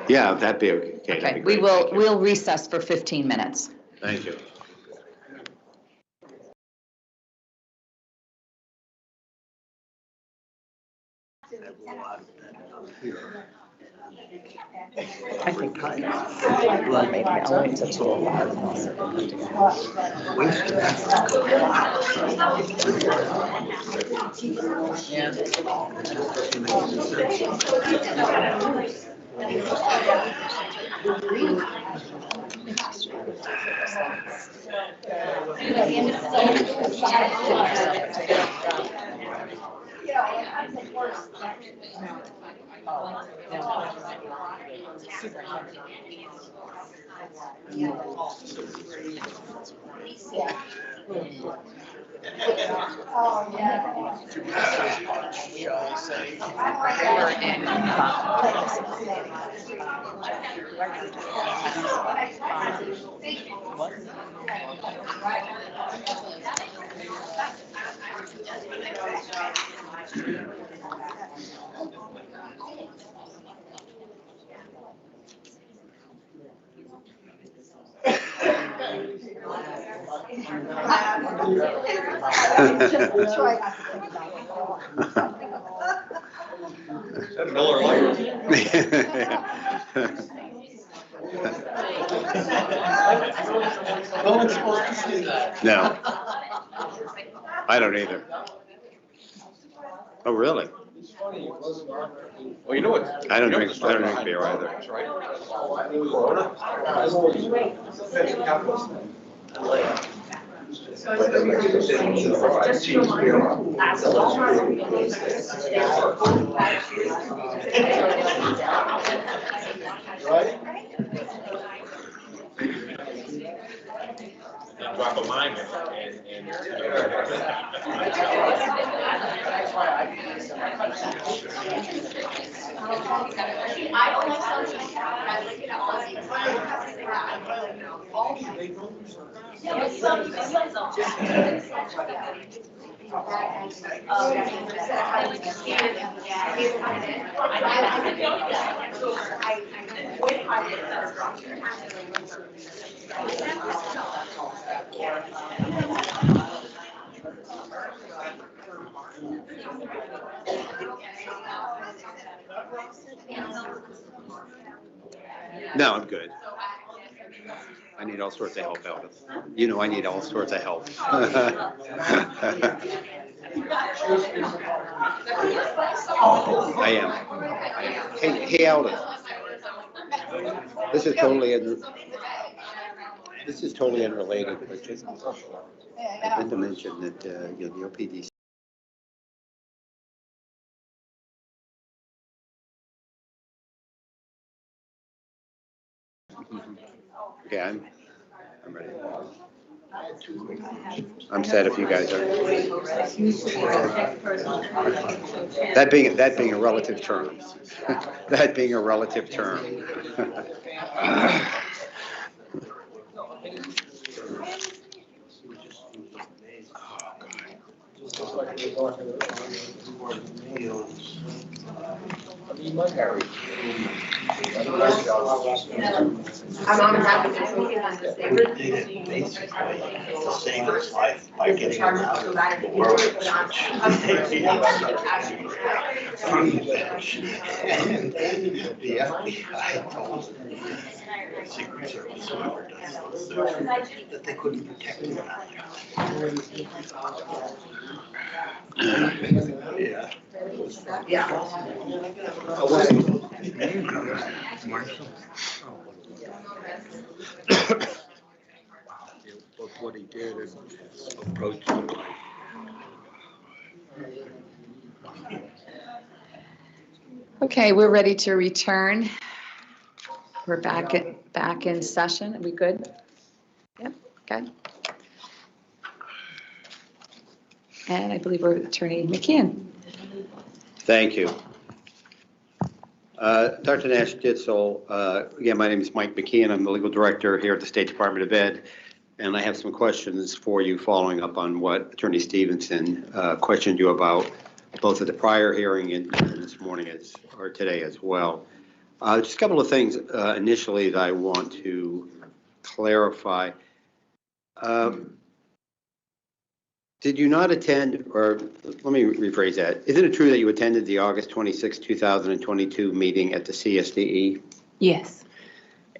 Yeah, that'd be okay. That'd Okay, be great. we'll recess for 15 minutes. Thank you. I think well, maybe I'll wait till 2 Miller Lite. No one's supposed to see that. No. I don't either. Oh, really? Well, you know what? I don't drink beer either. That's right. Drop a line and No, I'm good. I need all sorts of help out. You know, I need all sorts of help. I am. Hey, Alden. This is totally unrelated, but just I meant to mention that the OPD. Okay, I'm ready. I'm sad if you guys are. That being a relative term. That being a relative term. I'm happy to look at this. They were. Did it basically to save his life by getting him out of the world switch. From the bench. And the FBI told the Secret Service, whoever does this, that they couldn't protect him out there. Yeah. But what he did is approach somebody. Okay, we're ready to return. We're back in session. Are we good? Yep, okay. And I believe we're Attorney McKeon. Thank you. Dr. Nash-Ditzel, again, my name is Mike McKeon. I'm the legal director here at the State Department of Ed, and I have some questions for you following up on what Attorney Stevenson questioned you about, both at the prior hearing and this morning or today as well. Just a couple of things initially that I want to clarify. Did you not attend, or let me rephrase that. Isn't it true that you attended the August 26, 2022 meeting at the CSDE? Yes.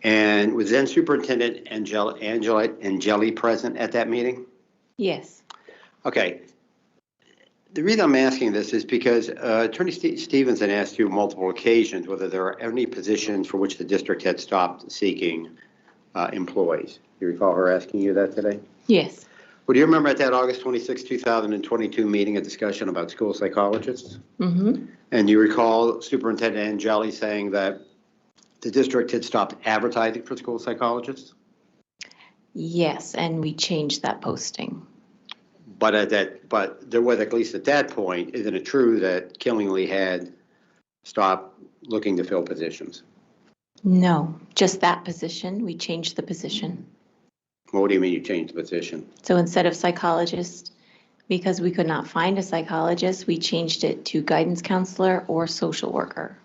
And was then Superintendent Angeli present at that meeting? Yes. Okay. The reason I'm asking this is because Attorney Stevenson asked you multiple occasions whether there are any positions for which the district had stopped seeking employees. You recall her asking you that today? Yes. Well, do you remember at that August 26, 2022 meeting a discussion about school psychologists? Mm-hmm. And you recall Superintendent Angeli saying that the district had stopped advertising for school psychologists? Yes, and we changed that posting. But there was, at least at that point, isn't it true that Killingly had stopped looking to fill positions? No, just that position. We changed the position. What do you mean you changed the position? So instead of psychologist, because we could not find a psychologist, we changed it to guidance counselor or social worker.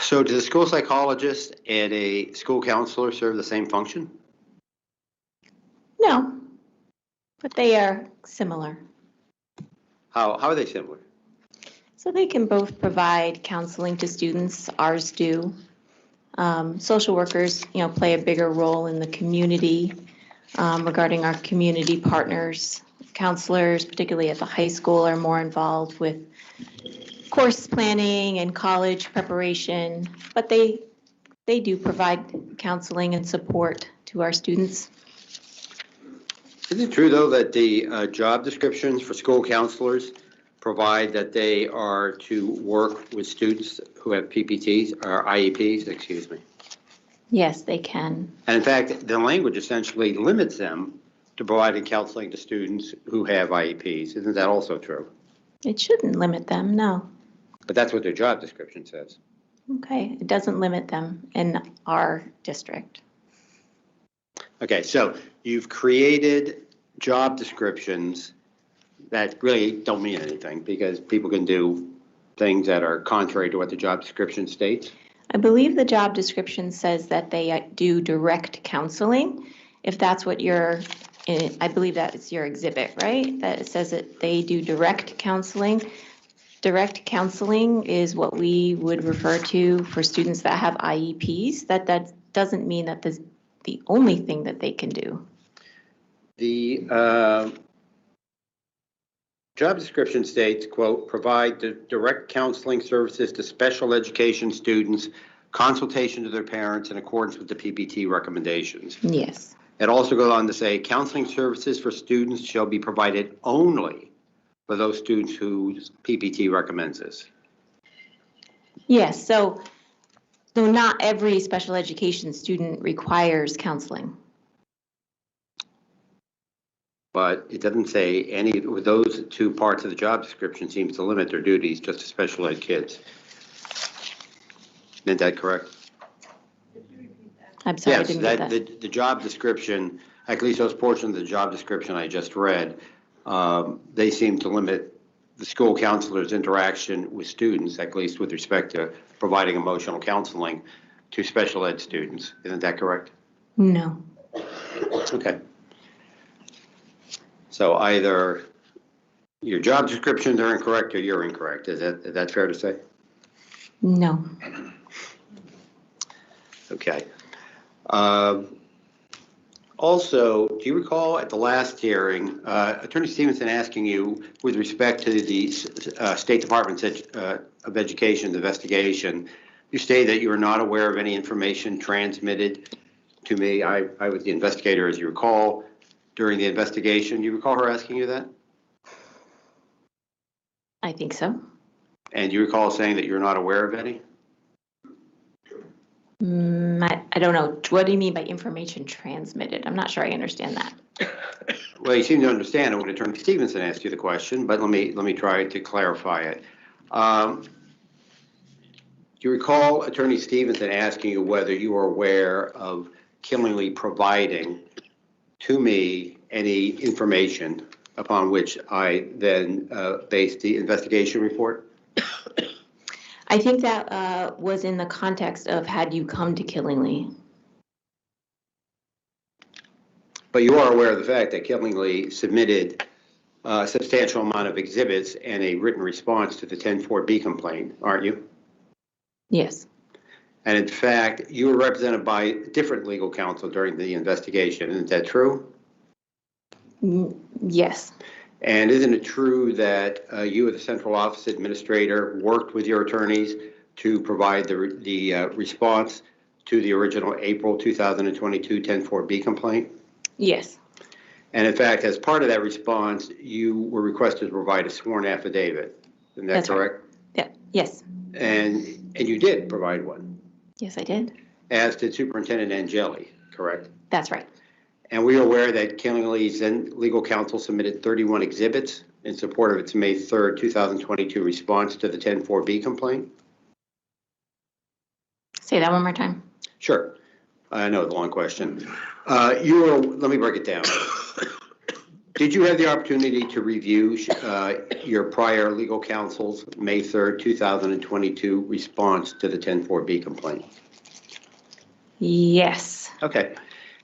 So does a school psychologist and a school counselor serve the same function? No, but they are similar. How are they similar? So they can both provide counseling to students. Ours do. Social workers, play a bigger role in the community regarding our community partners. Counselors, particularly at the high school, are more involved with course planning and college preparation, but they do provide counseling and support to our students. Is it true, though, that the job descriptions for school counselors provide that they are to work with students who have PPTs or IEPs, excuse me? Yes, they can. And in fact, the language essentially limits them to providing counseling to students who have IEPs. Isn't that also true? It shouldn't limit them, no. But that's what their job description says. Okay, it doesn't limit them in our district. Okay, so you've created job descriptions that really don't mean anything because people can do things that are contrary to what the job description states. I believe the job description says that they do direct counseling. If that's what I believe that is your exhibit, right? That it says that they do direct counseling. Direct counseling is what we would refer to for students that have IEPs. That doesn't mean that the only thing that they can do. The job description states, quote, provide direct counseling services to special education students, consultation to their parents in accordance with the PPT recommendations. Yes. It also goes on to say counseling services for students shall be provided only for those students whose PPT recommends this. Yes, so though not every special education student requires counseling. But it doesn't say any, with those two parts of the job description seems to limit their duties just to special ed kids. Isn't that correct? I'm sorry, I Yes, didn't get that. the job description, at least those portions of the job description I just read, they seem to limit the school counselor's interaction with students, at least with respect to providing emotional counseling to special ed students. Isn't that correct? No. Okay. So either your job descriptions are incorrect or you're incorrect. Is that fair to say? No. Okay. Also, do you recall at the last hearing, Attorney Stevenson asking you with respect to the State Department's of Education's investigation, you stated that you were not aware of any information transmitted to me. I was the investigator, as you recall, during the investigation. Do you recall her asking you that? I think so. And do you recall saying that you're not aware of any? I don't know. What do you mean by information transmitted? I'm not sure I understand that. Well, you seem to understand it when Attorney Stevenson asked you the question, but let me try to clarify it. Do you recall Attorney Stevenson asking you whether you were aware of Killingly providing to me any information upon which I then based the investigation report? I think that was in the context of had you come to Killingly. But you are aware of the fact that Killingly submitted a substantial amount of exhibits and a written response to the 10-4B complaint, aren't you? Yes. And in fact, you were represented by different legal counsel during the investigation. Isn't that true? Yes. And isn't it true that you, as the central office administrator, worked with your attorneys to provide the response to the original April 2022 10-4B complaint? Yes. And in fact, as part of that response, you were requested to provide a sworn affidavit. Isn't that That's right. correct? Yeah. Yes. And you did provide one, Yes, I did. as did Superintendent Angeli, correct? That's right. And we are aware that Killingly's then legal counsel submitted 31 exhibits in support of its May 3rd, 2022 response to the 10-4B complaint. Say that one more time. Sure. I know, the long question. Let me break it down. Did you have the opportunity to review your prior legal counsel's May 3rd, 2022 response to the 10-4B complaint? Yes. Okay.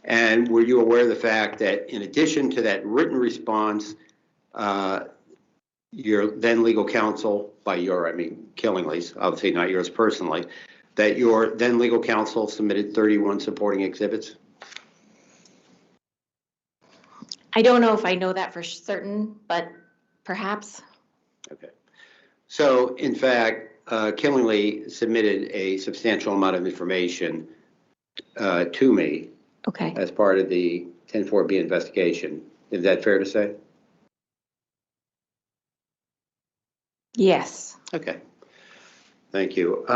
And were you aware of the fact that in addition to that written response, your then legal counsel, by your, I mean Killingly's, obviously not yours personally, that your then legal counsel submitted 31 supporting exhibits? I don't know if I know that for certain, but perhaps. Okay. So in fact, Killingly submitted a substantial amount of information to me Okay. as part of the 10-4B investigation. Is that fair to say? Yes. Okay. Thank you.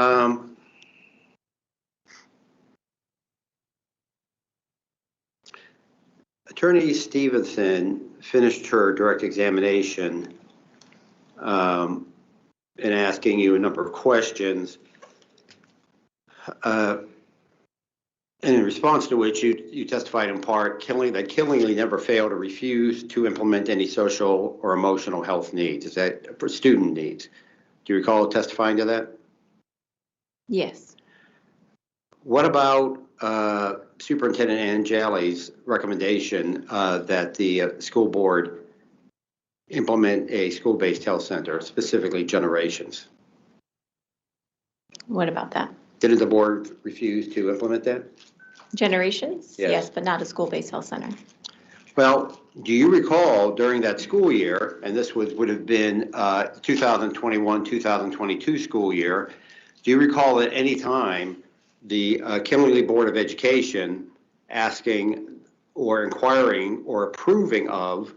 Attorney Stevenson finished her direct examination in asking you a number of questions, and in response to which you testified in part that Killingly never failed or refused to implement any social or emotional health needs. Is that for student needs? Do you recall testifying to that? Yes. What about Superintendent Angeli's recommendation that the school board implement a school-based health center, specifically Generations? What about that? Didn't the board refuse to implement that? Generations? Yes. But not a school-based health center. Well, do you recall during that school year, and this would have been 2021-2022 school year, do you recall at any time the Killingly Board of Education asking or inquiring or approving of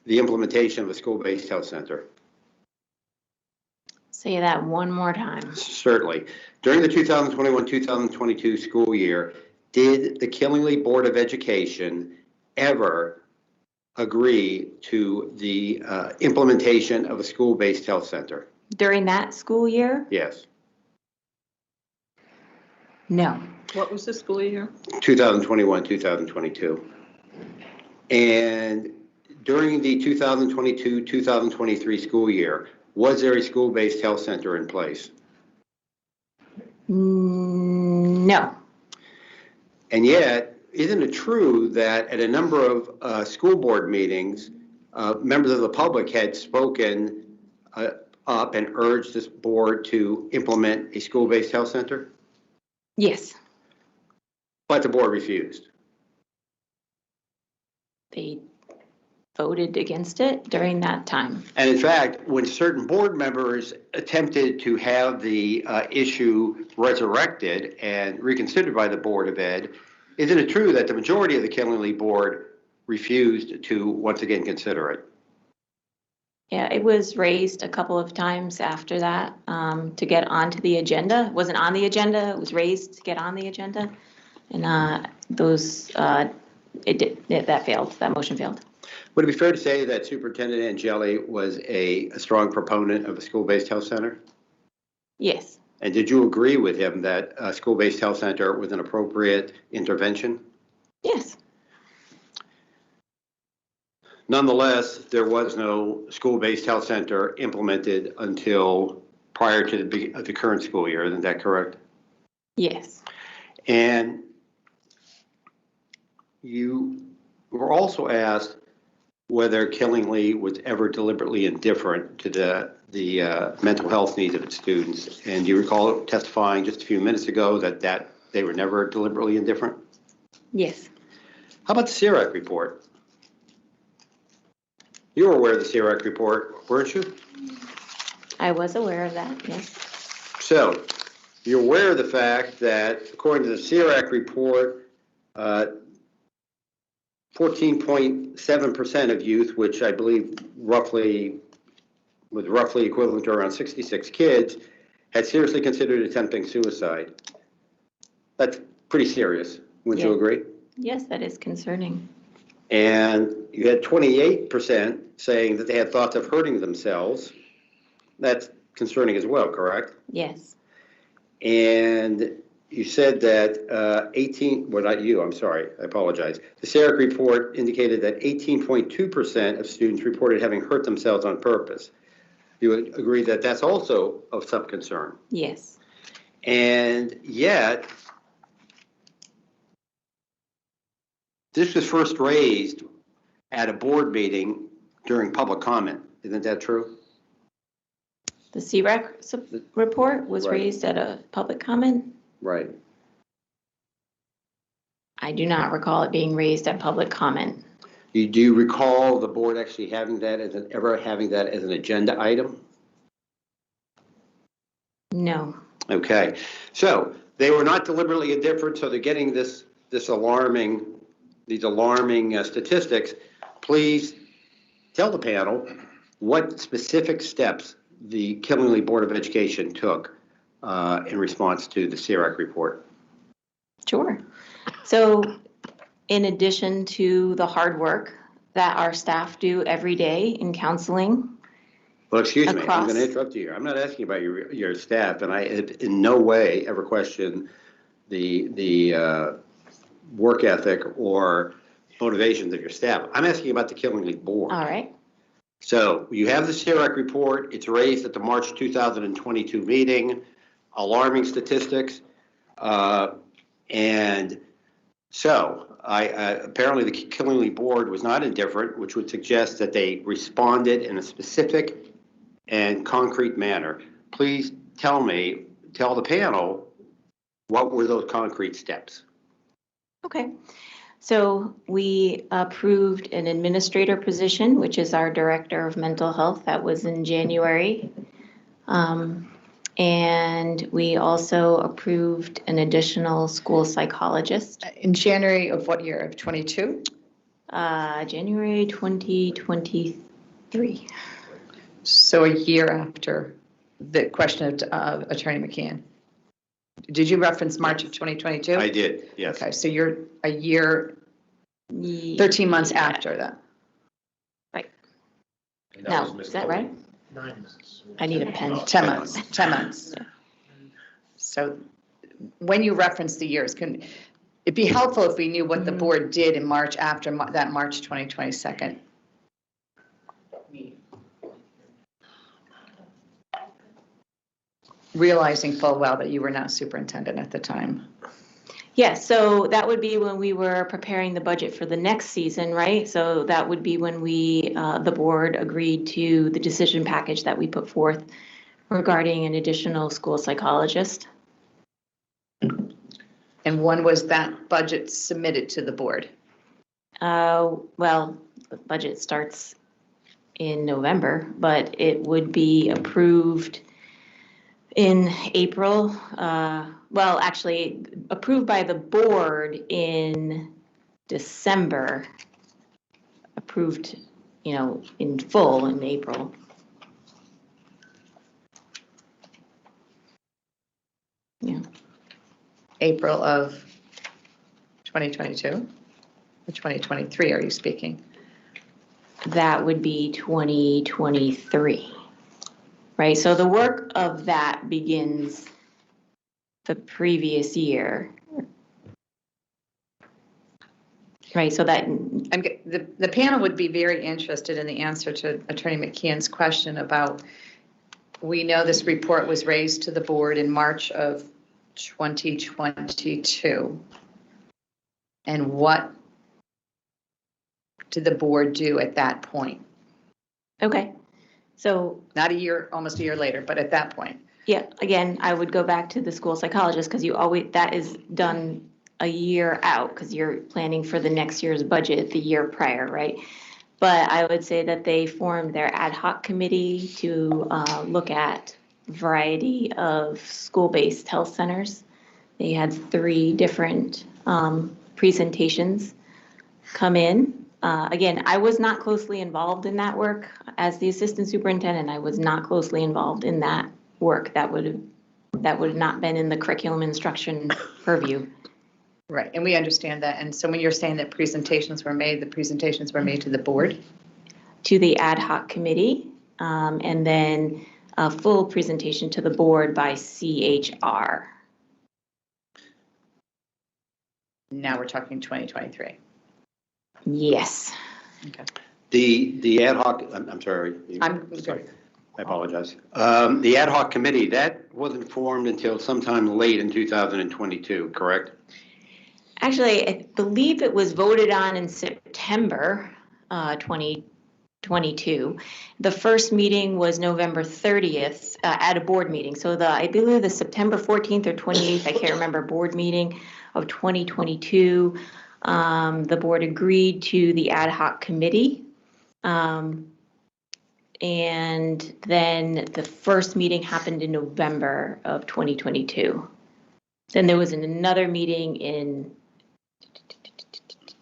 the implementation of a school-based health center? Say that one more time. Certainly. During the 2021-2022 school year, did the Killingly Board of Education ever agree to the implementation of a school-based health center? During that school year? Yes. No. What was the school year? 2021-2022. And during the 2022-2023 school year, was there a school-based health center in place? No. And yet, isn't it true that at a number of school board meetings, members of the public had spoken up and urged this board to implement a school-based health center? Yes. But the board refused. They voted against it during that time. And in fact, when certain board members attempted to have the issue resurrected and reconsidered by the Board of Ed, isn't it true that the majority of the Killingley board refused to once again consider it? Yeah, it was raised a couple of times after that to get onto the agenda. It wasn't on the agenda, it was raised to get on the agenda. And that failed, that motion failed. Would it be fair to say that Superintendent Angeli was a strong proponent of a school-based health center? Yes. And did you agree with him that a school-based health center was an appropriate intervention? Yes. Nonetheless, there was no school-based health center implemented until prior to the current school year. Isn't that correct? Yes. And you were also asked whether Killingley was ever deliberately indifferent to the mental health needs of its students. And do you recall testifying just a few minutes ago that they were never deliberately indifferent? Yes. How about the CIRAC report? You were aware of the CIRAC report, weren't you? I was aware of that, yes. So you're aware of the fact that according to the CIRAC report, 14.7% of youth, which I believe was roughly equivalent to around 66 kids, had seriously considered attempting suicide. That's pretty serious, wouldn't you agree? Yes, that is concerning. And you had 28% saying that they had thoughts of hurting themselves. That's concerning as well, correct? Yes. And you said that well, not you, I'm sorry, I apologize. The CIRAC report indicated that 18.2% of students reported having hurt themselves on purpose. You would agree that that's also of some concern? Yes. And yet, this was first raised at a board meeting during public comment. Isn't that true? The CREC report was raised at a public comment? Right. I do not recall it being raised at public comment. Do you recall the board actually having that as an agenda item? No. Okay, so they were not deliberately indifferent, so they're getting these alarming statistics. Please tell the panel what specific steps the Killingley Board of Education took in response to the CIRAC report. Sure. So in addition to the hard work that our staff do every day in counseling. Well, excuse me, I'm going to interrupt you here. I'm not asking about your staff, and I in no way ever question the work ethic or motivations of your staff. I'm asking about the Killingley Board. All right. So you have the CIRAC report. It's raised at the March 2022 meeting, alarming statistics. And so apparently the Killingley Board was not indifferent, which would suggest that they responded in a specific and concrete manner. Please tell the panel, what were those concrete steps? Okay. So we approved an administrator position, which is our director of mental health. That was in January. And we also approved an additional school psychologist. In January of what year? Of 22? January 2023. So a year after the question of Attorney McKeon. Did you reference March of 2022? I did, yes. Okay, so you're a year, 13 months after that. Right. No, is that right? 9 months. I need a pen. 10 months, 10 months. Yeah. So when you reference the years, can it be helpful if we knew what the board did in March after that March 2022 realizing full well that you were not superintendent at the time. Yeah, so that would be when we were preparing the budget for the next season, right? So that would be when we, the board agreed to the decision package that we put forth regarding an additional school psychologist. And when was that budget submitted to the board? Well, the budget starts in November, but it would be approved in April. Well, actually, approved by the board in December, approved, in full in April. Yeah. April of 2022? Or 2023, are you speaking? That would be 2023, right? So the work of that begins the previous year. Right, so that, The panel would be very interested in the answer to Attorney McKeon's question about, we know this report was raised to the board in March of 2022. And what did the board do at that point? okay. So, Not a year, almost a year later, but at that point. yeah, again, I would go back to the school psychologist because that is done a year out because you're planning for the next year's budget the year prior, right? But I would say that they formed their ad hoc committee to look at a variety of school-based health centers. They had 3 different presentations come in. Again, I was not closely involved in that work. As the assistant superintendent, I was not closely involved in that work. That would have not been in the curriculum instruction purview. Right, and we understand that. And so when you're saying that presentations were made, the presentations were made to the board? To the ad hoc committee, and then a full presentation to the board by CHR. Now we're talking 2023. Yes. Okay. The ad hoc, I'm sorry. I'm sorry. I apologize. The ad hoc committee, that wasn't formed until sometime late in 2022, correct? Actually, I believe it was voted on in September 2022. The first meeting was November 30th at a board meeting. So I believe the September 14th or 28th, I can't remember, board meeting of 2022, the board agreed to the ad hoc committee. And then the first meeting happened in November of 2022. Then there was another meeting in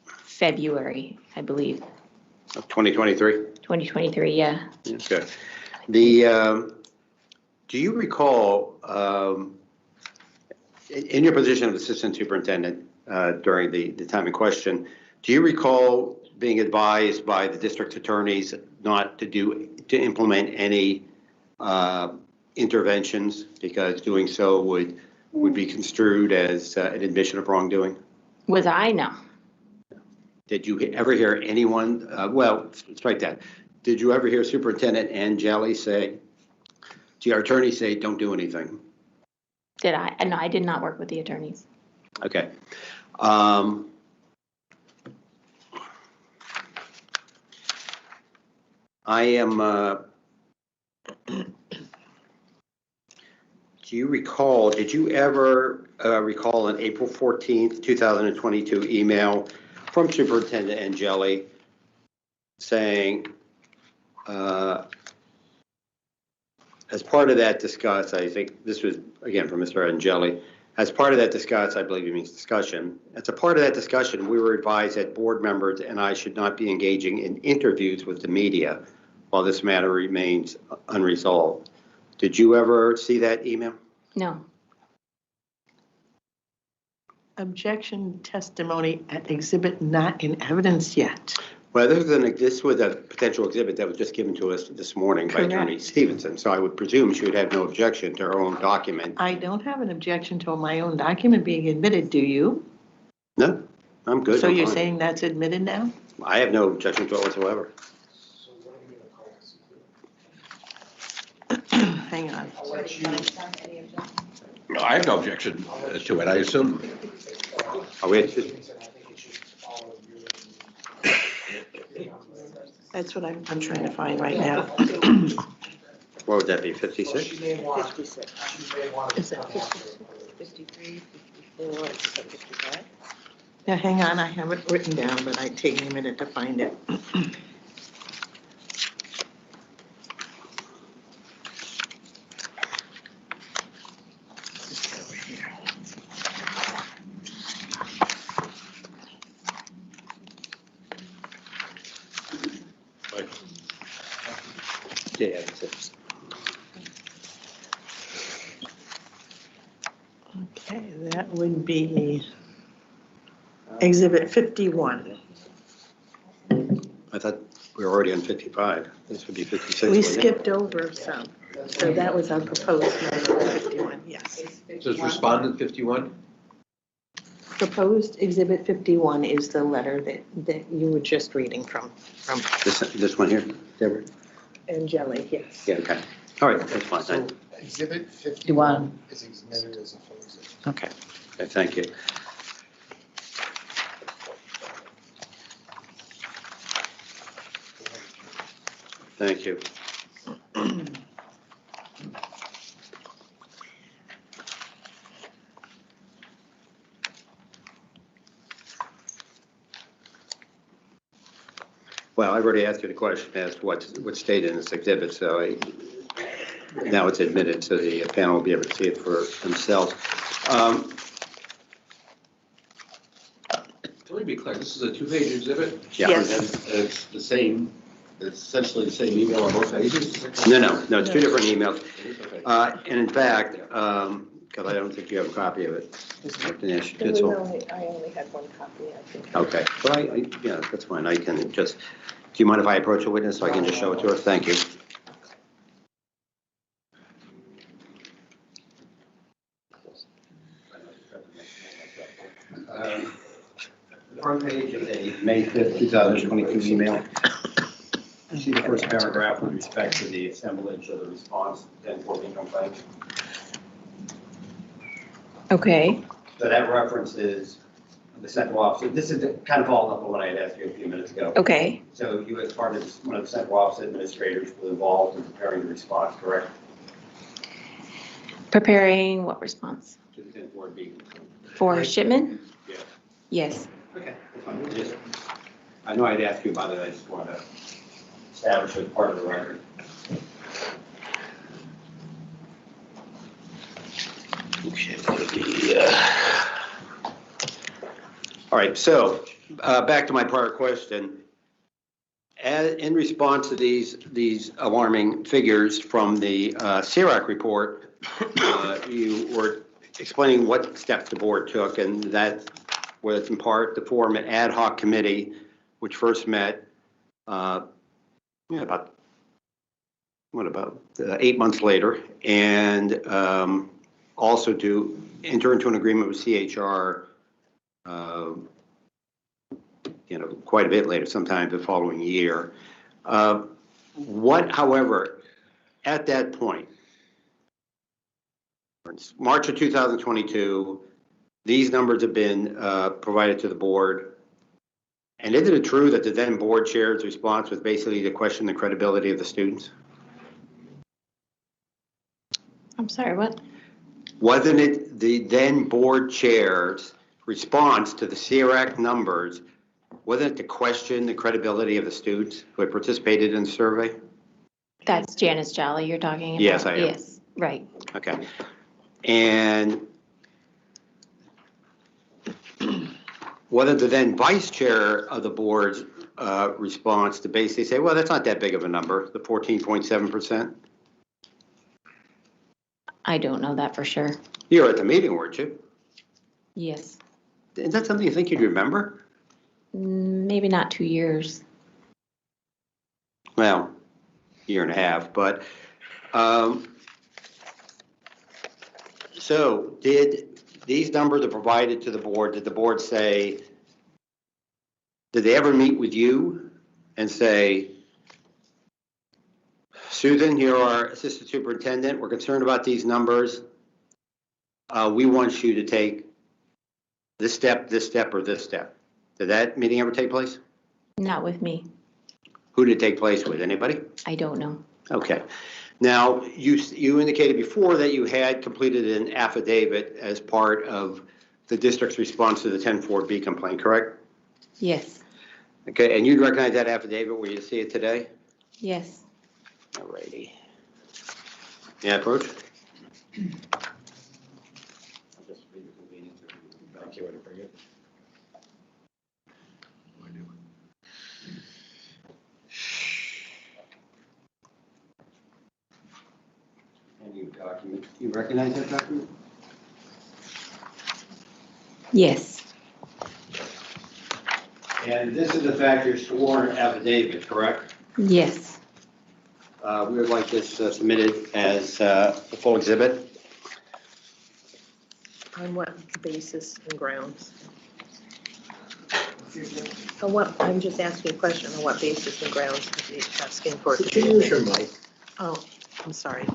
February, I believe. Of 2023? 2023, yeah. Okay. Do you recall, in your position of assistant superintendent during the time in question, do you recall being advised by the district attorneys not to implement any interventions because doing so would be construed as an admission of wrongdoing? Was I? No. Did you ever hear anyone, well, strike that. Did you ever hear Superintendent Angeli say, to your attorney say, don't do anything? Did I? No, I did not work with the attorneys. Okay. I am, do you recall, did you ever recall an April 14th, 2022 email from Superintendent Angeli saying, as part of that discuss, I think this was, again, from Mr. Angeli, as part of that discuss, I believe he means discussion, as a part of that discussion, we were advised that board members and I should not be engaging in interviews with the media while this matter remains unresolved. Did you ever see that email? No. Objection testimony at exhibit not in evidence yet. Well, this was a potential exhibit that was just given to us this morning by Attorney Correct. Stevenson, so I would presume she would have no objection to her own document. I don't have an objection to my own document being admitted, do you? No, I'm good. So I'm you're fine. saying that's admitted now? I have no objection to it whatsoever. So what are you gonna call this? hang on. I'll let you. No, I have no objection to it, I assume. Are we, I think it should follow your. That's what I'm trying to find right now. what would that be, Well, 56? she may want. 56. She may want. Is that 56? 53, 54, 55? Now, hang on, I have it written down, but it'd take me a minute to find it. Yeah, that's it. Okay, that would be Exhibit 51. I thought we were already on 55. This would be 56. We wouldn't it? skipped over some, so that was our proposed number, 51, yes. Says respondent 51? Proposed Exhibit 51 is the letter that you were just reading from This one here, Deborah? Angeli, yes. Yeah, okay. All right, that's fine. So exhibit 51 is exhibited as a full exhibit. Okay. Okay, thank you. Thank you. Well, I've already asked you the question as to what's stated in this exhibit, so now it's admitted, so the panel will be able to see it for themselves. Let me be clear, this is a two-page exhibit? Yeah. Yes. And it's the same, it's essentially the same email on both pages? No, it's two different emails. Okay. And in fact, because I don't think you have a copy of it. Dinesh, it's all- I only had one copy, I think. Okay, well, yeah, that's fine, I can just, do you mind if I approach a witness so I can just show it to her? Thank you. The front page is a May 5th, 2022 email. You see the first paragraph with respect to the assemblage of the response to 1014 complaint. Okay. So that references the central office. This is kind of following up on what I had asked you a few minutes ago. Okay. So you, as part of one of the central office administrators, were involved in preparing the response, correct? Preparing what response? To the 10-4 meeting. For shipment? Yeah. Yes. Okay, that's fine. I know I'd ask you about it, I just want to establish it as part of the record. Okay. All right, so back to my prior question. In response to these alarming figures from the CIRAC report, you were explaining what steps the board took, and that was in part to form an ad hoc committee, which first met about 8 months later, and also to enter into an agreement with CHR, quite a bit later, sometime the following year. However, at that point, March of 2022, these numbers have been provided to the board. And isn't it true that the then board chair's response was basically to question the credibility of the students? I'm sorry, what? Wasn't it the then board chair's response to the CIRAC numbers, wasn't it to question the credibility of the students who had participated in the survey? That's Janice Jolly you're talking about? Yes, I am. Yes, right. Okay. And whether the then vice chair of the board's response to basically say, well, that's not that big of a number, the 14.7%? I don't know that for sure. You were at the meeting, weren't you? Yes. Is that something you think you'd remember? Maybe not 2 years. Well, year and a half, but, so did these numbers are provided to the board, did the board say, did they ever meet with you and say, Susan, you're our assistant superintendent. We're concerned about these numbers. We want you to take this step, or this step. Did that meeting ever take place? Not with me. Who did it take place with? Anybody? I don't know. Okay. Now, you indicated before that you had completed an affidavit as part of the district's response to the 10-4B complaint, correct? Yes. Okay, and you'd recognize that affidavit where you see it today? Yes. All righty. May I approach? Thank you, want to bring it? And you recognize that document? Yes. And this is in fact your sworn affidavit, correct? Yes. We would like this submitted as a full exhibit. On what basis and grounds? On what, I'm just asking a question, on what basis and grounds is he asking for it? Could you use your mic? Oh, I'm sorry.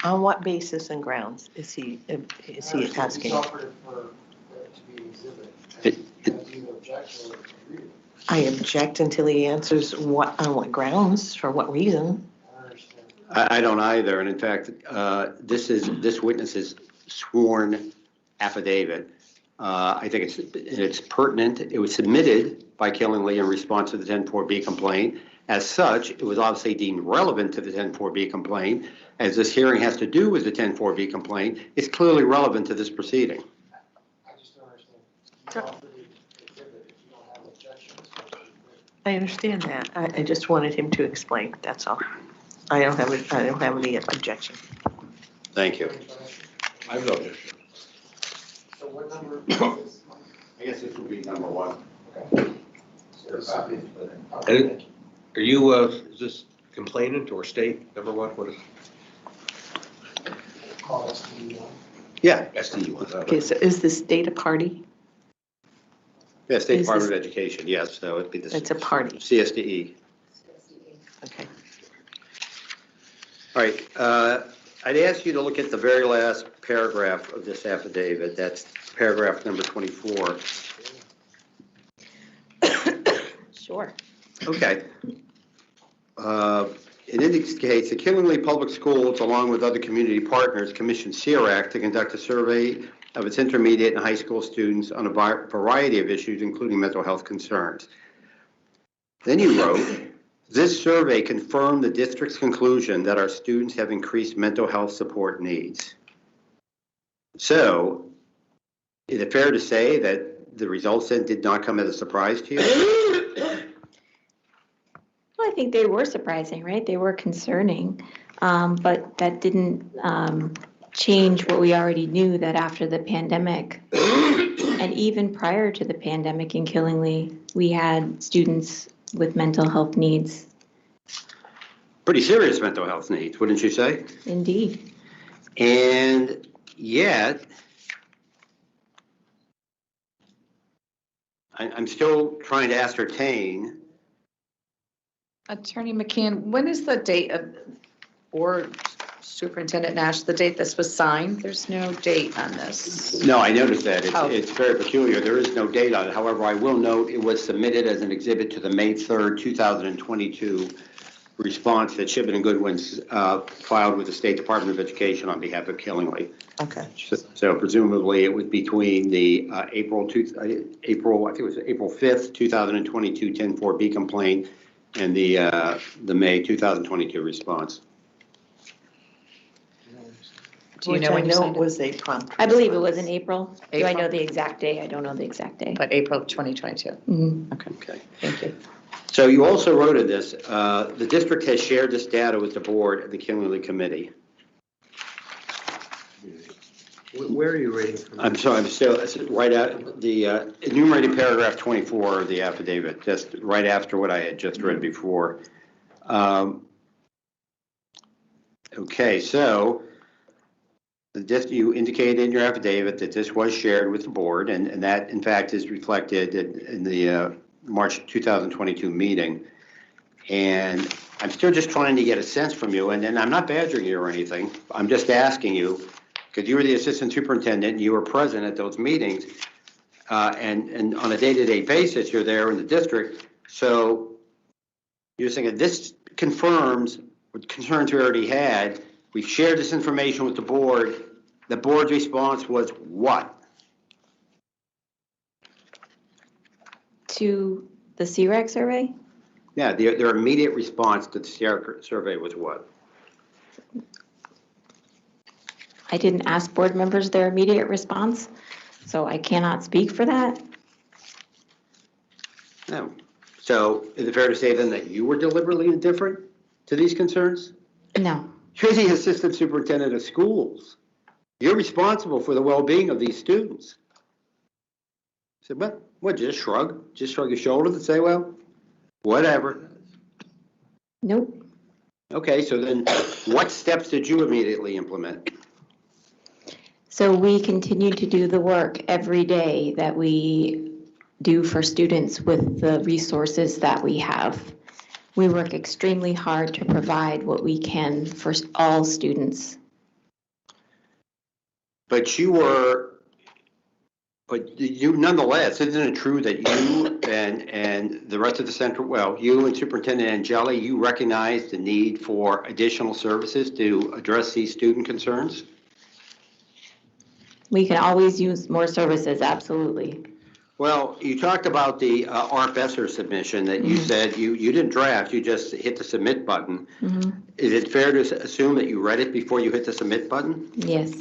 On what basis and grounds is he asking? He's offered it for it to be exhibited. It- You have to either object or agree. I object until he answers on what grounds, for what reason. I don't understand. I don't either, and in fact, this witness's sworn affidavit. I think it's pertinent. It was submitted by Killingly in response to the 10-4B complaint. As such, it was obviously deemed relevant to the 10-4B complaint. As this hearing has to do with the 10-4B complaint, it's clearly relevant to this proceeding. I just don't understand. You offered to exhibit if you don't have objections. I understand that. I just wanted him to explain, that's all. I don't have any objection. Thank you. I have no objection. So what number is this? I guess this would be number one. Okay. So this would be- And- Okay, thank you. Are you, is this complainant or state, number one? What is Call us to you. Yeah. SDU? Okay, so is the state a party? Yeah, State Is Department of Education, yes, so it'd be the. It's a party. CSDE. Okay. All right, I'd ask you to look at the very last paragraph of this affidavit. That's paragraph number 24. Sure. Okay. It indicates the Killingly Public Schools, along with other community partners, commissioned CRAC to conduct a survey of its intermediate and high school students on a variety of issues, including mental health concerns. Then you wrote, this survey confirmed the district's conclusion that our students have increased mental health support needs. So, is it fair to say that the results then did not come as a surprise to you? Well, I think they were surprising, right? They were concerning, but that didn't change what we already knew, that after the pandemic, and even prior to the pandemic in Killingly, we had students with mental health needs. Pretty serious mental health needs, wouldn't you say? Indeed. And yet, I'm still trying to ascertain. Attorney McKeon, when is the date of, or Superintendent Nash, the date this was signed? There's no date on this. No, I noticed that. Oh. It's very peculiar. There is no date on it. However, I will note it was submitted as an exhibit to the May 3rd, 2022 response that Shibben and Goodwin's filed with the State Department of Education on behalf of Killingly. Okay. So presumably it was between the April, I think it was April 5th, 2022 10-4B complaint and the May 2022 response. Do you know Which I when you know signed it? was a prompt. I believe it was in April. Do I April? know the exact day? I don't know the exact day. But April of 2022. Mhm. Okay. Thank you. So you also wrote in this, the district has shared this data with the board and the Killingly Committee. Where are you reading from? I'm sorry, I'm still, right out, the enumerated paragraph 24 of the affidavit, just right after what I had just read before. Okay, so you indicated in your affidavit that this was shared with the board, and that in fact is reflected in the March 2022 meeting. And I'm still just trying to get a sense from you, and I'm not badgering you or anything. I'm just asking you, because you were the assistant superintendent, and you were present at those meetings, and on a day-to-day basis, you're there in the district. So you're saying this confirms what concerns we already had. We've shared this information with the board. The board's response was what? To the CREC survey? Yeah, their immediate response to the survey was what? I didn't ask board members their immediate response, so I cannot speak for that. No. So is it fair to say then that you were deliberately indifferent to these concerns? No. You're the assistant superintendent of schools. You're responsible for the well-being of these students. I said, what, just shrug? Just shrug your shoulders and say, well, whatever. Nope. Okay, so then what steps did you immediately implement? So we continue to do the work every day that we do for students with the resources that we have. We work extremely hard to provide what we can for all students. But you nonetheless, isn't it true that you and the rest of the central, well, you and Superintendent Angeli, you recognize the need for additional services to address these student concerns? We can always use more services, absolutely. Well, you talked about the ARP ESSER submission that you said you didn't draft, you just hit the submit button. Is it fair to assume that you read it before you hit the submit button? Yes.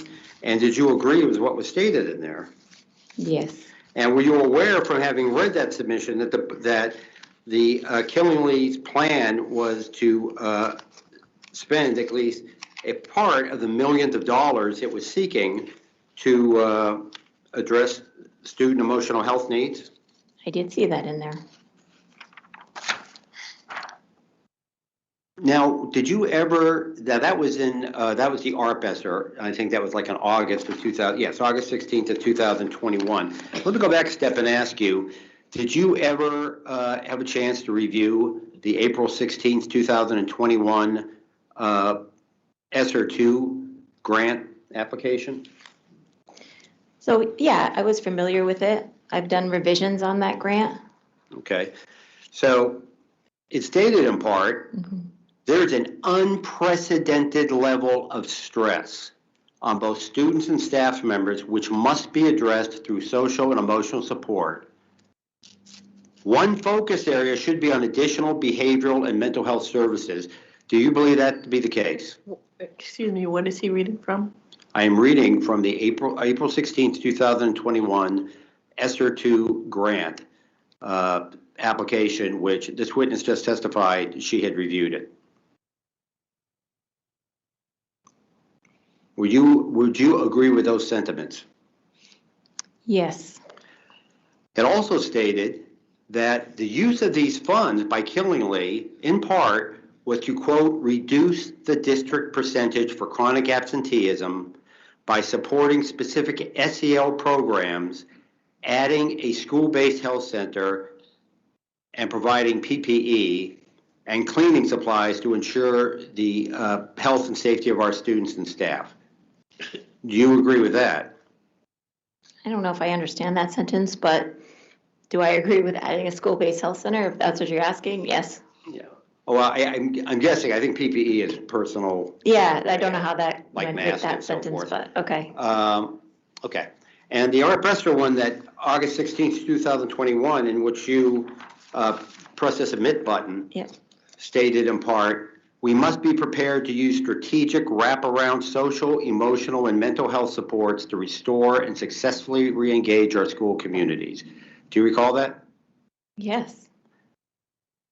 And did you agree with what was stated in there? Yes. And were you aware from having read that submission that the Killingly's plan was to spend at least a part of the millions of dollars it was seeking to address student emotional health needs? I did see that in there. Now, did you ever, that was the ARP ESSER, I think that was like in August of 2000, yes, August 16th of 2021. Let me go back a step and ask you, did you ever have a chance to review the April 16th, 2021 ESSER 2 grant application? So, yeah, I was familiar with it. I've done revisions on that grant. Okay, so it's stated in part, there's an unprecedented level of stress on both students and staff members which must be addressed through social and emotional support. One focus area should be on additional behavioral and mental health services. Do you believe that to be the case? Excuse me, what is he reading from? I am reading from the April 16th, 2021 ESSER 2 grant application, which this witness just testified she had reviewed it. Would you agree with those sentiments? Yes. It also stated that the use of these funds by Killingly, in part, was to, quote, reduce the district percentage for chronic absenteeism by supporting specific SEL programs, adding a school-based health center, and providing PPE and cleaning supplies to ensure the health and safety of our students and staff. Do you agree with that? I don't know if I understand that sentence, but do I agree with adding a school-based health center? If that's what you're asking, yes. Yeah. Well, I'm guessing, I think PPE is personal. Yeah, I don't know how that Like went with masks and that so sentence, forth. but okay. Okay. And the ARP ESSER one that August 16th, 2021, in which you press the submit button, Yep. stated in part, we must be prepared to use strategic wraparound social, emotional, and mental health supports to restore and successfully re-engage our school communities. Do you recall that? Yes.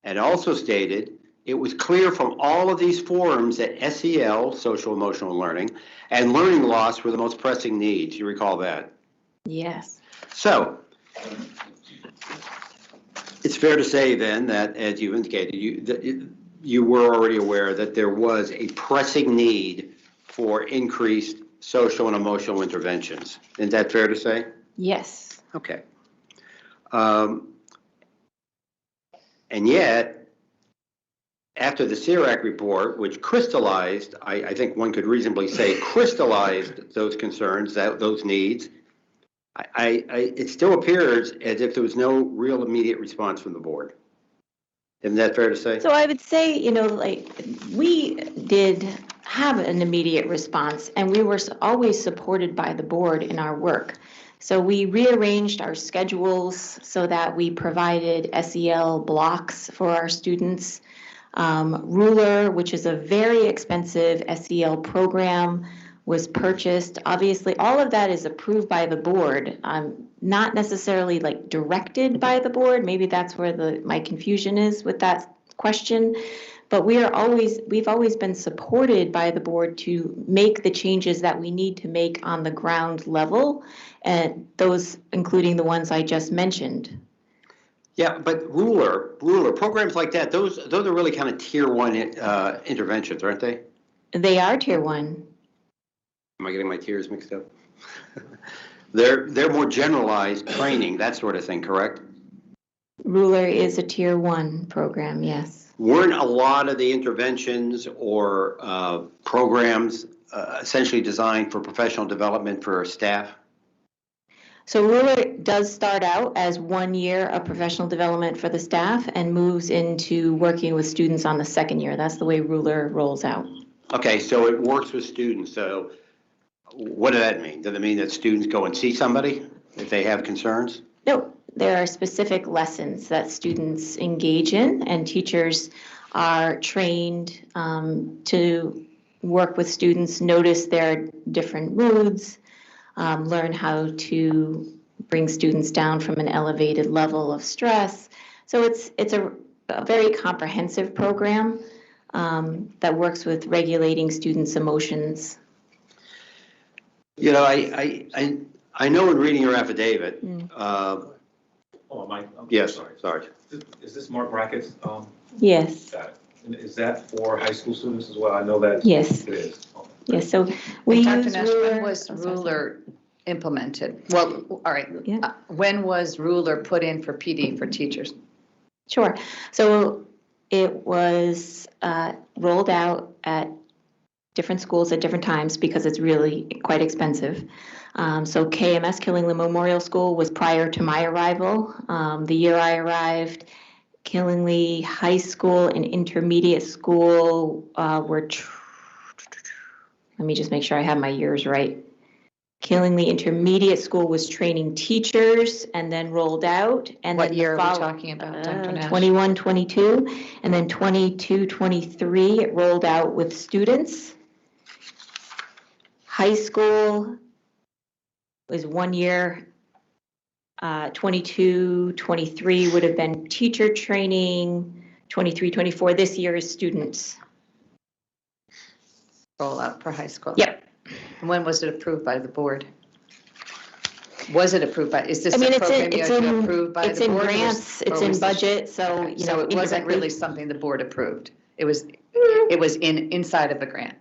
And also stated, it was clear from all of these forums that SEL, social emotional learning, and learning loss were the most pressing needs. You recall that? Yes. So, it's fair to say then that, as you indicated, you were already aware that there was a pressing need for increased social and emotional interventions. Isn't that fair to say? Yes. Okay. And yet, after the CIRAC report, which crystallized, I think one could reasonably say crystallized those concerns, those needs, it still appears as if there was no real immediate response from the board. Isn't that fair to say? So I would say, like, we did have an immediate response, and we were always supported by the board in our work. So we rearranged our schedules so that we provided SEL blocks for our students. Ruler, which is a very expensive SEL program, was purchased. Obviously, all of that is approved by the board, not necessarily like directed by the board. Maybe that's where my confusion is with that question. But we've always been supported by the board to make the changes that we need to make on the ground level, and those including the ones I just mentioned. Yeah, but ruler programs like that, those are really kind of tier 1 interventions, aren't they? They are tier 1. Am I getting my tiers mixed up? They're more generalized training, that sort of thing, correct? Ruler is a tier 1 program, yes. Weren't a lot of the interventions or programs essentially designed for professional development for staff? So Ruler does start out as 1 year of professional development for the staff and moves into working with students on the second year. That's the way Ruler rolls out. Okay, so it works with students. So what does that mean? Does it mean that students go and see somebody if they have concerns? No, there are specific lessons that students engage in, and teachers are trained to work with students, notice their different moods, learn how to bring students down from an elevated level of stress. So it's a very comprehensive program that works with regulating students' emotions. You know, I know in reading your affidavit. Oh, Mike? Yes, sorry. Is this smart brackets? Yes. Got it. And is that for high school students as well? I know that. Yes. It is. Okay. Yes, so we Dr. use Nash, Ruler. when was Ruler implemented? Well, all right. Yeah. When was Ruler put in for PD for teachers? Sure. So it was rolled out at different schools at different times because it's really quite expensive. So KMS, Killingly Memorial School, was prior to my arrival. The year I arrived, Killingly High School and Intermediate School were, let me just make sure I have my years right. Killingly Intermediate School was training teachers and then rolled out. And What then year are we talking about, Dr. Nash? 21, 22, and then 22, 23, it rolled out with students. High school was 1 year. 22, 23 would have been teacher training. 23, 24, this year is students. Rollout for high school? Yep. And when was it approved by the board? Was it approved by, is this I mean, a it's program in, you it's had to in, approve by it's the in board? grants, it's in budget, so, you know. So it wasn't indirectly- really something the board approved? It was inside of the grant?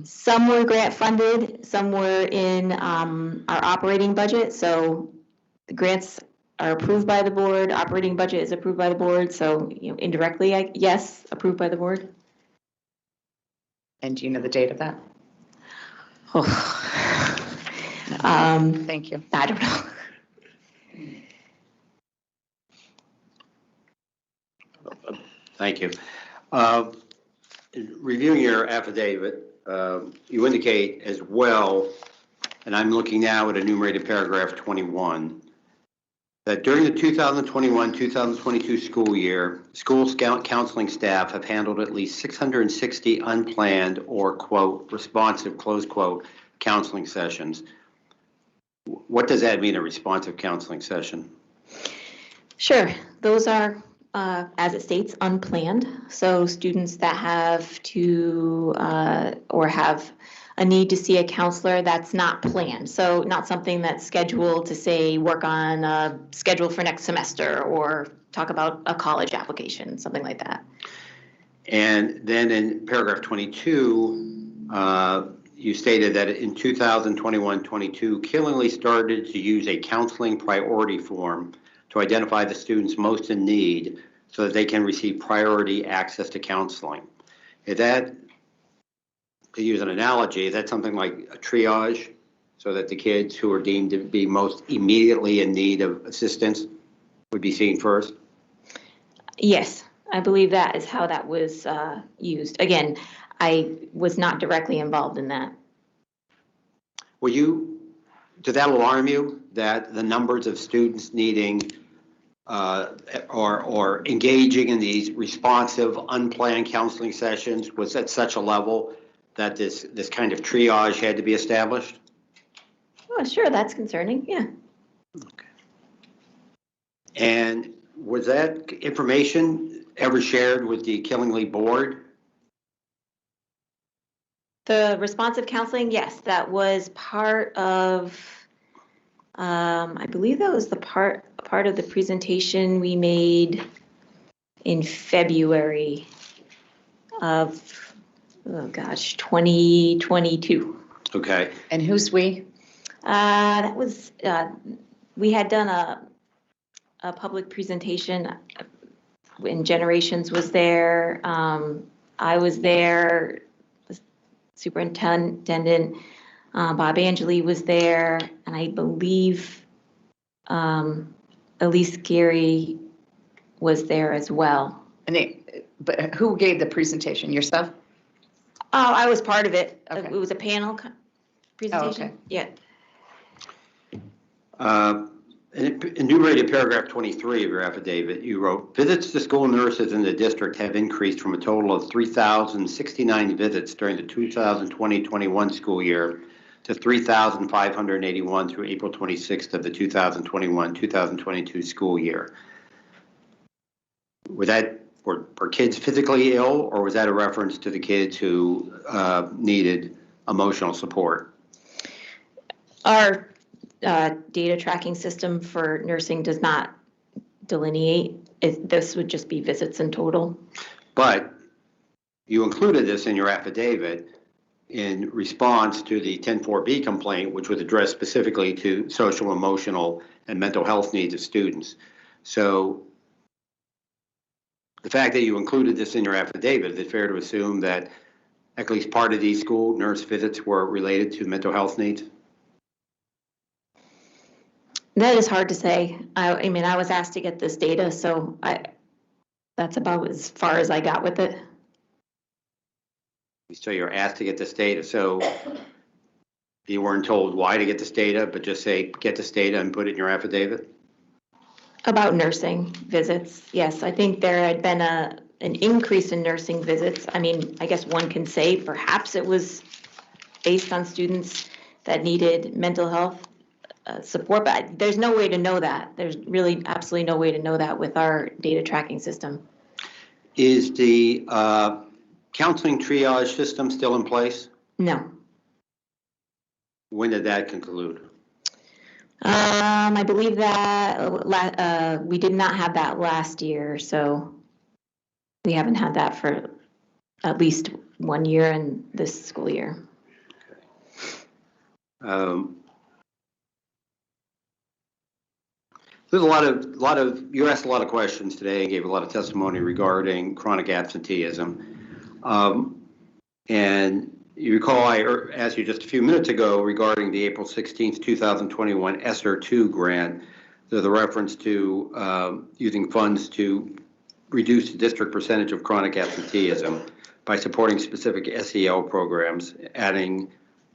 Some were grant funded, some were in our operating budget, so the grants are approved by the board, operating budget is approved by the board, so, you know, indirectly, yes, approved by the board. And do you know the date of that? Thank you. I don't know. Thank you. Reviewing your affidavit, you indicate as well, and I'm looking now at enumerated paragraph 21, that during the 2021-2022 school year, school counseling staff have handled at least 660 unplanned or, quote, responsive, close quote, counseling sessions. What does that mean, a responsive counseling session? Sure, those are, as it states, unplanned. So students that have to, or have a need to see a counselor that's not planned. So not something that's scheduled to say, work on a schedule for next semester or talk about a college application, something like that. And then in paragraph 22, you stated that in 2021-22, Killingly started to use a counseling priority form to identify the students most in need so that they can receive priority access to counseling. Is that, to use an analogy, is that something like a triage, so that the kids who are deemed to be most immediately in need of assistance would be seen first? Yes, I believe that is how that was used. Again, I was not directly involved in that. Did that alarm you, that the numbers of students needing or engaging in these responsive, unplanned counseling sessions was at such a level that this kind of triage had to be established? Oh, sure, that's concerning, yeah. Okay. And was that information ever shared with the Killingly board? The responsive counseling, yes, that was part of, I believe that was the part of the presentation we made in February of, oh gosh, 2022. Okay. And who's we? That was, we had done a public presentation when Generations was there. I was there, the superintendent, Bob Angeli was there, and I believe Elise Geary was there as well. But who gave the presentation? Yourself? Oh, I was part of it. Okay. It was a panel presentation. okay. Yeah. Enumerated paragraph 23 of your affidavit, you wrote, visits to school nurses in the district have increased from a total of 3,069 visits during the 2020-21 school year to 3,581 through April 26th of the 2021-2022 school year. Were kids physically ill, or was that a reference to the kids who needed emotional support? Our data tracking system for nursing does not delineate. This would just be visits in total. But you included this in your affidavit in response to the 10-4B complaint, which was addressed specifically to social, emotional, and mental health needs of students. So the fact that you included this in your affidavit, is it fair to assume that at least part of these school nurse visits were related to mental health needs? That is hard to say. I mean, I was asked to get this data, so that's about as far as I got with it. So you're asked to get this data, so you weren't told why to get this data, but just say, get this data and put it in your affidavit? About nursing visits, yes. I think there had been an increase in nursing visits. I mean, I guess one can say perhaps it was based on students that needed mental health support, but there's no way to know that. There's really absolutely no way to know that with our data tracking system. Is the counseling triage system still in place? No. When did that conclude? I believe that we did not have that last year, so we haven't had that for at least 1 year in this school year. There's a lot of, you asked a lot of questions today and gave a lot of testimony regarding chronic absenteeism. And you recall I asked you just a few minutes ago regarding the April 16th, 2021 ESSER 2 grant. There's a reference to using funds to reduce the district percentage of chronic absenteeism by supporting specific SEL programs, adding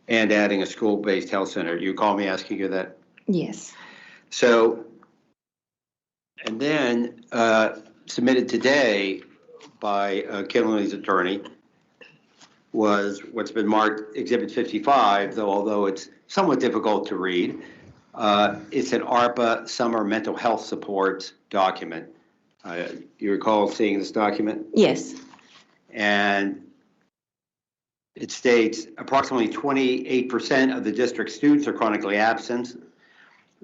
a school-based health center. You recall me asking you that? Yes. So, and then submitted today by Killingly's attorney was what's been marked Exhibit 55, though although it's somewhat difficult to read. It's an ARPA Summer Mental Health Supports document. You recall seeing this document? Yes. And it states approximately 28% of the district students are chronically absent.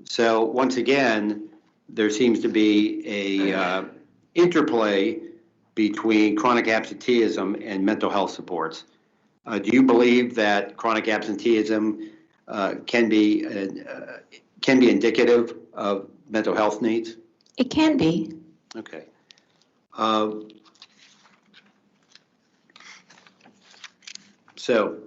So once again, there seems to be a interplay between chronic absenteeism and mental health supports. Do you believe that chronic absenteeism can be indicative of mental health needs? It can be. Okay. So,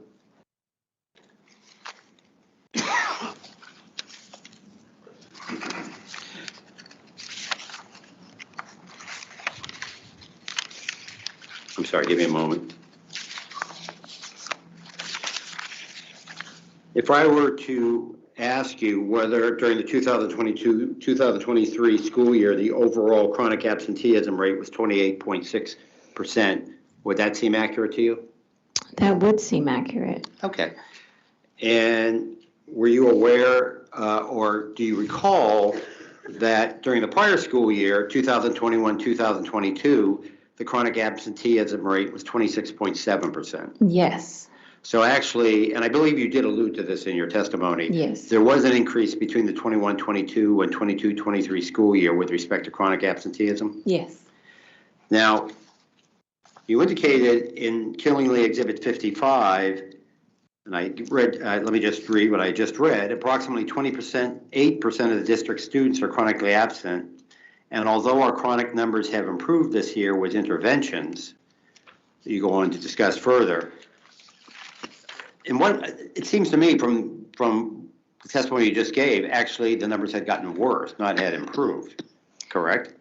I'm sorry, give me a moment. If I were to ask you whether during the 2022-2023 school year, the overall chronic absenteeism rate was 28.6%, would that seem accurate to you? That would seem accurate. Okay. And were you aware, or do you recall that during the prior school year, 2021-2022, the chronic absenteeism rate was 26.7%? Yes, So actually, and I believe you did allude to this in your testimony. yes. There was an increase between the 21-22 and 22-23 school year with respect to chronic absenteeism? Yes. Now, you indicated in Killingly Exhibit 55, and I read, let me just read what I just read, approximately 8% of the district students are chronically absent. And although our chronic numbers have improved this year with interventions, you go on to discuss further. And what it seems to me from the testimony you just gave, actually the numbers had gotten worse, not had improved, correct?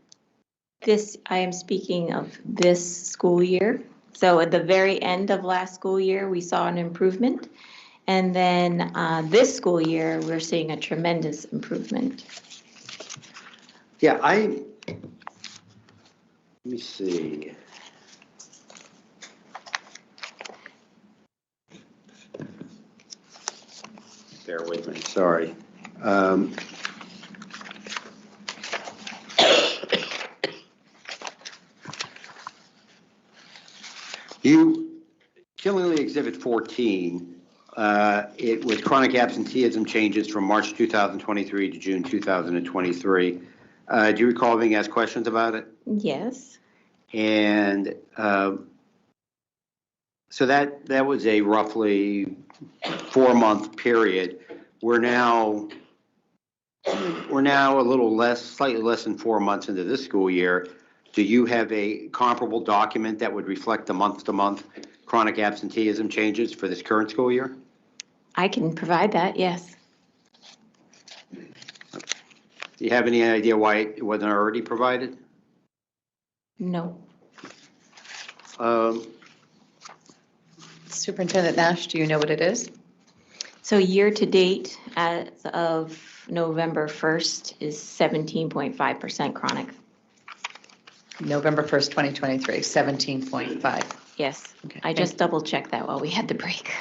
This, I am speaking of this school year. So at the very end of last school year, we saw an improvement. And then this school year, we're seeing a tremendous improvement. Yeah, let me see. Bear with me, sorry. Killingly Exhibit 14, it was chronic absenteeism changes from March 2023 to June 2023. Do you recall being asked questions about it? Yes. And so that was a roughly 4-month period. We're now a little less, slightly less than 4 months into this school year. Do you have a comparable document that would reflect the month-to-month chronic absenteeism changes for this current school year? I can provide that, yes. Do you have any idea why it wasn't already provided? No. Superintendent Nash, do you know what it is? So year to date, as of November 1st, is 17.5% chronic. November 1st, 2023, 17.5. Yes. Okay, I just double checked that while we had the break.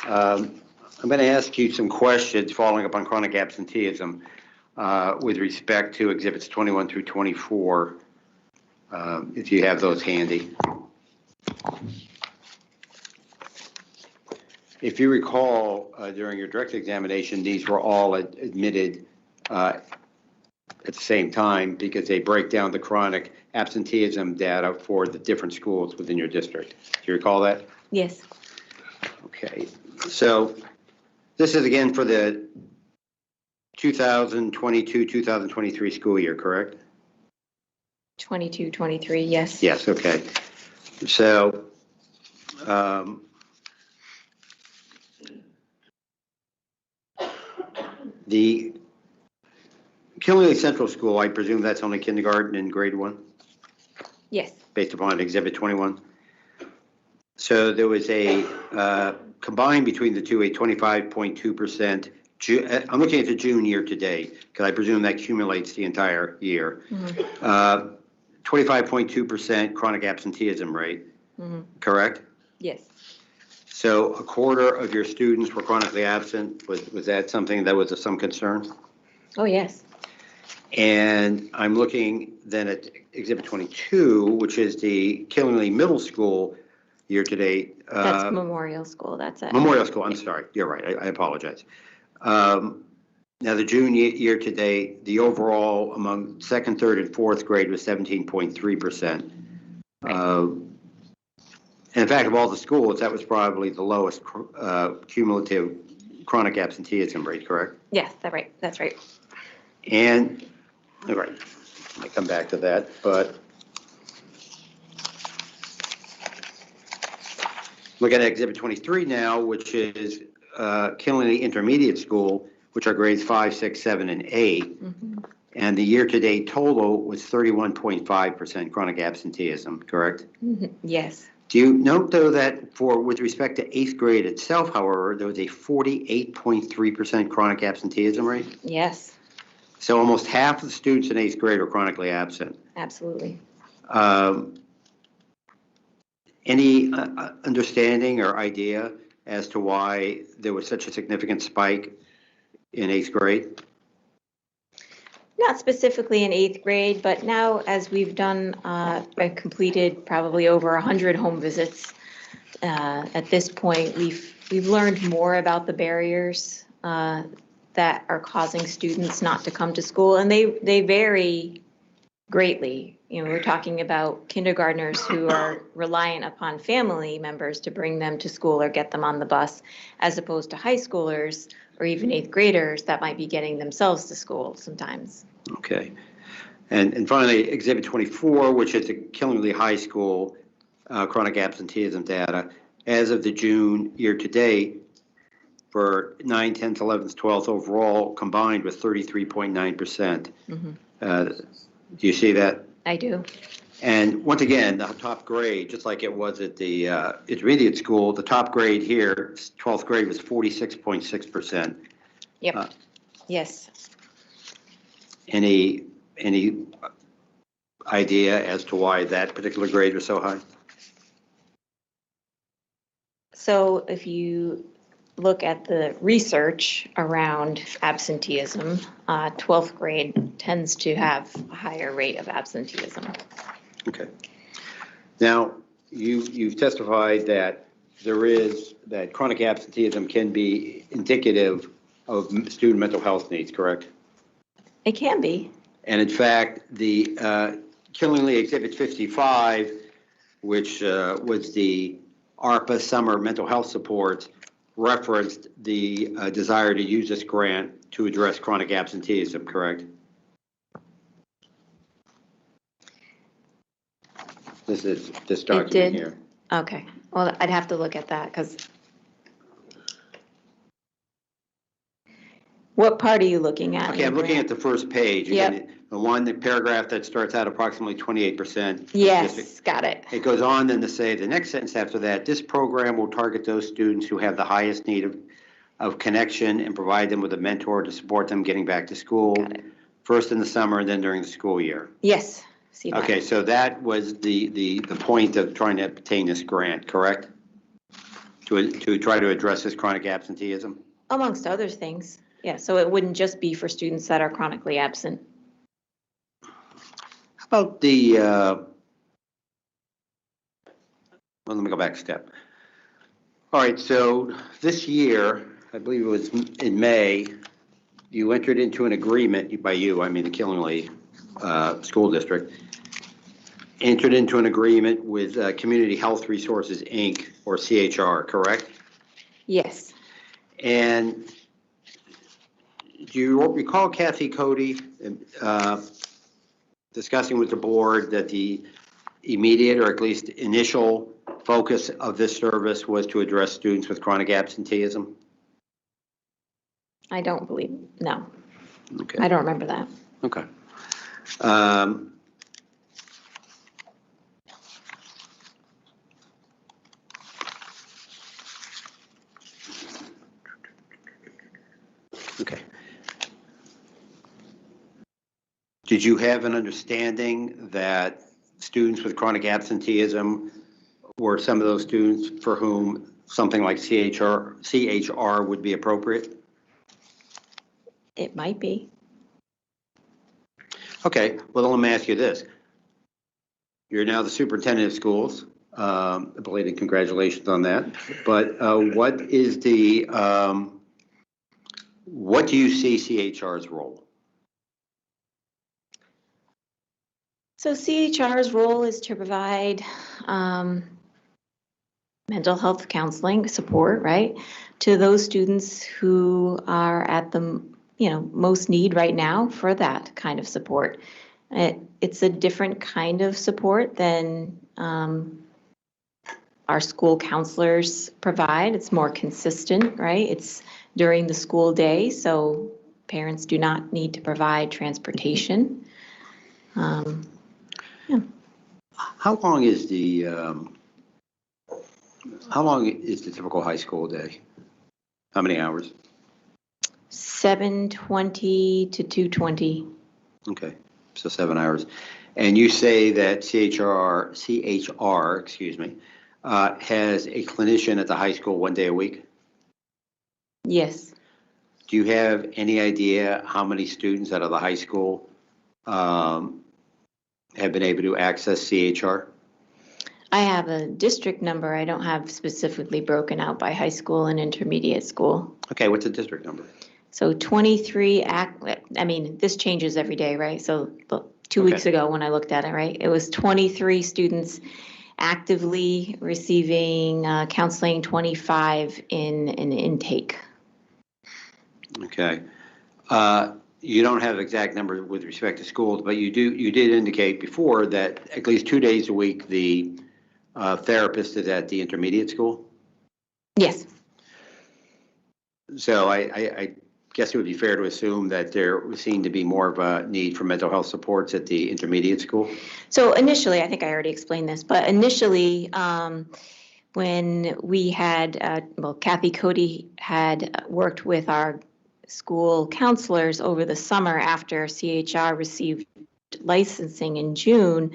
I'm going to ask you some questions following up on chronic absenteeism with respect to exhibits 21 through 24, if you have those handy. If you recall, during your direct examination, these were all admitted at the same time because they break down the chronic absenteeism data for the different schools within your district. Do you recall that? Yes. Okay, so this is again for the 2022-2023 school year, correct? 22, 23, yes. Yes, okay. So the Killingly Central School, I presume that's only kindergarten and grade 1? Yes. Based upon Exhibit 21. So there was a combined between the two, a 25.2%. I'm looking at the June year to date because I presume that accumulates the entire year. 25.2% chronic absenteeism rate, correct? Yes. So a quarter of your students were chronically absent. Was that something that was of some concern? Oh, yes. And I'm looking then at Exhibit 22, which is the Killingly Middle School year to date. That's Memorial School, that's it. Memorial School, I'm sorry, you're right, I apologize. Now, the June year to date, the overall among second, third, and fourth grade was 17.3%. And in fact, of all the schools, that was probably the lowest cumulative chronic absenteeism rate, correct? Yes, that's right. And, all right. I come back to that, but look at Exhibit 23 now, which is Killenly Intermediate School, which are grades 5, 6, 7, and 8. Mhm. And the year-to-date total was 31.5% chronic absenteeism, correct? Mhm. Yes. Do you note, though, that with respect to eighth grade itself, however, there was a 48.3% chronic absenteeism rate? Yes, So almost half of the students in eighth grade are chronically absent. absolutely. Any understanding or idea as to why there was such a significant spike in eighth grade? Not specifically in eighth grade, but now as we've done, completed probably over 100 home visits, at this point, we've learned more about the barriers that are causing students not to come to school, and they vary greatly. You know, we're talking about kindergartners who are reliant upon family members to bring them to school or get them on the bus, as opposed to high schoolers or even eighth graders that might be getting themselves to school sometimes. Okay. And finally, Exhibit 24, which is the Killenly High School chronic absenteeism data. As of the June year-to-date, for 9, 10th, 11th, 12th overall, combined with 33.9%. Do you see that? I do. And once again, the top grade, just like it was at the intermediate school, the top grade here, 12th grade, was 46.6%. Yep. Yes. Any idea as to why that particular grade was so high? So if you look at the research around absenteeism, 12th grade tends to have a higher rate of absenteeism. Okay. Now, you've testified that that chronic absenteeism can be indicative of student mental health needs, correct? It can be. And in fact, the Killenly Exhibit 55, which was the ARPA Summer Mental Health Support, referenced the desire to use this grant to address chronic absenteeism, correct? This is this document here. Okay. Well, I'd have to look at that because. What part are you looking at? Okay, I'm looking at the first page. Yep. The paragraph that starts out approximately 28%. Yes, got it. It goes on then to say, the next sentence after that, this program will target those students who have the highest need of connection and provide them with a mentor to support them getting back to school, first in the summer and then during the school year. Yes. See that. Okay, so that was the point of trying to obtain this grant, correct? To try to address this chronic absenteeism? Amongst other things. Yeah, so it wouldn't just be for students that are chronically absent. How about the, well, let me go back a step. All right, so this year, I believe it was in May, you entered into an agreement, by you, I mean the Killenly School District, entered into an agreement with Community Health Resources, Inc., or CHR, correct? Yes. And do you recall Kathy Cody discussing with the board that the immediate or at least initial focus of this service was to address students with chronic absenteeism? I don't believe, no. Okay. I don't remember that. Okay. Okay. Did you have an understanding that students with chronic absenteeism were some of those students for whom something like CHR would be appropriate? It might be. Okay, well, then let me ask you this. You're now the superintendent of schools. Belated congratulations on that. But what is what do you see CHR's role? So CHR's role is to provide mental health counseling support, right, to those students who are at the most need right now for that kind of support. It's a different kind of support than our school counselors provide. It's more consistent, right? It's during the school day, so parents do not need to provide transportation. How long is the typical high school day? How many hours? 7:20 to 2:20. Okay, so 7 hours. And you say that CHR, excuse me, has a clinician at the high school 1 day a week? Yes. Do you have any idea how many students out of the high school have been able to access CHR? I have a district number. I don't have specifically broken out by high school and intermediate school. Okay, what's the district number? So 23 I mean, this changes every day, right? So 2 weeks ago when I looked at it, right, it was 23 students actively receiving counseling, 25 in an intake. Okay. You don't have exact numbers with respect to schools, but you did indicate before that at least 2 days a week the therapist is at the intermediate school? Yes. So I guess it would be fair to assume that there seemed to be more of a need for mental health supports at the intermediate school? So initially, I think I already explained this, but initially, when we had, Kathy Cody had worked with our school counselors over the summer after CHR received licensing in June,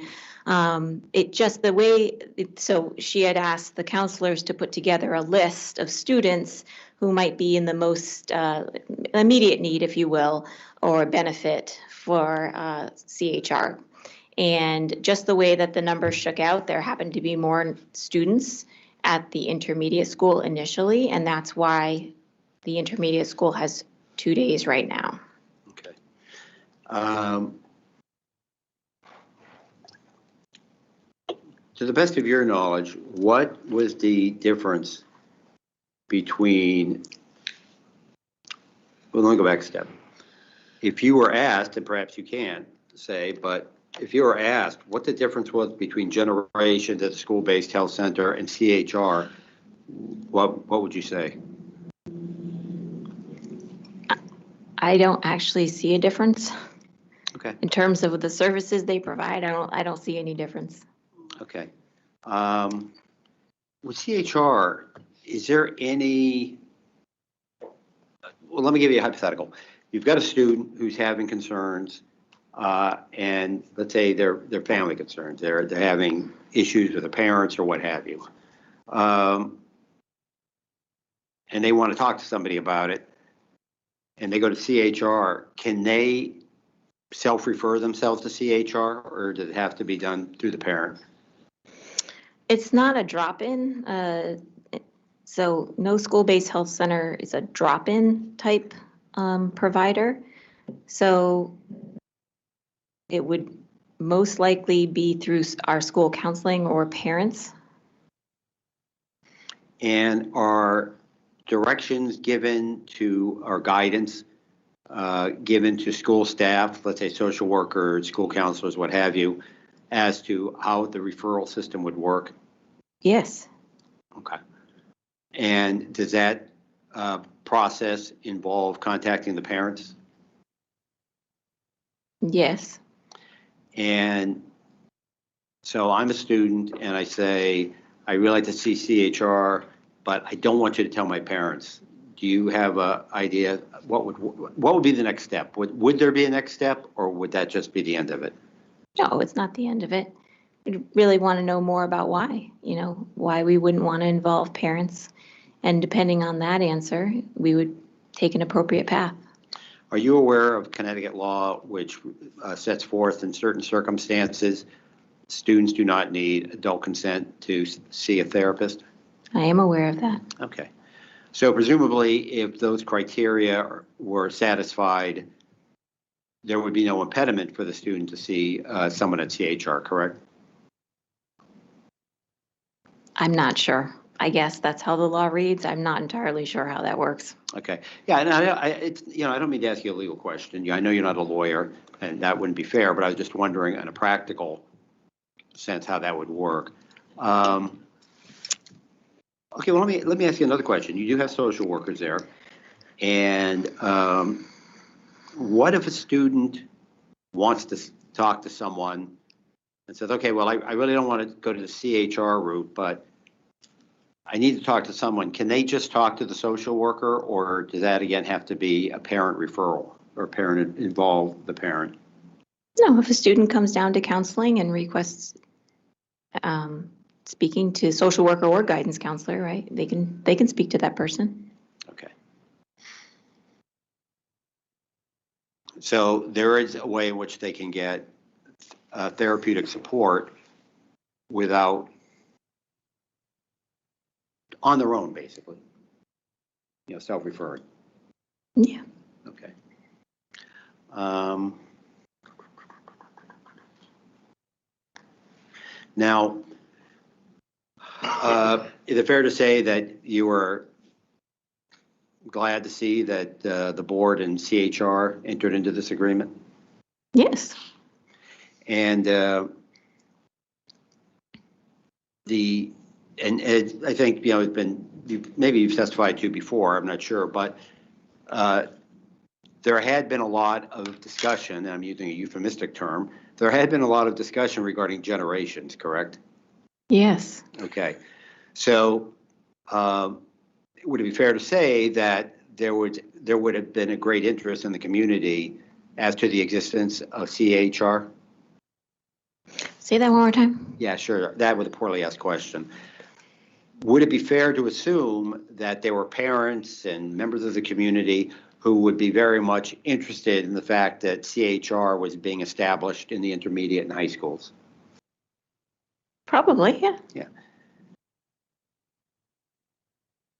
so she had asked the counselors to put together a list of students who might be in the most immediate need, if you will, or benefit for CHR. And just the way that the numbers shook out, there happened to be more students at the intermediate school initially, and that's why the intermediate school has 2 days right now. Okay. To the best of your knowledge, what was the difference between, well, let me go back a step. If you were asked, and perhaps you can't say, but if you were asked what the difference was between Generations at the school-based health center and CHR, what would you say? I don't actually see a difference. Okay. In terms of the services they provide, I don't see any difference. Okay. With CHR, is there any, well, let me give you a hypothetical. You've got a student who's having concerns, and let's say they're family concerns. They're having issues with their parents or what have you. And they want to talk to somebody about it, and they go to CHR. Can they self-refer themselves to CHR, or does it have to be done through the parent? It's not a drop-in. So no school-based health center is a drop-in type provider. So it would most likely be through our school counseling or parents. And are directions given to, or guidance given to school staff, let's say social workers, school counselors, what have you, as to how the referral system would work? Yes. Okay. And does that process involve contacting the parents? Yes. And so I'm a student and I say, I really like to see CHR, but I don't want you to tell my parents. Do you have an idea? What would be the next step? Would there be a next step, or would that just be the end of it? No, it's not the end of it. We really want to know more about why, why we wouldn't want to involve parents. And depending on that answer, we would take an appropriate path. Are you aware of Connecticut law which sets forth in certain circumstances, students do not need adult consent to see a therapist? I am aware of that. Okay. So presumably, if those criteria were satisfied, there would be no impediment for the student to see someone at CHR, correct? I'm not sure. I guess that's how the law reads. I'm not entirely sure how that works. Okay, yeah, and it's, I don't mean to ask you a legal question. I know you're not a lawyer, and that wouldn't be fair, but I was just wondering in a practical sense how that would work. Okay, well, let me ask you another question. You do have social workers there, and what if a student wants to talk to someone and says, okay, well, I really don't want to go to the CHR route, but I need to talk to someone. Can they just talk to the social worker, or does that again have to be a parent referral or parent involve the parent? No, if a student comes down to counseling and requests speaking to social worker or guidance counselor, right? They can speak to that person. Okay. So there is a way in which they can get therapeutic support without, on their own, basically, self-referring. Yeah. Okay. Now, is it fair to say that you were glad to see that the board and CHR entered into this agreement? Yes. And I think, it's been, maybe you've testified to before, I'm not sure, but there had been a lot of discussion, and I'm using a euphemistic term, there had been a lot of discussion regarding generations, correct? Yes. Okay. So would it be fair to say that there would have been a great interest in the community as to the existence of CHR? Say that one more time. Yeah, sure. That was a poorly asked question. Would it be fair to assume that there were parents and members of the community who would be very much interested in the fact that CHR was being established in the intermediate and high schools? Probably, yeah. Yeah.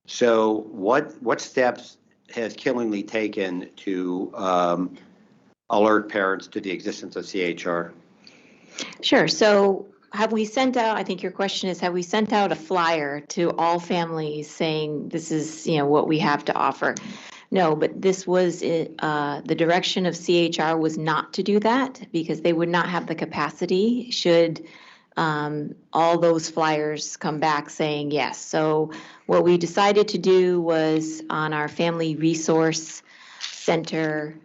So what steps has Killingly taken to alert parents to the existence of CHR? Sure. So have we sent out, I think your question is, have we sent out a flyer to all families saying this is, what we have to offer? No, but this was, the direction of CHR was not to do that because they would not have the capacity should all those flyers come back saying yes. So what we decided to do was on our Family Resource Center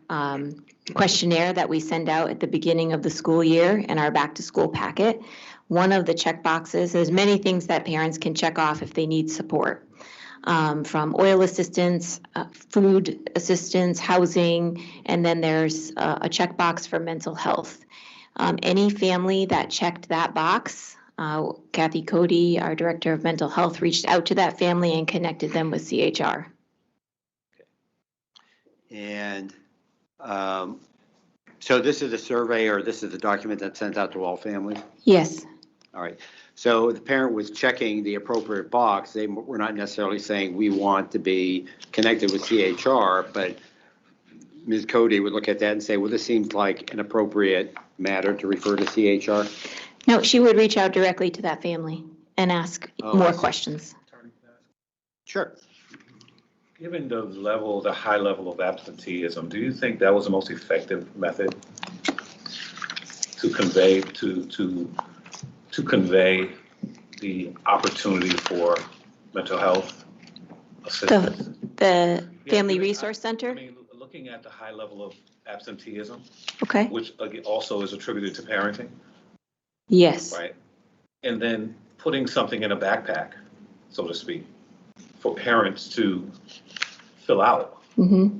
questionnaire that we send out at the beginning of the school year in our back to school packet, one of the check boxes, there's many things that parents can check off if they need support. From oil assistance, food assistance, housing, and then there's a checkbox for mental health. Any family that checked that box, Kathy Cody, our Director of Mental Health, reached out to that family and connected them with CHR. And so this is a survey, or this is a document that's sent out to all families? Yes. All right. So the parent was checking the appropriate box. They were not necessarily saying we want to be connected with CHR, but Ms. Cody would look at that and say, well, this seems like an appropriate matter to refer to CHR? No, she would reach out directly to that family and ask more questions. Sure. Given the high level of absenteeism, do you think that was the most effective method to convey the opportunity for mental health assistance? The Family Resource Center? I mean, looking at the high level of absenteeism, Okay. which also is attributed to parenting, Yes. right? And then putting something in a backpack, so to speak, for parents to fill out. Mm-hmm.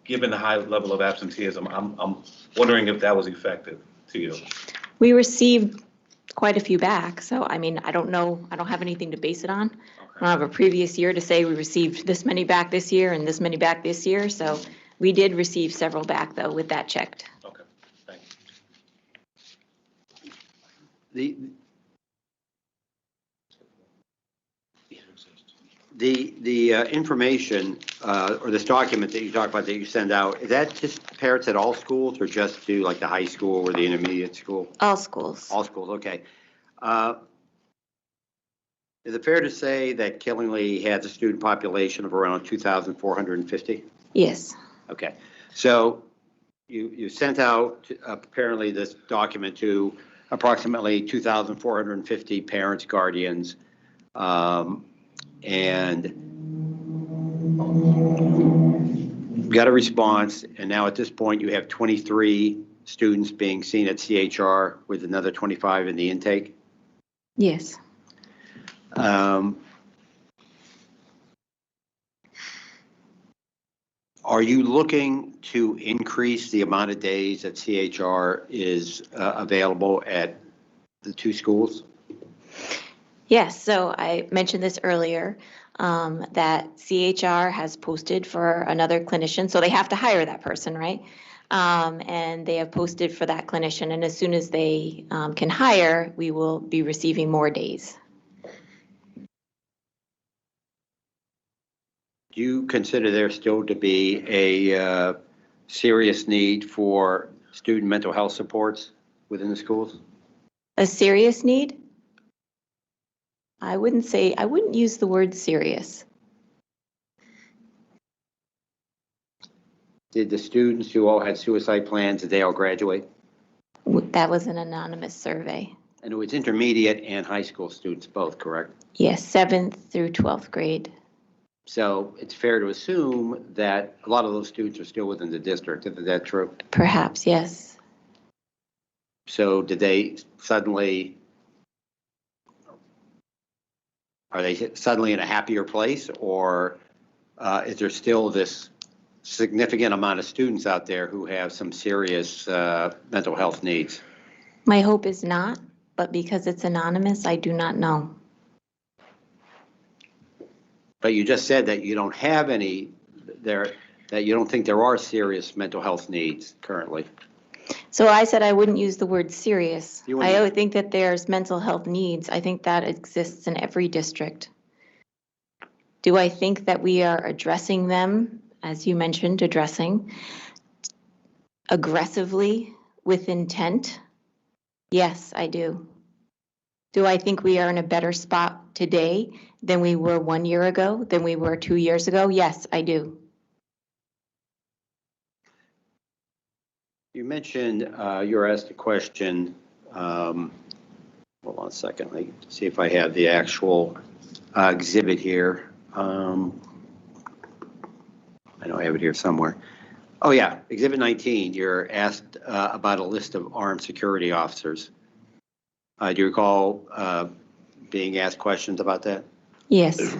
Given the high level of absenteeism, I'm wondering if that was effective to you. We received quite a few back, so I mean, I don't know, I don't have anything to base it on. Okay. I don't have a previous year to say we received this many back this year and this many back this year, so we did receive several back though with that checked. Okay, thank you. The information or this document that you talk about that you send out, is that just parents at all schools or just to like the high school or the intermediate school? All schools. All schools, okay. Is it fair to say that Killingly has a student population of around 2,450? Yes, Okay, so you sent out apparently this document to approximately 2,450 parents, guardians, and got a response, and now at this point you have 23 students being seen at CHR with another 25 in the intake. yes. Are you looking to increase the amount of days that CHR is available at the two schools? Yes, so I mentioned this earlier, that CHR has posted for another clinician, so they have to hire that person, right? And they have posted for that clinician, and as soon as they can hire, we will be receiving more days. Do you consider there still to be a serious need for student mental health supports within the schools? A serious need? I wouldn't use the word serious. Did the students who all had suicide plans, did they all graduate? That was an anonymous survey. And it was intermediate and high school students both, correct? Yes, 7th through 12th grade. So it's fair to assume that a lot of those students are still within the district. Is that true? Perhaps, yes. So did they suddenly, are they suddenly in a happier place, or is there still this significant amount of students out there who have some serious mental health needs? My hope is not, but because it's anonymous, I do not know. But you just said that you don't have any there, that you don't think there are serious mental health needs currently. So I said I wouldn't use the word serious. You I wouldn't- would think that there's mental health needs. I think that exists in every district. Do I think that we are addressing them, as you mentioned, addressing aggressively with intent? Yes, I do. Do I think we are in a better spot today than we were 1 year ago, than we were 2 years ago? Yes, I do. You mentioned, you were asked a question, hold on a second, let me see if I have the actual exhibit here. I know I have it here somewhere. Oh yeah, Exhibit 19, you're asked about a list of armed security officers. Do you recall being asked questions about that? Yes.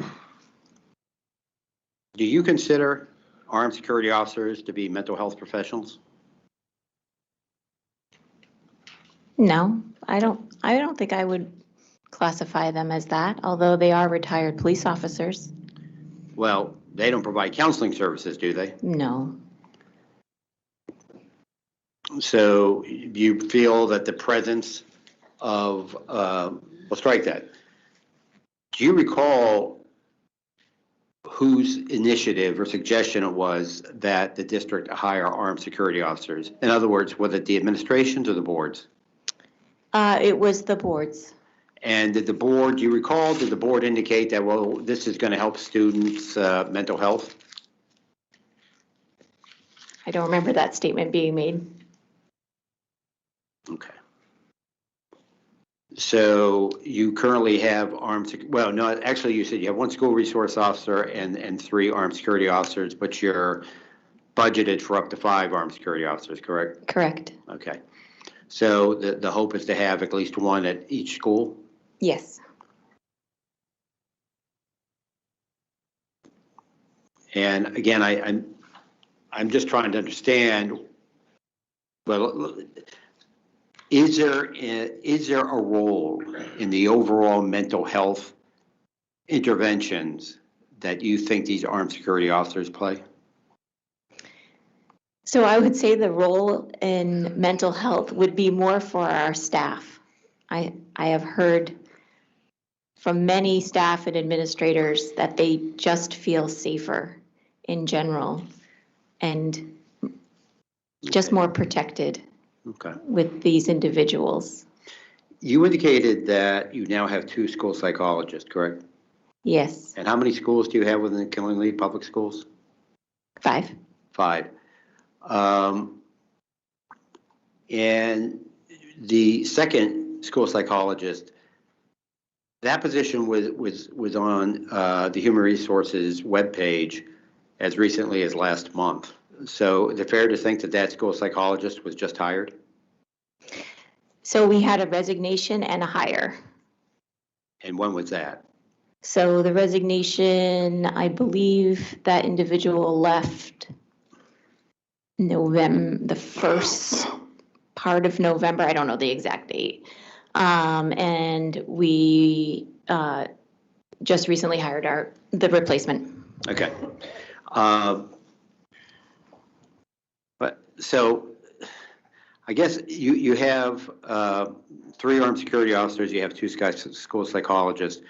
Do you consider armed security officers to be mental health professionals? No, I don't think I would classify them as that, although they are retired police officers. Well, they don't provide counseling services, do they? No. So you feel that the presence of, we'll strike that. Do you recall whose initiative or suggestion it was that the district hire armed security officers? In other words, was it the administrations or the boards? It was the boards. And did the board, do you recall, did the board indicate that, well, this is going to help students' mental health? I don't remember that statement being made. Okay. So you currently have well, no, actually you said you have one school resource officer and 3 armed security officers, but you're budgeted for up to 5 armed security officers, correct? Correct. Okay. So the hope is to have at least 1 at each school? Yes. And again, I'm just trying to understand, well, is there a role in the overall mental health interventions that you think these armed security officers play? So I would say the role in mental health would be more for our staff. I have heard from many staff and administrators that they just feel safer in general and just more protected Okay. with these individuals. You indicated that you now have 2 school psychologists, correct? Yes, And how many schools do you have within Killingly Public Schools? 5. 5. And the second school psychologist, that position was on the Human Resources webpage as recently as last month. So is it fair to think that that school psychologist was just hired? So we had a resignation and a hire. And when was that? So the resignation, I believe that individual left the first part of November. I don't know the exact date. And we just recently hired the replacement. Okay. But so I guess you have 3 armed security officers, you have 2 school psychologists.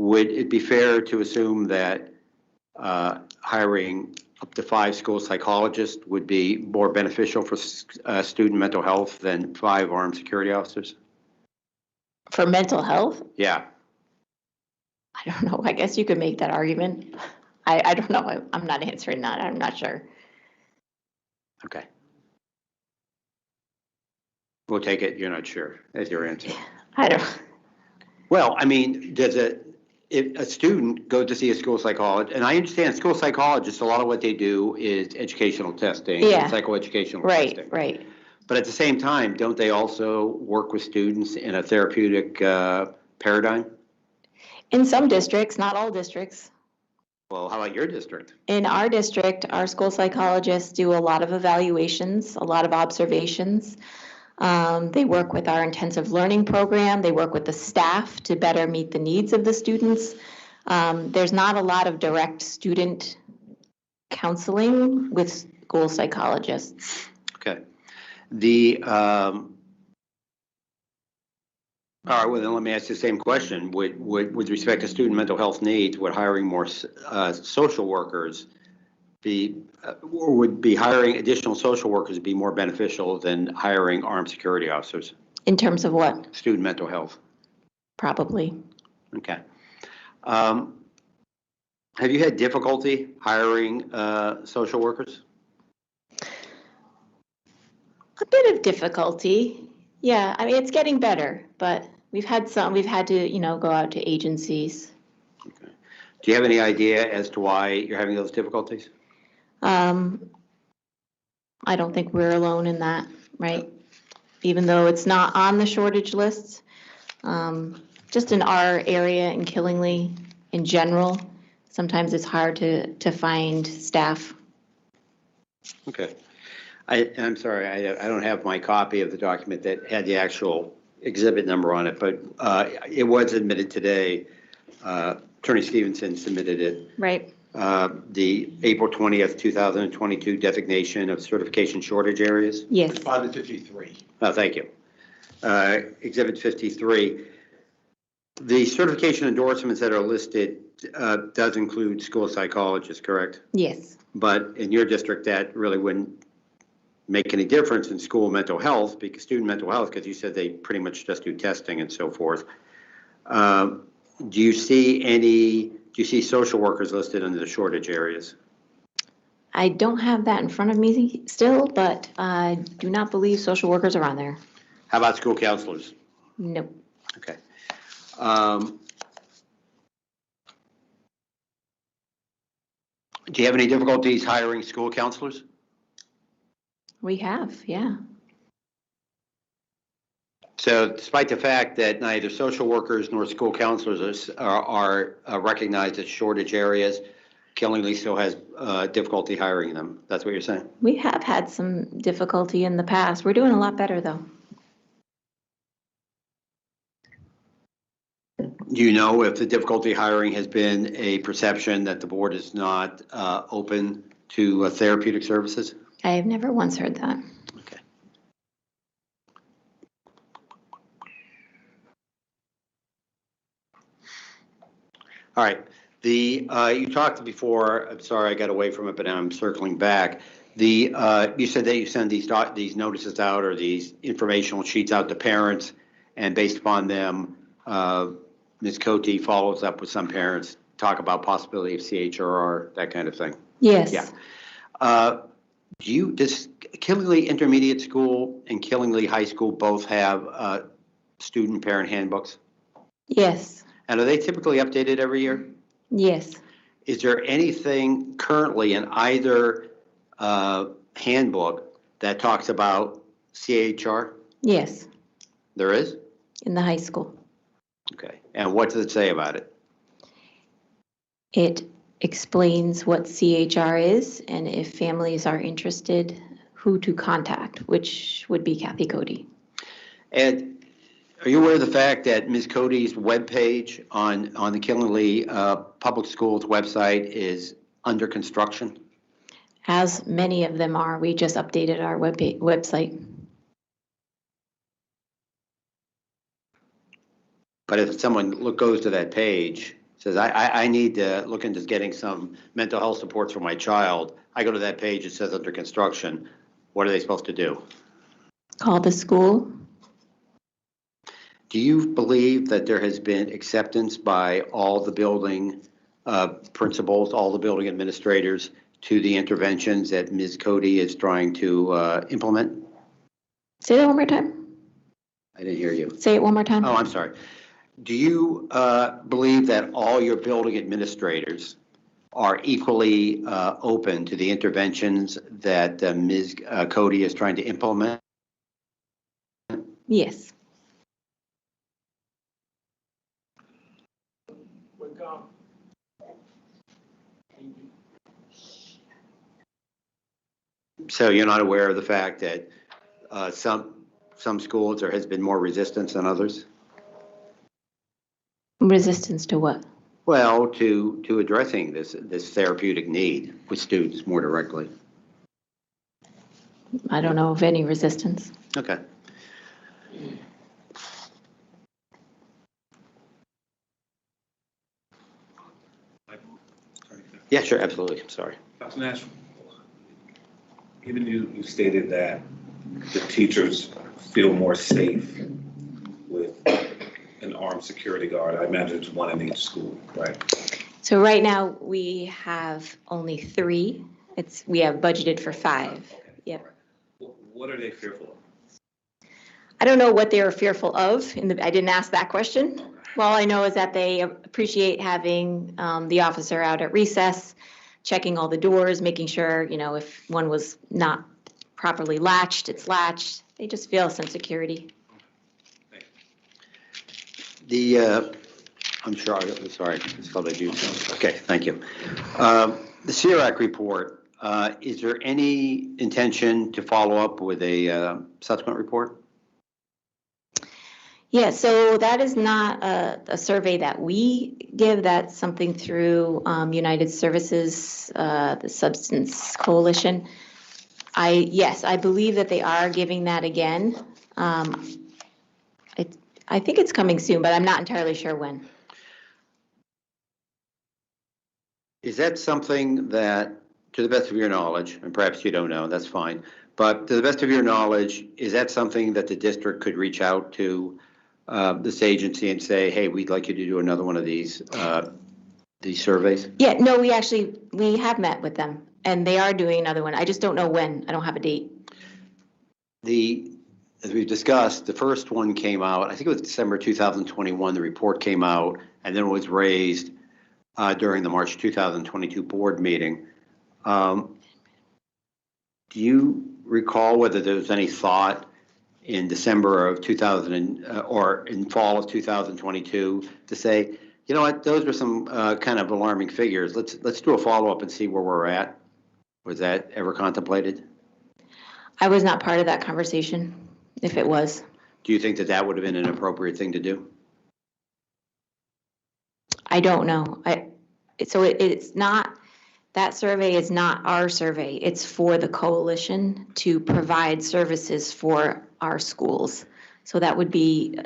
Would it be fair to assume that hiring up to 5 school psychologists would be more beneficial for student mental health than 5 armed security officers? For mental health? Yeah. I don't know. I guess you could make that argument. I don't know. I'm not answering that. I'm not sure. Okay. We'll take it, you're not sure, as your answer. I don't. Well, I mean, if a student goes to see a school psychologist, and I understand school psychologists, a lot of what they do is educational testing, Yeah. psychoeducational Right, testing. right. But at the same time, don't they also work with students in a therapeutic paradigm? In some districts, not all districts. Well, how about your district? In our district, our school psychologists do a lot of evaluations, a lot of observations. They work with our intensive learning program. They work with the staff to better meet the needs of the students. There's not a lot of direct student counseling with school psychologists. Okay. All right, well, then let me ask you the same question. With respect to student mental health needs, would hiring more social workers or would hiring additional social workers be more beneficial than hiring armed security officers? In terms of what? Student mental health. Probably. Okay. Have you had difficulty hiring social workers? A bit of difficulty. Yeah, I mean, it's getting better, but we've had to, go out to agencies. Okay. Do you have any idea as to why you're having those difficulties? I don't think we're alone in that, right? Even though it's not on the shortage list, just in our area in Killingly in general, sometimes it's hard to find staff. Okay. I'm sorry, I don't have my copy of the document that had the actual exhibit number on it, but it was admitted today. Attorney Stevenson submitted it. Right. The April 20th, 2022 designation of certification shortage areas. Yes. Responded 53. Oh, thank you. Exhibit 53. The certification endorsements that are listed does include school psychologists, correct? Yes. But in your district, that really wouldn't make any difference in school mental health, because student mental health, because you said they pretty much just do testing and so forth. Do you see social workers listed under the shortage areas? I don't have that in front of me still, but I do not believe social workers are on there. How about school counselors? Nope. Okay. Do you have any difficulties hiring school counselors? We have, yeah. So despite the fact that neither social workers nor school counselors are recognized as shortage areas, Killingly still has difficulty hiring them. That's what you're saying? We have had some difficulty in the past. We're doing a lot better, though. Do you know if the difficulty hiring has been a perception that the board is not open to therapeutic services? I have never once heard that. Okay. All right. You talked before, I'm sorry I got away from it, but now I'm circling back. You said that you send these notices out or these informational sheets out to parents, and based upon them, Ms. Cote follows up with some parents, talk about possibility of CHRR, that kind of thing. Yes. Yeah. Does Killingley Intermediate School and Killingley High School both have student parent handbooks? Yes. And are they typically updated every year? Yes. Is there anything currently in either handbook that talks about CHR? Yes. There is? In the high school. Okay. And what does it say about it? It explains what CHR is and if families are interested, who to contact, which would be Kathy Cody. And are you aware of the fact that Ms. Cody's webpage on the Killingley Public Schools website is under construction? As many of them are, we just updated our website. But if someone goes to that page, says, I need to look into getting some mental health supports for my child, I go to that page, it says under construction, what are they supposed to do? Call the school. Do you believe that there has been acceptance by all the building principals, all the building administrators to the interventions that Ms. Cody is trying to implement? Say that one more time. I didn't hear you. Say it one more time. Oh, I'm sorry. Do you believe that all your building administrators are equally open to the interventions that Ms. Cody is trying to implement? Yes. So you're not aware of the fact that some schools there has been more resistance than others? Resistance to what? Well, to addressing this therapeutic need with students more directly. I don't know of any resistance. Okay. Yeah, sure, absolutely. I'm sorry. Dr. Nash, even you stated that the teachers feel more safe with an armed security guard. I imagine it's one in each school, right? So right now we have only 3. We have budgeted for 5. Okay. Yep. Right. What are they fearful of? I don't know what they are fearful of. I didn't ask that question. All I know is that they appreciate having the officer out at recess, checking all the doors, making sure, if one was not properly latched, it's latched. They just feel some security. I'm sorry, it's called a juice. Okay, thank you. The CIRAC report, is there any intention to follow up with a subsequent report? Yeah, so that is not a survey that we give. That's something through United Services, the Substance Coalition. Yes, I believe that they are giving that again. I think it's coming soon, but I'm not entirely sure when. Is that something that, to the best of your knowledge, and perhaps you don't know, that's fine, but to the best of your knowledge, is that something that the district could reach out to this agency and say, hey, we'd like you to do another one of these surveys? Yeah, no, we have met with them, and they are doing another one. I just don't know when. I don't have a date. As we've discussed, the first one came out, I think it was December 2021, the report came out, and then it was raised during the March 2022 board meeting. Do you recall whether there was any thought in December of 2000 or in fall of 2022 to say, you know what, those were some kind of alarming figures. Let's do a follow-up and see where we're at. Was that ever contemplated? I was not part of that conversation, if it was. Do you think that that would have been an appropriate thing to do? I don't know. It's not, that survey is not our survey. It's for the coalition to provide services for our schools. So that would be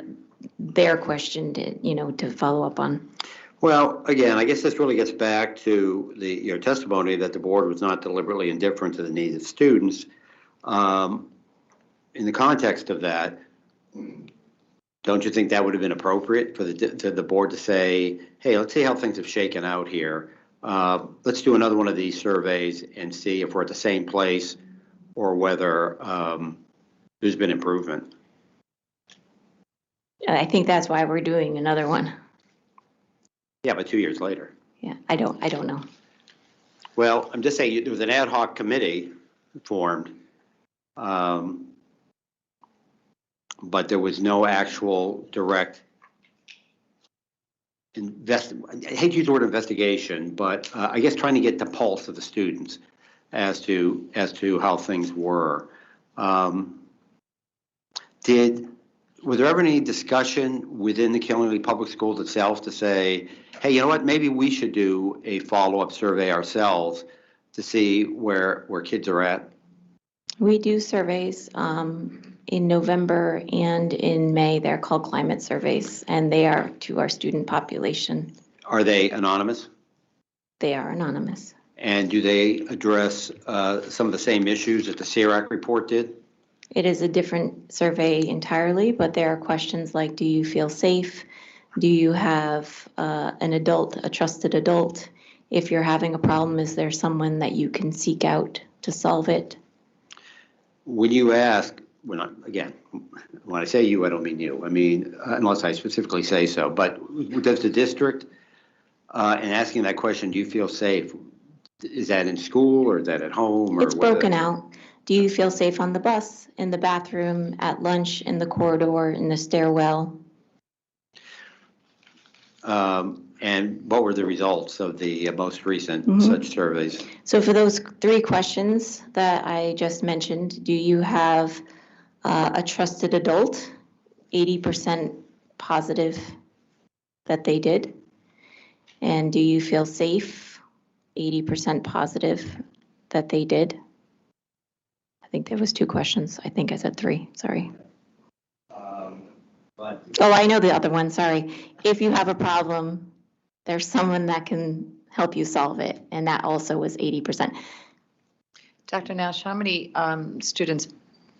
their question to follow up on. Well, again, I guess this really gets back to your testimony that the board was not deliberately indifferent to the needs of students. In the context of that, Don't you think that would have been appropriate for to the board to say, hey, let's see how things have shaken out here. Let's do another one of these surveys and see if we're at the same place or whether there's been improvement. I think that's why we're doing another one. Yeah, but 2 years later. Yeah, I don't know. Well, I'm just saying, there was an ad hoc committee formed, but there was no actual direct I hate to use the word investigation, but I guess trying to get the pulse of the students as to how things were. Was there ever any discussion within the Killingley Public Schools itself to say, hey, you know what, maybe we should do a follow-up survey ourselves to see where kids are at? We do surveys in November and in May. They're called climate surveys, and they are to our student population. Are they anonymous? They are anonymous. And do they address some of the same issues that the CIRAC report did? It is a different survey entirely, but there are questions like, do you feel safe? Do you have an adult, a trusted adult? If you're having a problem, is there someone that you can seek out to solve it? When you ask, when I say you, I don't mean you. I mean, unless I specifically say so. But does the district, in asking that question, do you feel safe? Is that in school or is that at home? It's broken out. Do you feel safe on the bus, in the bathroom, at lunch, in the corridor, in the stairwell? And what were the results of the most recent such surveys? So for those 3 questions that I just mentioned, do you have a trusted adult? 80% positive that they did. And do you feel safe? 80% positive that they did. I think there was 2 questions. I think I said 3, sorry. Oh, I know the other one, sorry. If you have a problem, there's someone that can help you solve it, and that also was 80%. Dr. Nash, how many students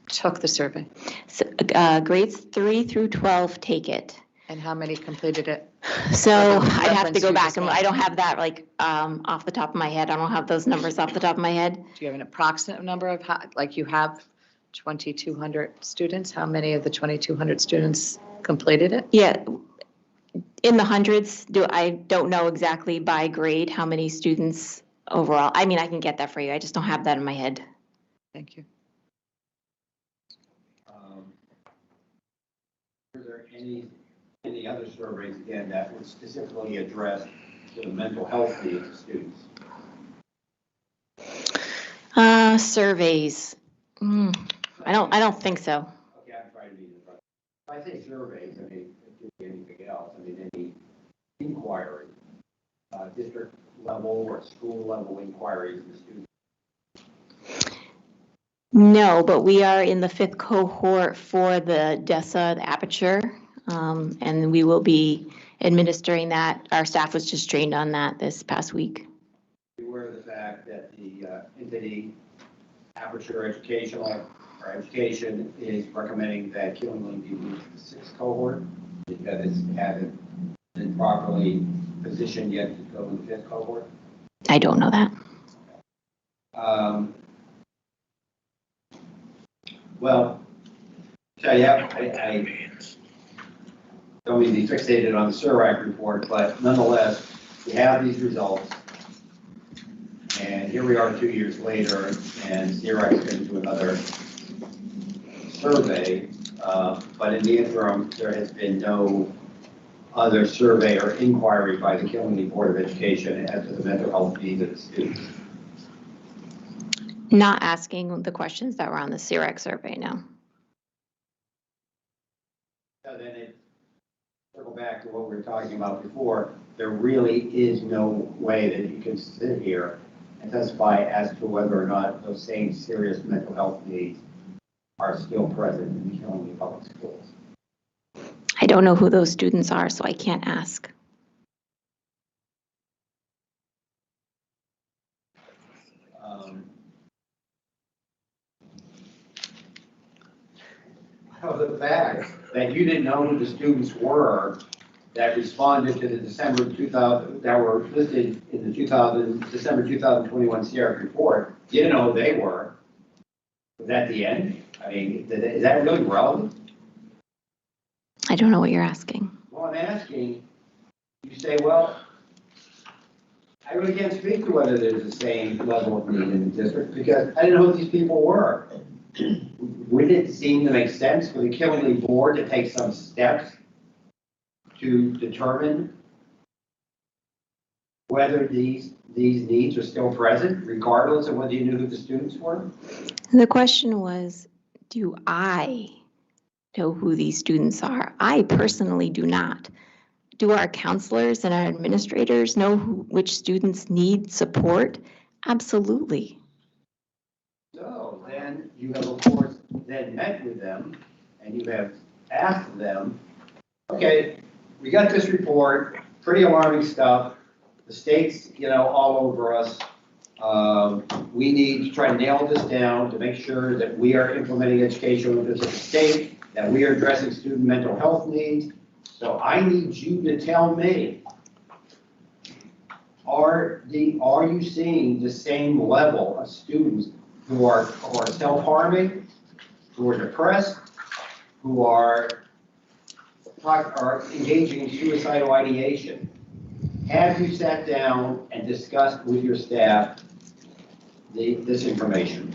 took the survey? So, grades 3 through 12 take it. And how many completed it? So I'd have to Reference go you back, just and I don't have that like off the top of my head. I don't have those numbers off the top of my head. Do you have an approximate number of how, like you have 2,200 students? How many of the 2,200 students completed it? Yeah, in the hundreds. I don't know exactly by grade how many students overall. I mean, I can get that for you. I just don't have that in my head. Thank you. Were there any other surveys, again, that would specifically address the mental health needs of students? Surveys. I don't think so. Okay, I'm trying to be, if I say surveys, I mean, it could be anything else. I mean, any inquiry, district level or school level inquiries of the students. No, but we are in the 5th cohort for the DESA, the Aperture, and we will be administering that. Our staff was just trained on that this past week. Are you aware of the fact that the entity Aperture Education is recommending that Killingley be moved to the 6th cohort because it hasn't been properly positioned yet to go in the 5th cohort? I don't know that. Well, I don't mean to be fixated on the CIRAC report, but nonetheless, we have these results. And here we are 2 years later, and CIRAC is going to do another survey. But in the interim, there has been no other survey or inquiry by the Killingley Board of Education as to the mental health needs of the students. Not asking the questions that were on the CIRAC survey, no. So then it circle back to what we were talking about before. There really is no way that you can sit here and testify as to whether or not those same serious mental health needs are still present in the Killingley Public Schools. I don't know who those students are, so I can't ask. of the fact that you didn't know who the students were that responded to the December 2000, that were listed in the December 2021 CRF report. You didn't know who they were. Was that the end? I mean, is that really relevant? I don't know what you're asking. Well, I'm asking, you say, well, I really can't speak to whether there's the same level of need in the district because I didn't know who these people were. Wouldn't it seem to make sense for the Killingley board to take some steps to determine whether these needs are still present, regardless of whether you knew who the students were? The question was, do I know who these students are? I personally do not. Do our counselors and our administrators know which students need support? Absolutely. So then you have, of course, then met with them and you have asked them, okay, we got this report, pretty alarming stuff. The state's, all over us. We need to try to nail this down to make sure that we are implementing educational interests of the state, that we are addressing student mental health needs. So I need you to tell me, are you seeing the same level of students who are self-harming, who are depressed, who are engaging in suicidal ideation? Have you sat down and discussed with your staff this information?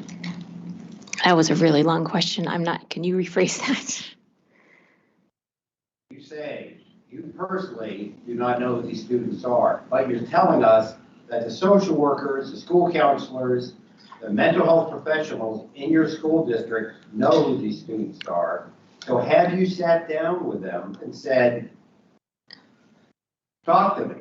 That was a really long question. Can you rephrase that? You say you personally do not know who these students are, but you're telling us that the social workers, the school counselors, the mental health professionals in your school district know who these students are. So have you sat down with them and said, talk to me.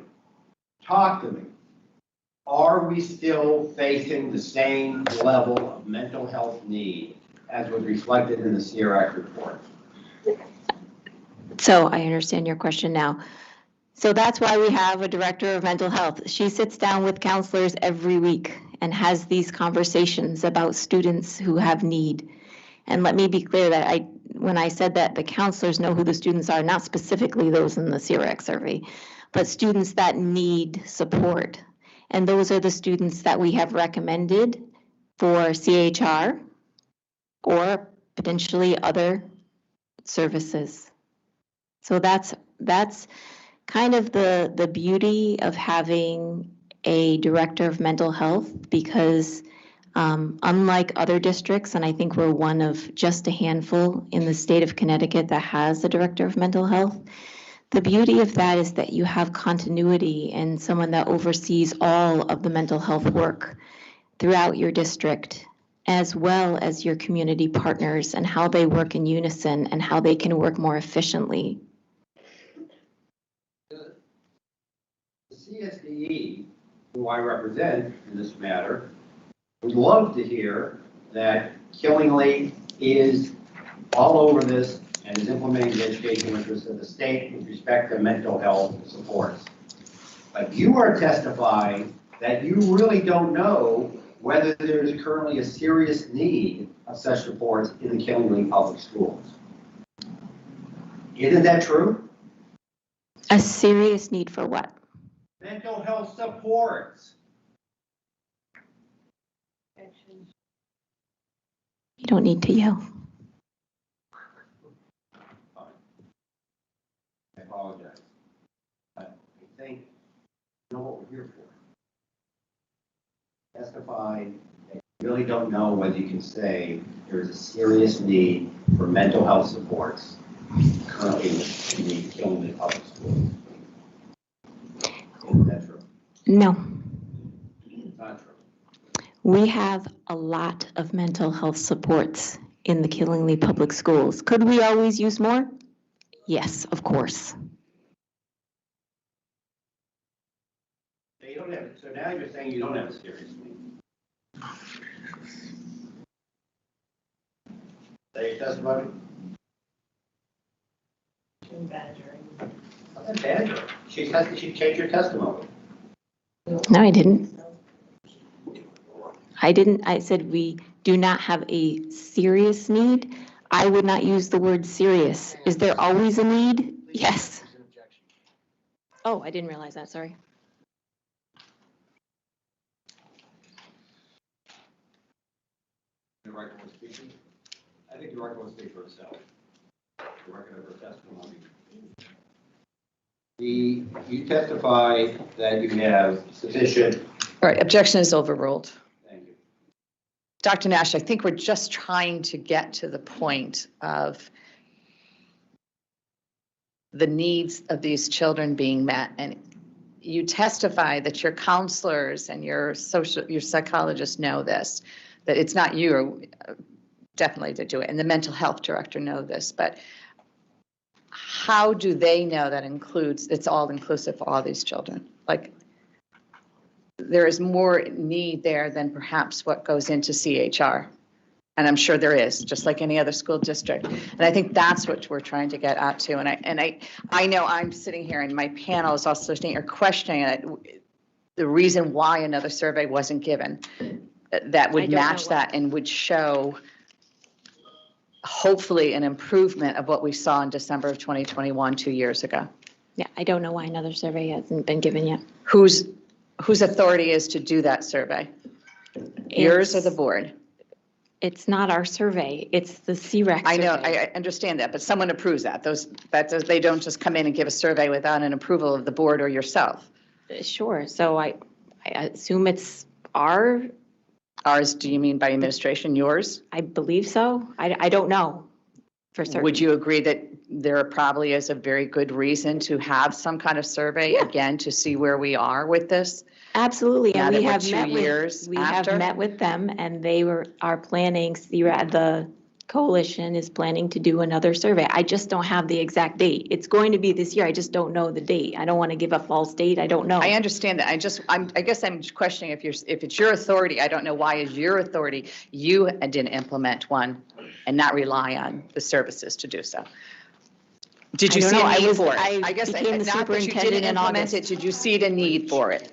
Are we still facing the same level of mental health need as was reflected in the CRF report? So I understand your question now. So that's why we have a director of mental health. She sits down with counselors every week and has these conversations about students who have need. And let me be clear that when I said that the counselors know who the students are, not specifically those in the CREC survey, but students that need support. And those are the students that we have recommended for CHR or potentially other services. So that's kind of the beauty of having a director of mental health, because unlike other districts, and I think we're one of just a handful in the state of Connecticut that has a director of mental health, the beauty of that is that you have continuity and someone that oversees all of the mental health work throughout your district, as well as your community partners and how they work in unison and how they can work more efficiently. The CSDE, who I represent in this matter, would love to hear that Killingley is all over this and is implementing the educational interests of the state with respect to mental health supports. But you are testifying that you really don't know whether there is currently a serious need of such supports in the Killingley public schools. Isn't that true? A serious need for what? Mental health supports. You don't need to yell. I apologize. I think you know what we're here for. Testify that you really don't know whether you can say there is a serious need for mental health supports currently in the Killingley public schools. Is that true? No. It's not true. We have a lot of mental health supports in the Killingley public schools. Could we always use more? Yes, of course. So you don't have it. So now you're saying you don't have a serious need. Is that your testimony? Not that bad. She changed your testimony. No, I didn't. I said we do not have a serious need. I would not use the word serious. Is there always a need? Yes. Oh, I didn't realize that, sorry. The record was speaking. I think the record will speak for itself. The record of her testimony. You testify that you have sufficient. All right, objection is overruled. Thank you. Dr. Nash, I think we're just trying to get to the point of the needs of these children being met. And you testify that your counselors and your psychologists know this, that it's not you definitely to do it, and the mental health director know this, but how do they know that it's all inclusive for all these children? Like, there is more need there than perhaps what goes into CHR. And I'm sure there is, just like any other school district. And I think that's what we're trying to get at to. And I know I'm sitting here and my panel is also sitting here questioning it, the reason why another survey wasn't given that would match that and would show hopefully an improvement of what we saw in December of 2021, 2 years ago. Yeah, I don't know why another survey hasn't been given yet. Whose authority is to do that survey? Yours or the board? It's not our survey, it's the CREC survey. I know, I understand that, but someone approves that. They don't just come in and give a survey without an approval of the board or yourself. Sure, so I assume it's our. Ours, do you mean by administration, yours? I believe so. I don't know for certain. Would you agree that there probably is a very good reason to have some kind of survey, again, to see where we are with this? Absolutely, and we have met with them, and they are planning. The coalition is planning to do another survey. I just don't have the exact date. It's going to be this year. I just don't know the date. I don't want to give a false date. I don't know. I understand that. I guess I'm questioning if it's your authority. I don't know why is your authority you didn't implement one and not rely on the services to do so. Did you see a need for it? I guess not that you didn't implement it. Did you see a need for it?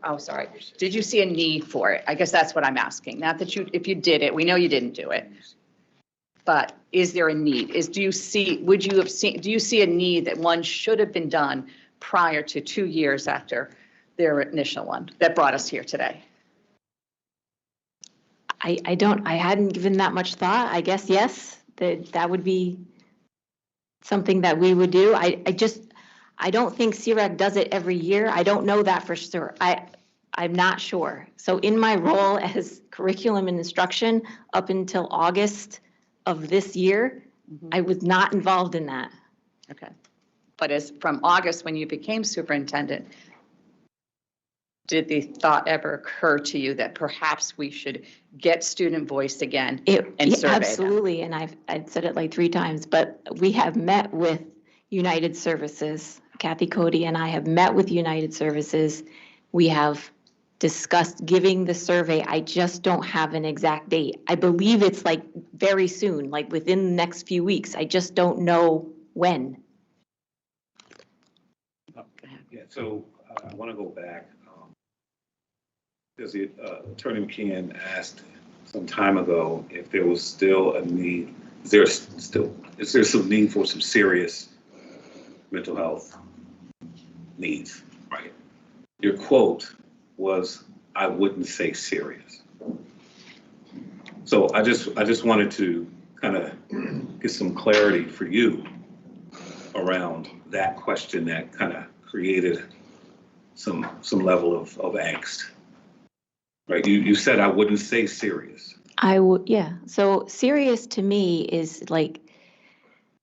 Oh, sorry. Did you see a need for it? I guess that's what I'm asking. Not that if you did it, we know you didn't do it. But is there a need? Do you see a need that one should have been done prior to 2 years after their initial one that brought us here today? I hadn't given that much thought. I guess, yes, that would be something that we would do. I don't think CREC does it every year. I don't know that for sure. I'm not sure. So in my role as curriculum and instruction up until August of this year, I was not involved in that. Okay. But as from August, when you became superintendent, did the thought ever occur to you that perhaps we should get student voice again and survey absolutely, them? And I've said it like 3 times, but we have met with United Services. Kathy Cody and I have met with United Services. We have discussed giving the survey. I just don't have an exact date. I believe it's like very soon, like within the next few weeks. I just don't know when. Yeah, so I want to go back. Because Attorney McKeon asked some time ago if there was still a need. Is there some need for some serious mental health needs, right? Your quote was, "I wouldn't say serious." So I just wanted to kind of get some clarity for you around that question that kind of created some level of angst, right? You said, "I wouldn't say serious." I would, yeah. So serious to me is like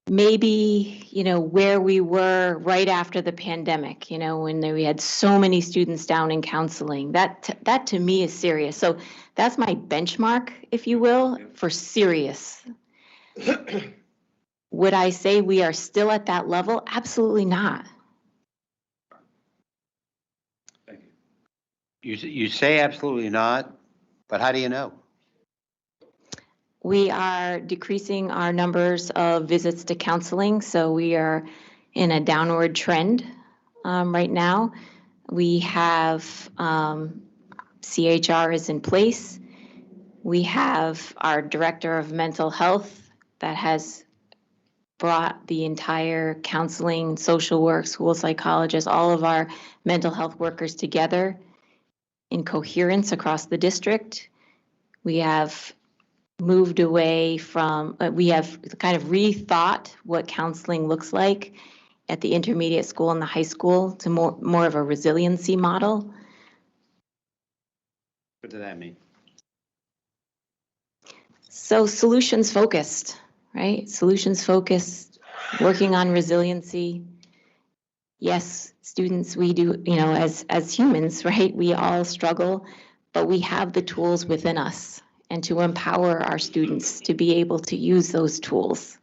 maybe, where we were right after the pandemic, when we had so many students down in counseling. That to me is serious. So that's my benchmark, if you will, for serious. Would I say we are still at that level? Absolutely not. Thank you. You say absolutely not, but how do you know? We are decreasing our numbers of visits to counseling, so we are in a downward trend right now. We have CHR is in place. We have our director of mental health that has brought the entire counseling, social work, school psychologists, all of our mental health workers together in coherence across the district. We have moved away from, we have kind of rethought what counseling looks like at the intermediate school and the high school to more of a resiliency model. What does that mean? So solutions focused, right? Solutions focused, working on resiliency. Yes, students, we do, you know, as humans, right? We all struggle, but we have the tools within us, and to empower our students to be able to use those tools.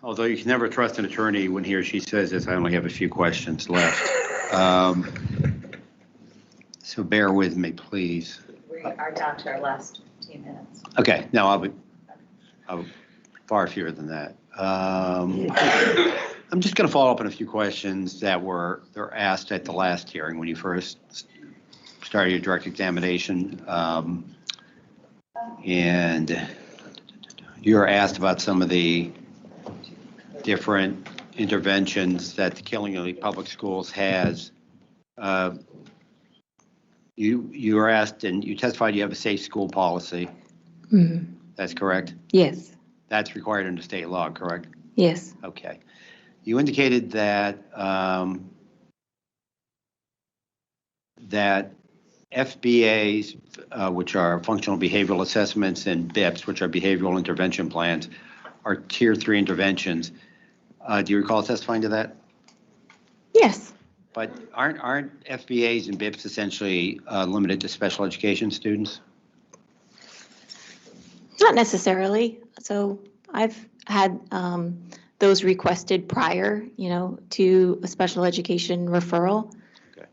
Although you can never trust an attorney when he or she says this, I only have a few questions left. So bear with me, please. We are down to our last 10 minutes. Okay, no, I'll be far fewer than that. I'm just going to follow up on a few questions that were asked at the last hearing when you first started your direct examination. And you were asked about some of the different interventions that the Killingly Public Schools has. You were asked, and you testified you have a safe school policy. Mm-hmm. That's correct? Yes. That's required under state law, correct? Yes. Okay. You indicated that that FBAs, which are functional behavioral assessments, and BIPs, which are behavioral intervention plans, are tier 3 interventions. Do you recall testifying to that? Yes. But aren't FBAs and BIPs essentially limited to special education students? Not necessarily. So I've had those requested prior, you know, to a special education referral. Okay.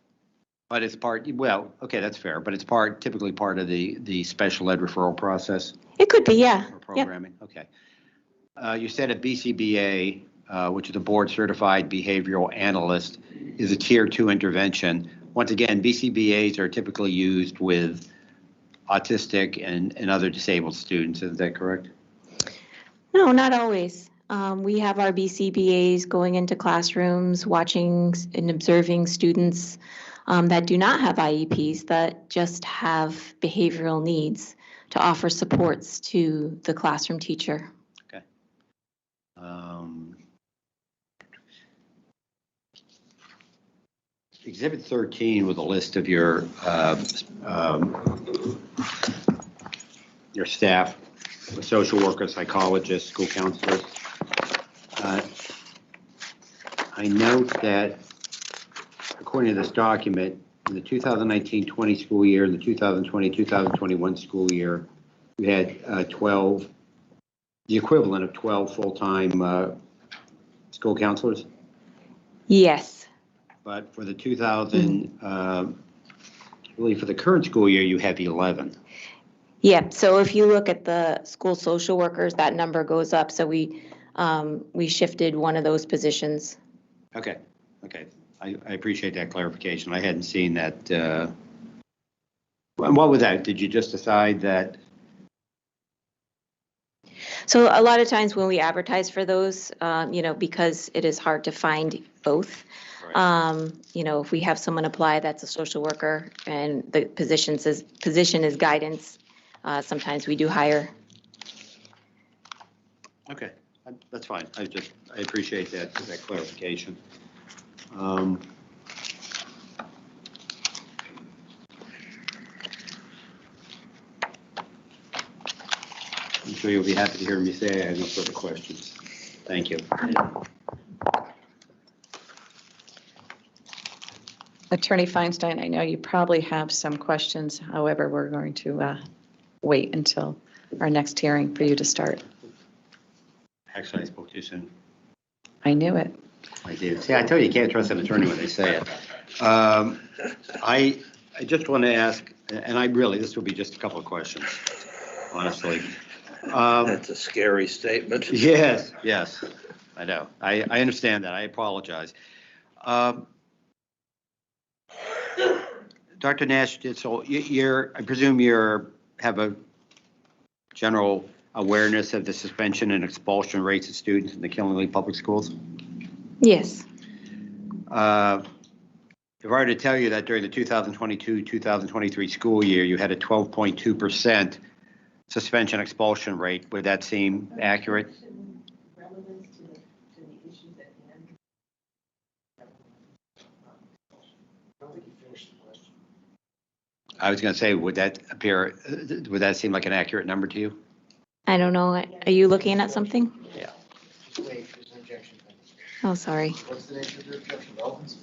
But it's well, okay, that's fair, but it's typically part of the special ed referral process? It could be, yeah. Or programming, yep. Okay. You said a BCBA, which is a board certified behavioral analyst, is a tier 2 intervention. Once again, BCBAs are typically used with autistic and other disabled students. Is that correct? No, not always. We have our BCBAs going into classrooms, watching and observing students that do not have IEPs, that just have behavioral needs, to offer supports to the classroom teacher. Okay. Exhibit 13 with a list of your staff, social workers, psychologists, school counselors. I note that according to this document, in the 2019-20 school year and the 2020-2021 school year, we had 12, the equivalent of 12 full-time school counselors. Yes. But for the really for the current school year, you have 11. Yep. So if you look at the school social workers, that number goes up. So we shifted one of those positions. Okay. Okay. I appreciate that clarification. I hadn't seen that. And what was that? Did you just decide that? So a lot of times when we advertise for those, you know, because it is hard to find both, right. You know, if we have someone apply that's a social worker and the position is guidance, sometimes we do hire. Okay, that's fine. I appreciate that clarification. I'm sure you'll be happy to hear me say I have no further questions. Thank you. Attorney Feinstein, I know you probably have some questions. However, we're going to wait until our next hearing for you to start. Actually, I spoke too soon. I knew it. I did. See, I tell you, you can't trust an attorney when they say it. I just want to ask, and this will be just a couple of questions, honestly. That's a scary statement. Yes, yes. I know. I understand that. I apologize. Dr. Nash, so I presume have a general awareness of the suspension and expulsion rates of students in the Killingley Public Schools? Yes. If I were to tell you that during the 2022-2023 school year, you had a 12.2% suspension expulsion rate, would that seem accurate? I was going to say, would that seem like an accurate number to you? I don't know. Are you looking at something? Yeah. Wait, there's an objection. Oh, sorry. What's the nature of the objection? Relevance?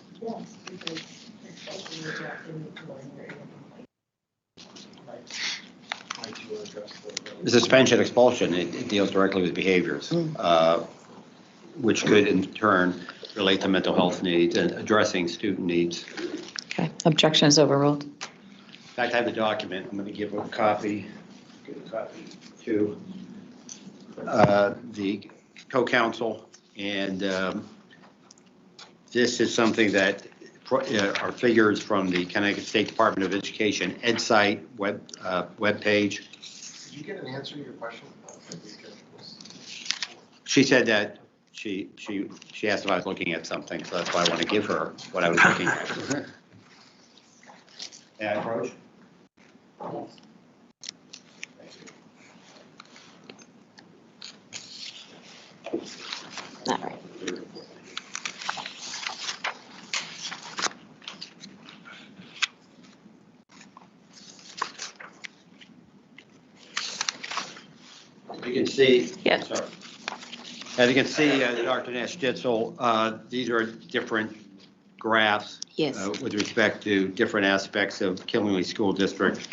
The suspension expulsion, it deals directly with behaviors, which could in turn relate to mental health needs and addressing student needs. Okay, objection is overruled. In fact, I have the document. I'm going to give a copy to the co-counsel, and this is something that are figures from the Connecticut State Department of Education EdSite web page. Did you get an answer to your question? She said that she asked if I was looking at something, so that's why I want to give her what I was looking at. May I approach? All right. You can see. Yes. Sorry. As you can see, Dr. Nash-Ditzel, these are different graphs. Yes. With respect to different aspects of Killingley School District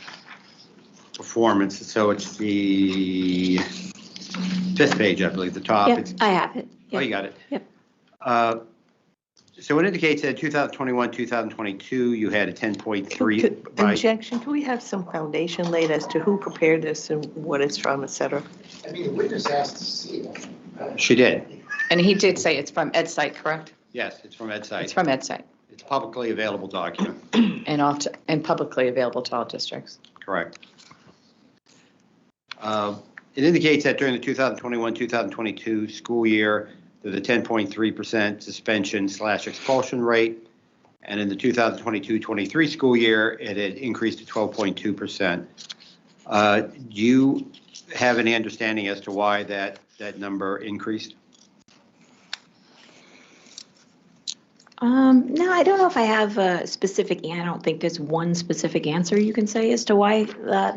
performance. So it's the 5th page, I believe, the top. Yep, I have it. Oh, Yep. you got it. Yep. So it indicates that 2021, 2022, you had a 10.3. Objection, can we have some foundation laid as to who prepared this and what it's from, et cetera? I mean, the witness asked to see it. She did. And he did say it's from EdSite, correct? Yes, it's from EdSite. It's from EdSite It's a publicly available document. and publicly available to all districts. Correct. It indicates that during the 2021-2022 school year, there's a 10.3% suspension/expulsion rate. And in the 2022-23 school year, it had increased to 12.2%. Do you have any understanding as to why that number increased? No, I don't know if I have a specific, I don't think there's one specific answer you can say as to why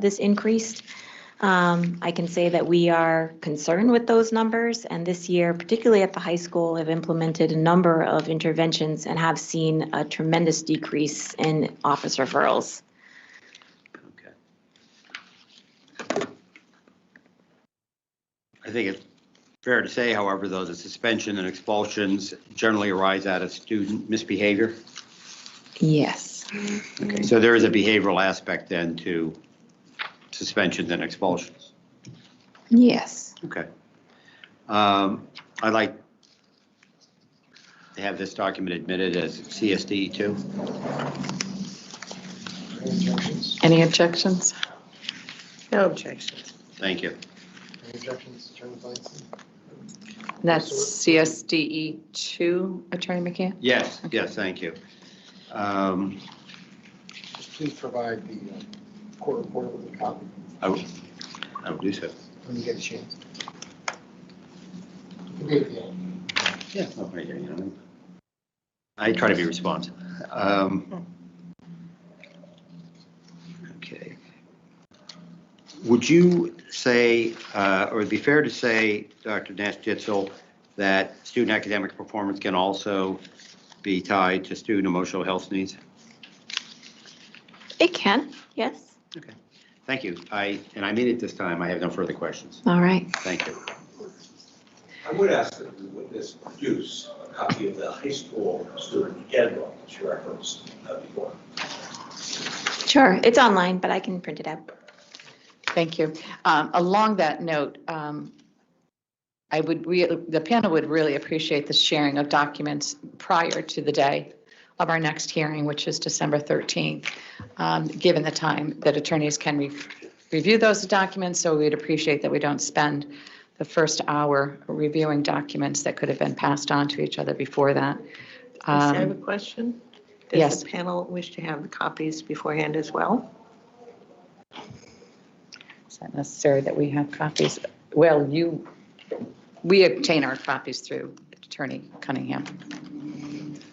this increased. I can say that we are concerned with those numbers, and this year, particularly at the high school, have implemented a number of interventions and have seen a tremendous decrease in office referrals. Okay. I think it's fair to say, however, though, that suspension and expulsions generally arise out of student misbehavior. Yes. Okay, so there is a behavioral aspect then to suspensions and expulsions. Yes. Okay. I'd like to have this document admitted as CSDE 2. Any objections? Any objections? No objections. Thank you. Any objections, Attorney Feinstein? That's CSDE 2, Attorney McCann? Yes, yes, thank you. Just please provide the court reporter with a copy I will do so. when you get a chance. You can be at the end. Yeah, right here, you know. I try to be responsive. Okay. Would you say, or would it be fair to say, Dr. Nash-Ditzel, that student academic performance can also be tied to student emotional health needs? It can, yes. Okay, thank you. I mean it this time. I have no further questions. All right. Thank you. I would ask that the witness produce a copy of the high school student handbook that you referenced before. Sure, it's online, but I can print it out. Thank you. Along that note, the panel would really appreciate the sharing of documents prior to the day of our next hearing, which is December 13th, given the time that attorneys can review those documents. So we'd appreciate that we don't spend the first hour reviewing documents that could have been passed on to each other before that. I have a question. Yes. Does the panel wish to have the copies beforehand as well? Is that necessary that we have copies? Well, we obtain our copies through Attorney Cunningham.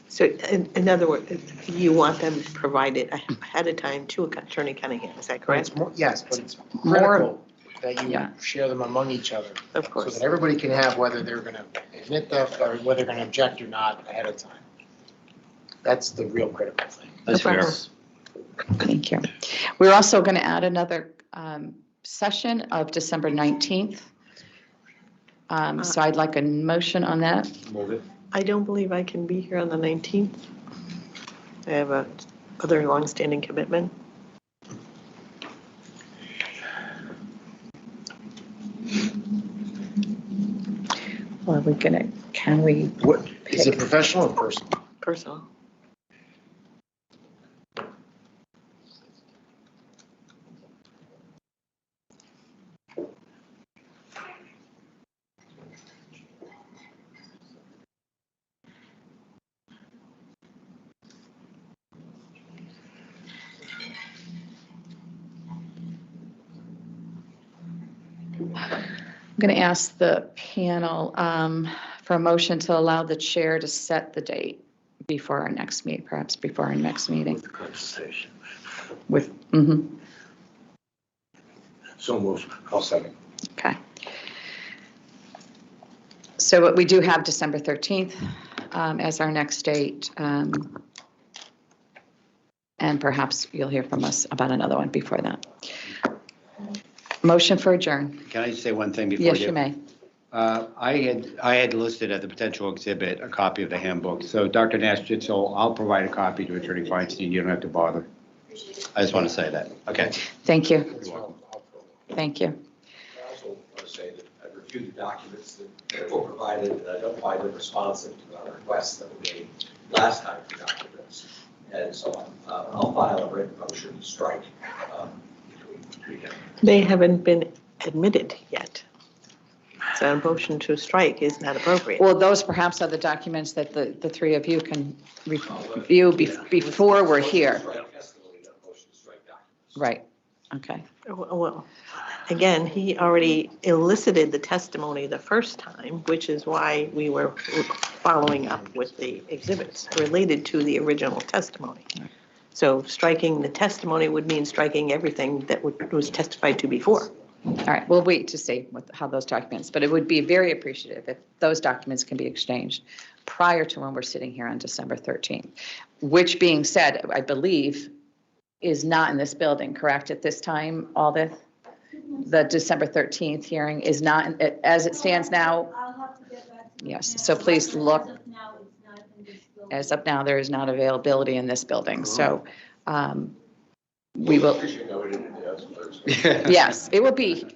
So in other words, you want them provided ahead of time to Attorney Cunningham, is that But correct? it's more, yes, but it's More- critical that you Yeah. share them among each other. Of So course. that everybody can have whether they're gonna admit them or whether they're gonna object or not ahead of time. That's the real critical thing. That's fair. Thank you. We're also going to add another session of December 19th. So I'd like a motion on that. Move it. I don't believe I can be here on the 19th. I have a other longstanding commitment. Well, can we? What, is it professional or personal? Personal. I'm going to ask the panel for a motion to allow the chair to set the date before our next meeting, perhaps before our next meeting The conversation. with, So moved. I'll second. okay. So we do have December 13th as our next date. And perhaps you'll hear from us about another one before that. Motion for adjourn. Can I just say one thing before Yes, you may. I had listed as a potential exhibit a copy of the handbook. So Dr. Nash-Jitzel, I'll provide a copy to Attorney Feinstein. You don't have to bother. I just want to say that. Okay. Thank you. It's helpful. Thank you. I also want to say that I've reviewed the documents that were provided, and I don't find them responsive to our requests that were made last time for documents. And so I'll file a written motion to strike between them. They haven't been admitted yet. So a motion to strike is not appropriate. Well, those perhaps are the documents that the three of you can review before we're here. Strike testimony, not motion to strike documents. Right, okay. Well, again, he already elicited the testimony the first time, which is why we were following up with the exhibits related to the original testimony. So striking the testimony would mean striking everything that was testified to before. All right, we'll wait to see how those documents, but it would be very appreciative if those documents can be exchanged prior to when we're sitting here on December 13th, which being said, I believe is not in this building, correct, at this time, Aldith? The December 13th hearing is not, as it stands now? I'll have to get back to you. Yes, so please look. As of now, it's not in this building. As of now, there is not availability in this building, so we will, yes, it will be,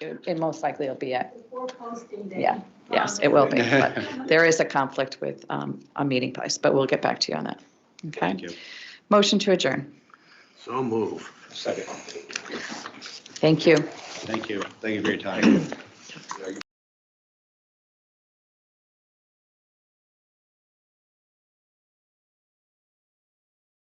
and most likely it'll be at, Before posting day. yeah, yes, it will be. But there is a conflict with a meeting place, but we'll get back to you on that. Okay? Thank you. Motion to adjourn. So move. Second. Thank you. Thank you. Thank you for your time.